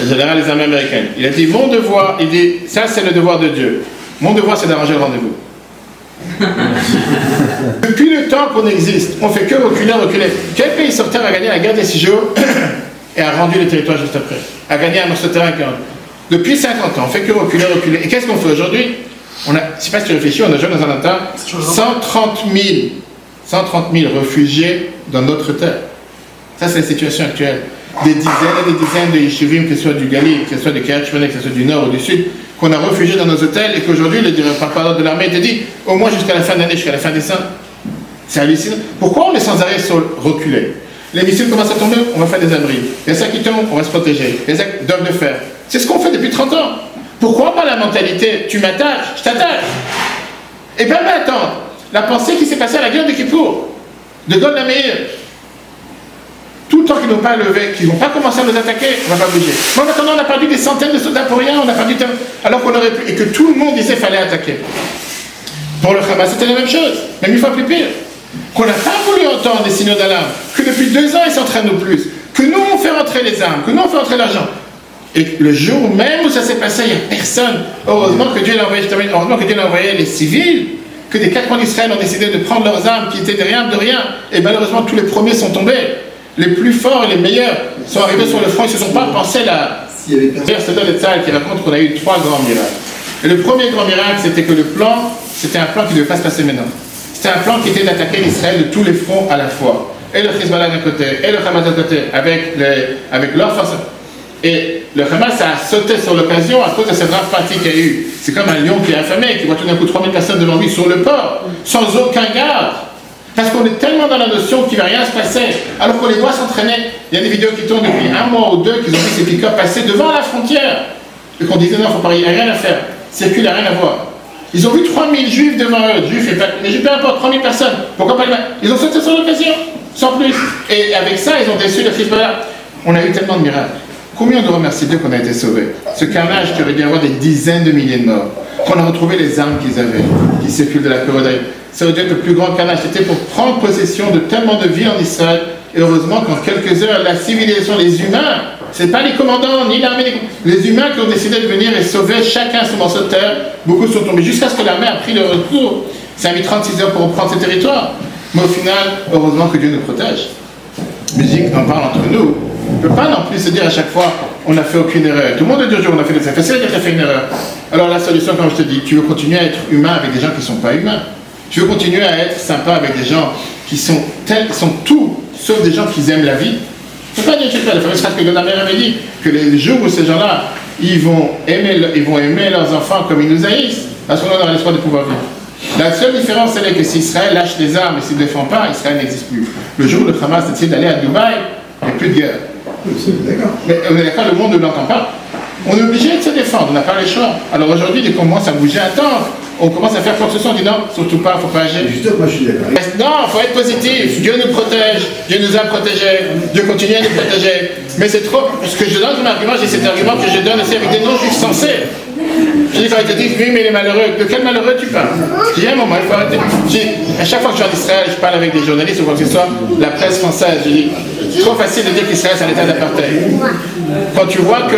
Le général des armées américaines. Il a dit, mon devoir, il dit, ça c'est le devoir de Dieu. Mon devoir, c'est d'arranger le rendez-vous. Depuis le temps qu'on existe, on fait que reculer. Quel pays sur Terre a gagné la guerre des 6 jours et a rendu les territoires juste après? A gagné un morceau de terrain qui a... Depuis 50 ans, on fait que reculer. Et qu'est-ce qu'on fait aujourd'hui? Je ne sais pas si tu réfléchis, on a joué dans un attentat 130 000 réfugiés dans notre terre. Ça, c'est la situation actuelle. Des dizaines et des dizaines de yeshivim, que ce soit du Galil, que ce soit de Kiryat-Shmona, que ce soit du nord ou du sud, qu'on a réfugiés dans nos hôtels et qu'aujourd'hui, le porte-parole de l'armée te dit au moins jusqu'à la fin de l'année, jusqu'à la fin décembre. C'est hallucinant. Pourquoi on est sans arrêt reculé? Les missiles commencent à tomber, on va faire des abris. Les sacs qui tombent, on va se protéger. Les sacs d'hommes de fer. C'est ce qu'on fait depuis 30 ans. Pourquoi pas la mentalité tu m'attaches, je t'attache? Et bien, attends, la pensée qui s'est passée à la guerre de Kippour, de Golda Meir, tout le temps qu'ils n'ont pas levé, qu'ils n'ont pas commencé à nous attaquer, on ne va pas bouger. Mais en attendant, on a perdu des centaines de soldats pour rien, on a perdu alors qu'on aurait pu, et que tout le monde disait qu'il fallait attaquer. Pour le Hamas, c'était la même chose, même une fois plus pire. Qu'on n'a pas voulu entendre des signaux d'alarme, que depuis 2 ans ils s'entraînent au plus, que nous on fait rentrer les armes, que nous on fait rentrer l'argent. Et le jour même où ça s'est passé, il n'y a personne. Heureusement que Dieu l'a envoyé, les civils que des 4 coins d'Israël ont décidé de prendre leurs armes qui étaient de rien, et malheureusement tous les premiers sont tombés. Les plus forts et les meilleurs sont arrivés sur le front, ils ne se sont pas pensés là. C'est dans le Tzahal qui raconte qu'on a eu 3 grands miracles. Et le premier grand miracle, c'était que le plan, c'était un plan qui ne devait pas se passer maintenant. C'était un plan qui était d'attaquer l'Israël de tous les fronts à la fois. Et le Hezbollah d'un côté, et le Hamas d'un côté, avec leur force. Et le Hamas a sauté sur l'occasion à cause de cette rave partie qu'il y a eu. C'est comme un lion qui est affamé, qui voit tout d'un coup 3000 personnes devant lui sur le port, sans aucun garde. Parce qu'on est tellement dans la notion qu'il ne va rien se passer, alors qu'on les voit s'entraîner. Il y a des vidéos qui tournent depuis 1 mois ou 2 qu'ils ont vu ces pick-up passer devant la frontière. Et qu'on disait non, il ne faut pas, il n'y a rien à faire. Circule, il n'y a rien à voir. Ils ont vu 3000 juifs devant eux, mais peu importe, 3000 personnes. Pourquoi pas les mettre? Ils ont sauté sur l'occasion, sans plus. Et avec ça, ils ont déçu le Hezbollah. On a eu tellement de miracles. Combien on doit remercier Dieu qu'on a été sauvés? Ce carnage qui aurait dû avoir des dizaines de milliers de morts. Qu'on a retrouvé les armes qu'ils avaient, qui circulent de la Pérodée. Ça aurait dû être le plus grand carnage. C'était pour prendre possession de tellement de villes en Israël. Et heureusement qu'en quelques heures, la civilisation, les humains, c'est pas les commandants, ni l'armée, les humains qui ont décidé de venir et sauver chacun son morceau de terre. Beaucoup sont tombés jusqu'à ce que l'armée a pris le retour. Ça a mis 36 heures pour reprendre ces territoires. Mais au final, heureusement que Dieu nous protège. Musique en parle entre nous. On ne peut pas non plus se dire à chaque fois on n'a fait aucune erreur. Tout le monde dit on a fait des erreurs. C'est facile de dire que tu as fait une erreur. Alors la solution, comme je te dis, tu veux continuer à être humain avec des gens qui ne sont pas humains. Tu veux continuer à être sympa avec des gens qui sont tout sauf des gens qui aiment la vie. Il ne faut pas dire que la fameuse phrase que Golda Meir avait dit, que les jours où ces gens-là, ils vont aimer leurs enfants comme ils nous haïssent, à ce moment-là, on aura l'espoir de pouvoir vivre. La seule différence, c'est que si Israël lâche les armes et s'il ne défend pas, Israël n'existe plus. Le jour où le Hamas décide d'aller à Dubaï, il n'y a plus de guerre. Mais on est d'accord, le monde ne l'entend pas. On est obligé de se défendre, on n'a pas le choix. Alors aujourd'hui, dès qu'on commence à bouger, attendre, on commence à faire quoi que ce soit, on dit non, surtout pas, il ne faut pas agir. Justement, moi je suis d'accord. Non, il faut être positif. Dieu nous protège, Dieu nous a protégés, Dieu continue à nous protéger. Mais c'est trop. Ce que je donne comme argument, j'ai cet argument que je donne aussi avec des non-juifs sensés. Je dis quand ils te disent, oui, mais les malheureux, de quel malheureux tu parles? Je dis, un moment, il faut arrêter. À chaque fois que je suis en Israël, je parle avec des journalistes ou quoi que ce soit, la presse française, je dis, c'est trop facile de dire qu'Israël c'est un état d'apartheid. Quand tu vois que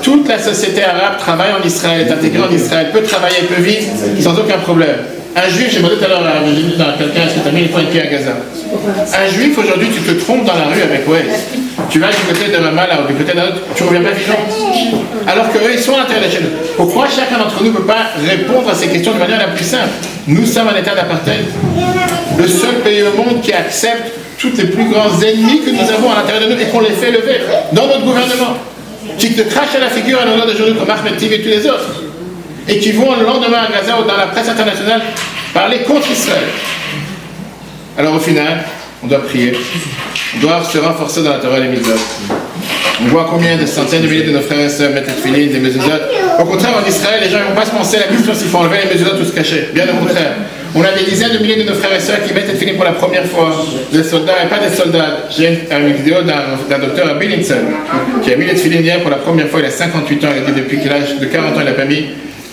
toute la société arabe travaille en Israël, est intégrée en Israël, peut travailler, peut vivre, sans aucun problème. Un juif, j'ai demandé tout à l'heure à quelqu'un, est-ce que tu as mis les points de pied à Gaza? Un juif, aujourd'hui, tu te trompes dans la rue avec Waze. Tu vas du côté de Ramallah ou du côté d'un autre, tu reviens pas vivant. Alors qu'eux, ils sont à l'intérieur de chez nous. Pourquoi chacun d'entre nous ne peut pas répondre à ces questions de manière la plus simple? Nous sommes un état d'apartheid. Le seul pays au monde qui accepte tous les plus grands ennemis que nous avons à l'intérieur de nous et qu'on les fait lever dans notre gouvernement. Qui te crachent à la figure à l'endroit de journaux comme Ahmed Tibi et tous les autres. Et qui vont le lendemain à Gaza ou dans la presse internationale parler contre Israël. Alors au final, on doit prier. On doit se renforcer dans la Torah et les mitzvot. On voit combien de centaines de milliers de nos frères et sœurs mettent les tefilines, des mezuzot. Au contraire, en Israël, les gens ne vont pas se penser la question s'il faut enlever les mezuzot ou se cacher. Bien au contraire. On a des dizaines de milliers de nos frères et sœurs qui mettent les tefilines pour la première fois. Des soldats et pas des soldats. J'ai une vidéo d'un docteur à Billington qui a mis les tefilines hier pour la première fois. Il a 58 ans. Il a dit depuis l'âge de 40 ans, il n'a pas mis.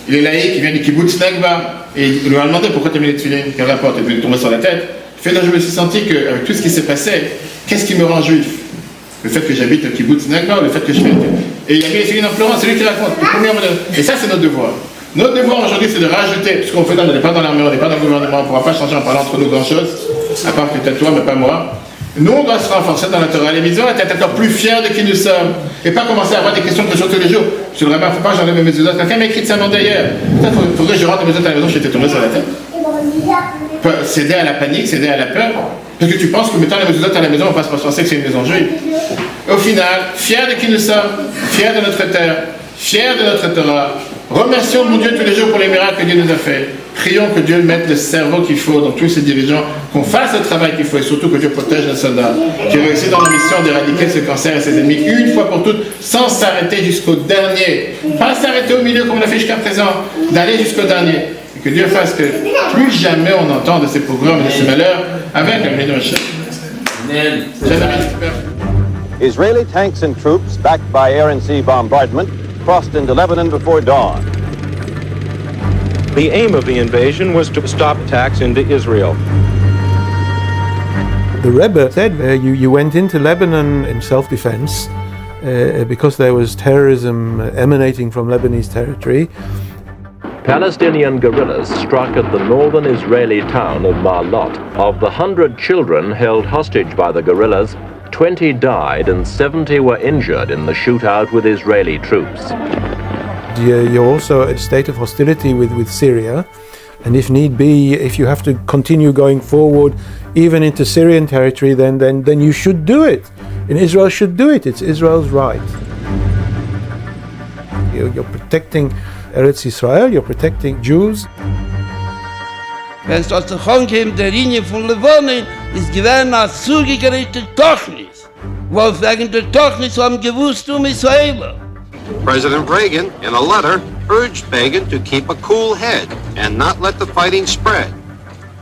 Il est laïque, il vient du kibbutz Nagba. Et il lui a demandé pourquoi tu as mis les tefilines. Quel rapport? Tu es venu tomber sur la tête. Il fait, non, je me suis senti qu'avec tout ce qui s'est passé, qu'est-ce qui me rend juif? Le fait que j'habite au kibbutz Nagba ou le fait que je fais. Et il a mis les tefilines en pleurant, c'est lui qui raconte. Et ça, c'est notre devoir. Notre devoir aujourd'hui, c'est de rajouter, parce qu'on fait, on n'est pas dans l'armée, on n'est pas dans le gouvernement, on ne pourra pas changer en parlant entre nous grand-chose, à part peut-être toi, mais pas moi. Nous, on doit se renforcer dans la Torah. Les mitzvot, être encore plus fiers de qui nous sommes. Et pas commencer à avoir des questions que je tous les jours. Je ne il ne faut pas j'enlève mes mezuzot. Quelqu'un m'a écrit de ça d'ailleurs. Peut-être qu'il faudrait que je rentre mes mezuzot à la maison, j'étais tombé sur la tête. Céder à la panique, céder à la peur. Parce que tu penses que mettant les mezuzot à la maison, on va pas se penser que c'est une maison juive. Au final, fiers de qui nous sommes, fiers de notre terre, fiers de notre Torah. Remercions mon Dieu tous les jours pour les miracles que Dieu nous a fait. Prions que Dieu mette le cerveau qu'il faut dans tous ces dirigeants, qu'on fasse le travail qu'il faut et surtout que Dieu protège nos soldats, qui réussissent dans la mission d'éradiquer ce cancer et ses ennemis une fois pour toutes, sans s'arrêter jusqu'au dernier. Pas s'arrêter au milieu comme on l'a fait jusqu'à présent, d'aller jusqu'au dernier. Et que Dieu fasse que plus jamais on entend de ces pogroms et de ces malheurs avec la Médine Moshe. Amen. Israeli tanks and troops, backed by air and sea bombardment, crossed into Lebanon before dawn. The aim of the invasion was to stop attacks into Israel. The Rebbe said you went into Lebanon in self-defense because there was terrorism emanating from Lebanese territory. Palestinian guerrillas struck at the northern Israeli town of Ma'alot. Of the 100 children held hostage by the guerrillas, 20 died and 70 were injured in the shootout with Israeli troops. You're also in a state of hostility with Syria, and if need be, if you have to continue going forward, even into Syrian territory, then you should do it. And Israel should do it. It's Israel's right. You're protecting Eretz Yisrael, you're protecting Jews. Wenn es aus der Chonkim der Linie von Levonin ist gewähnt als zugegerichtete Tochnis, wo wegen der Tochnis haben gewusst Israel. President Reagan, in a letter, urged Begin to keep a cool head and not let the fighting spread.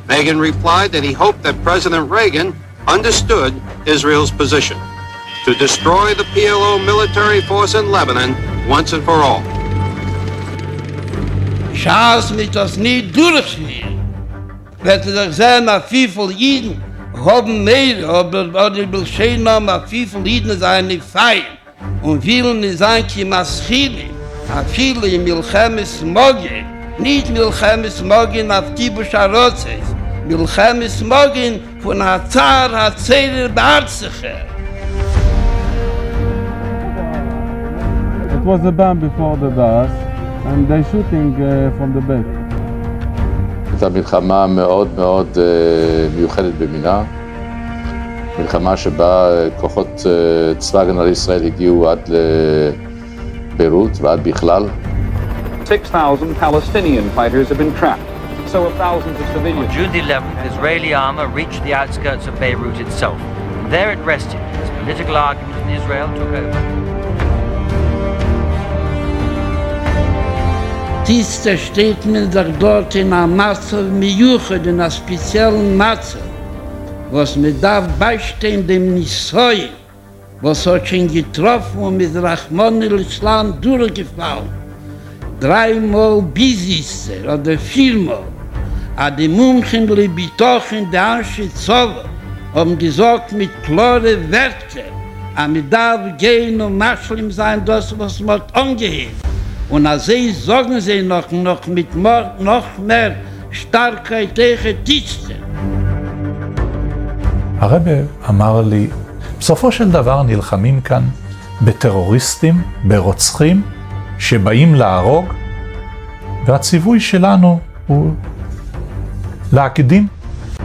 Begin replied that he hoped that President Reagan understood Israel's position to destroy the PLO military force in Lebanon once and for all. Schaas mit das nicht durchführen. Wird sich sehen, dass viele Jiden haben mehr, aber die Belschehen haben, dass viele Jiden seien nicht fein. Und willen nicht sein, dass Maschili, dass viele in Milchemes Mogin, nicht Milchemes Mogin auf Kibush Arotzes, Milchemes Mogin von Hazar, Hazerer, Bearzicher. It was a bomb before the bus, and they're shooting from the back. הייתה מלחמה מאוד מאוד מיוחדת במינה. מלחמה שבה כוחות צבא הגנה לישראל הגיעו עד לביירות ועד בכלל. 6,000 Palestinian fighters have been trapped. So have thousands of civilians. On June the 11th, Israeli armor reached the outskirts of Beirut itself. There it rested as political arguments in Israel took over. Dies steht mir dort in einer Masse Miuchet, in einer speziellen Masse, was mir darf beistehen dem Nisoi, was hat schon getroffen und mit Rahman al-Islam durchgefallen. 3-mal Bisisse oder 4-mal. Aber die Mumchen, die Bitochen, die Anschützove, haben gesagt mit klaren Wörtern, aber mir darf gehen und Maschlim sein, das, was man angehebt. Und als sie sagen sie noch mit noch mehr Starkheit tegen Tischten. הרב אמר לי, בסופו של דבר נלחמים כאן בטרוריסטים, ברוצחים, שבאים להרוג, והציווי שלנו הוא להקדים.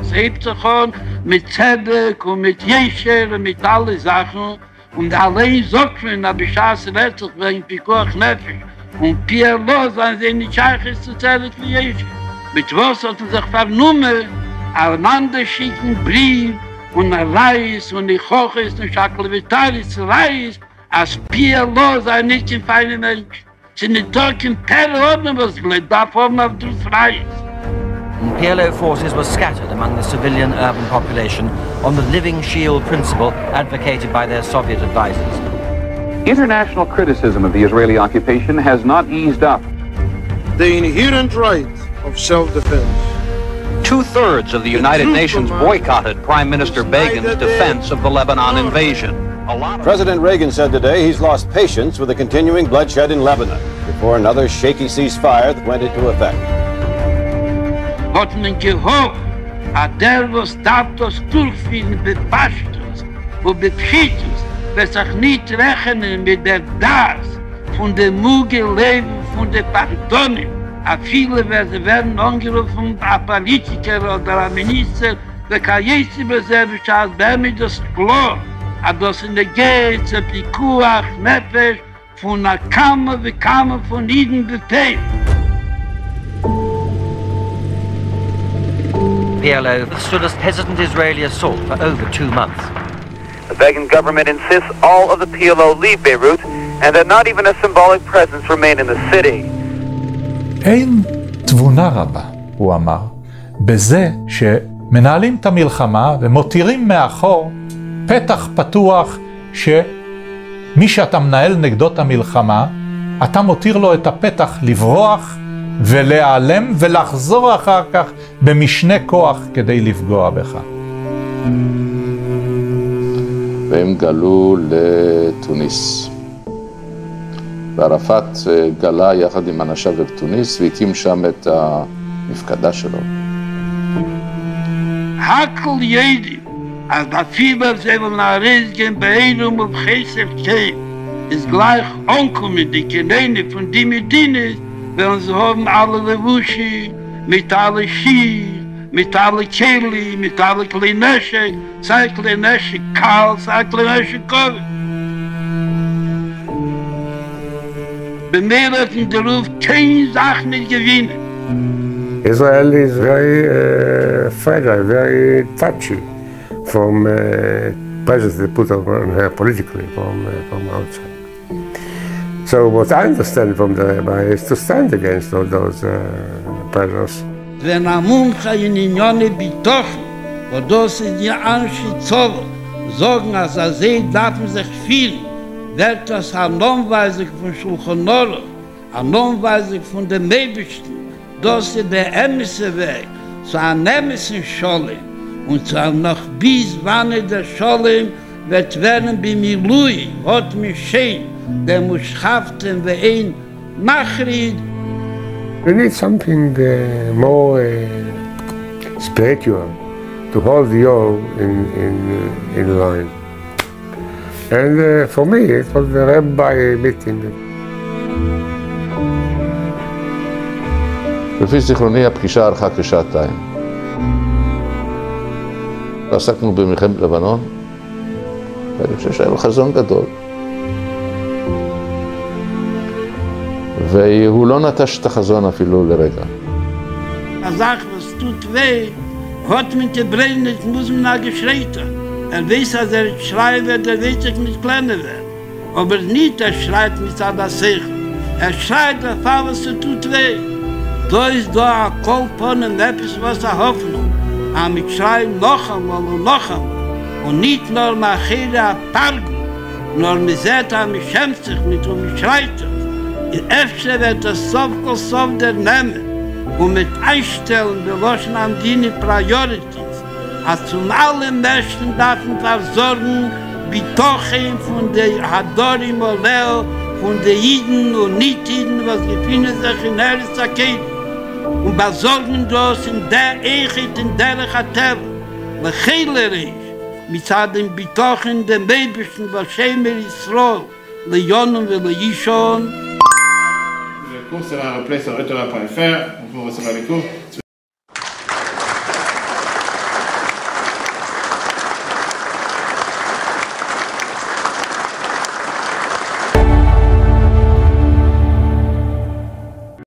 Sie hebt sich an mit Zedek und mit Jesher und mit allen Sachen. Und allein sagt man, dass Bishass rettet wegen Pikuach Nefesh. Und PLO seien sie nicht scheiches zu zählen wie Jesher. Mit was hat sich vernommen, einander schicken Brief und ein Reis und die Choches und Schaklevitaris Reis, als PLO sei nicht ein feiner Mensch. Sie nicht talking Terror, was bleibt davon auf das Reis. PLO forces were scattered among the civilian urban population on the living shield principle advocated by their Soviet advisors. International criticism of the Israeli occupation has not eased up. The inherent right of self-defense. 2/3 of the United Nations boycotted Prime Minister Begin's defense of the Lebanon invasion. President Reagan said today he's lost patience with the continuing bloodshed in Lebanon before another shaky ceasefire that went into effect. Hat man gehofft, der was darf das durchführen bepasst und bepschiet wird sich nicht rechnen mit der Das von der Mugeleben von der Pantonen. Viele werden angerufen, ein Politiker oder ein Minister, der kann jetzt übersehen, als bei mir das klar, dass in der Geld, der Pikuach, Nefesh, von einer Kammer wie Kammer von Iden befehlt. PLO stood as hesitant Israeli assault for over 2 months. The Begin government insists all of the PLO leave Beirut and that not even a symbolic presence remain in the city. אין תבונה רבה, הוא אמר, בזה שמנהלים את המלחמה ומותירים מאחור פתח פתוח שמי שאתה מנהל נגדו את המלחמה, אתה מותיר לו את הפתח לברוח ולהיעלם ולחזור אחר כך במשנה כוח כדי לפגוע בך. והם גלו לתוניס. וערפאת גלה יחד עם אנשיו בתוניס והקים שם את המפקדה שלו. הכל יודעים, אז דאפיבר זה ולנערז גן באינום ובחסף קיים, ist gleich ankommen, die Kenene von die Medines, wenn sie haben alle Lewuschi, mit alle Ski, mit alle Kehli, mit alle Kleinesche, sei Kleinesche Karl, sei Kleinesche Kobe. Bemerkt in der Ruf, keine Sache nicht gewinnen. Israel is very fragile, very touchy from pressures they put on her politically from outside. So what I understand from the rabbi is to stand against all those pressures. Wenn ein Muncha in Unione betochen, wo das in die Anschizowo sagen, als sie dürfen sich fühlen, wird das eine Anweisung von Shulchan Aruch, eine Anweisung von den Mebischen, dass sie der Emisse Weg zu einem Emisse Scholem und zu einem noch bis wann der Scholem wird werden bei Milui, hat mich schön, der Muschaften wie ein Machrid. We need something more spiritual to hold the oil in line. And for me, it was the rabbi meeting. לפי זיכרוני, הפגישה ארכה כשעתיים. ועסקנו במלחמת לבנון, ואני חושב שהיה לו חזון גדול. והוא לא נטש את החזון אפילו לרגע. Sag, was tut weh, hat mit der Brennen, das muss man auch geschreit haben. Weiß, als schreit wird, weiß ich nicht kleiner werden. Aber nicht, schreit mit seiner Sechel. Schreit, was tut weh. Da ist da ein Kolpon und etwas, was Hoffnung. Aber ich schreie noch einmal und noch einmal. Und nicht nur nachher ein Targu, nur mit Zeta, mich schämt sich nicht und mich schreit es. In Efsche wird das Sov der Nehmen und mit Einstellen beloschen an die Priorities. Als zum allen Menschen darf man versorgen, wie Tochen von der Hadorim Oleo, von den Jiden und Nicht-Jiden, was gefunden sich in Eretz Akeid. Und besorgen das in der Echid, in der Chatev, lechilerisch, mit den Bitochen, den Babischen, was Shemer Yisroel, Leonon und Leishon. Le cours sera replay sur retour.fr, on peut recevoir les cours.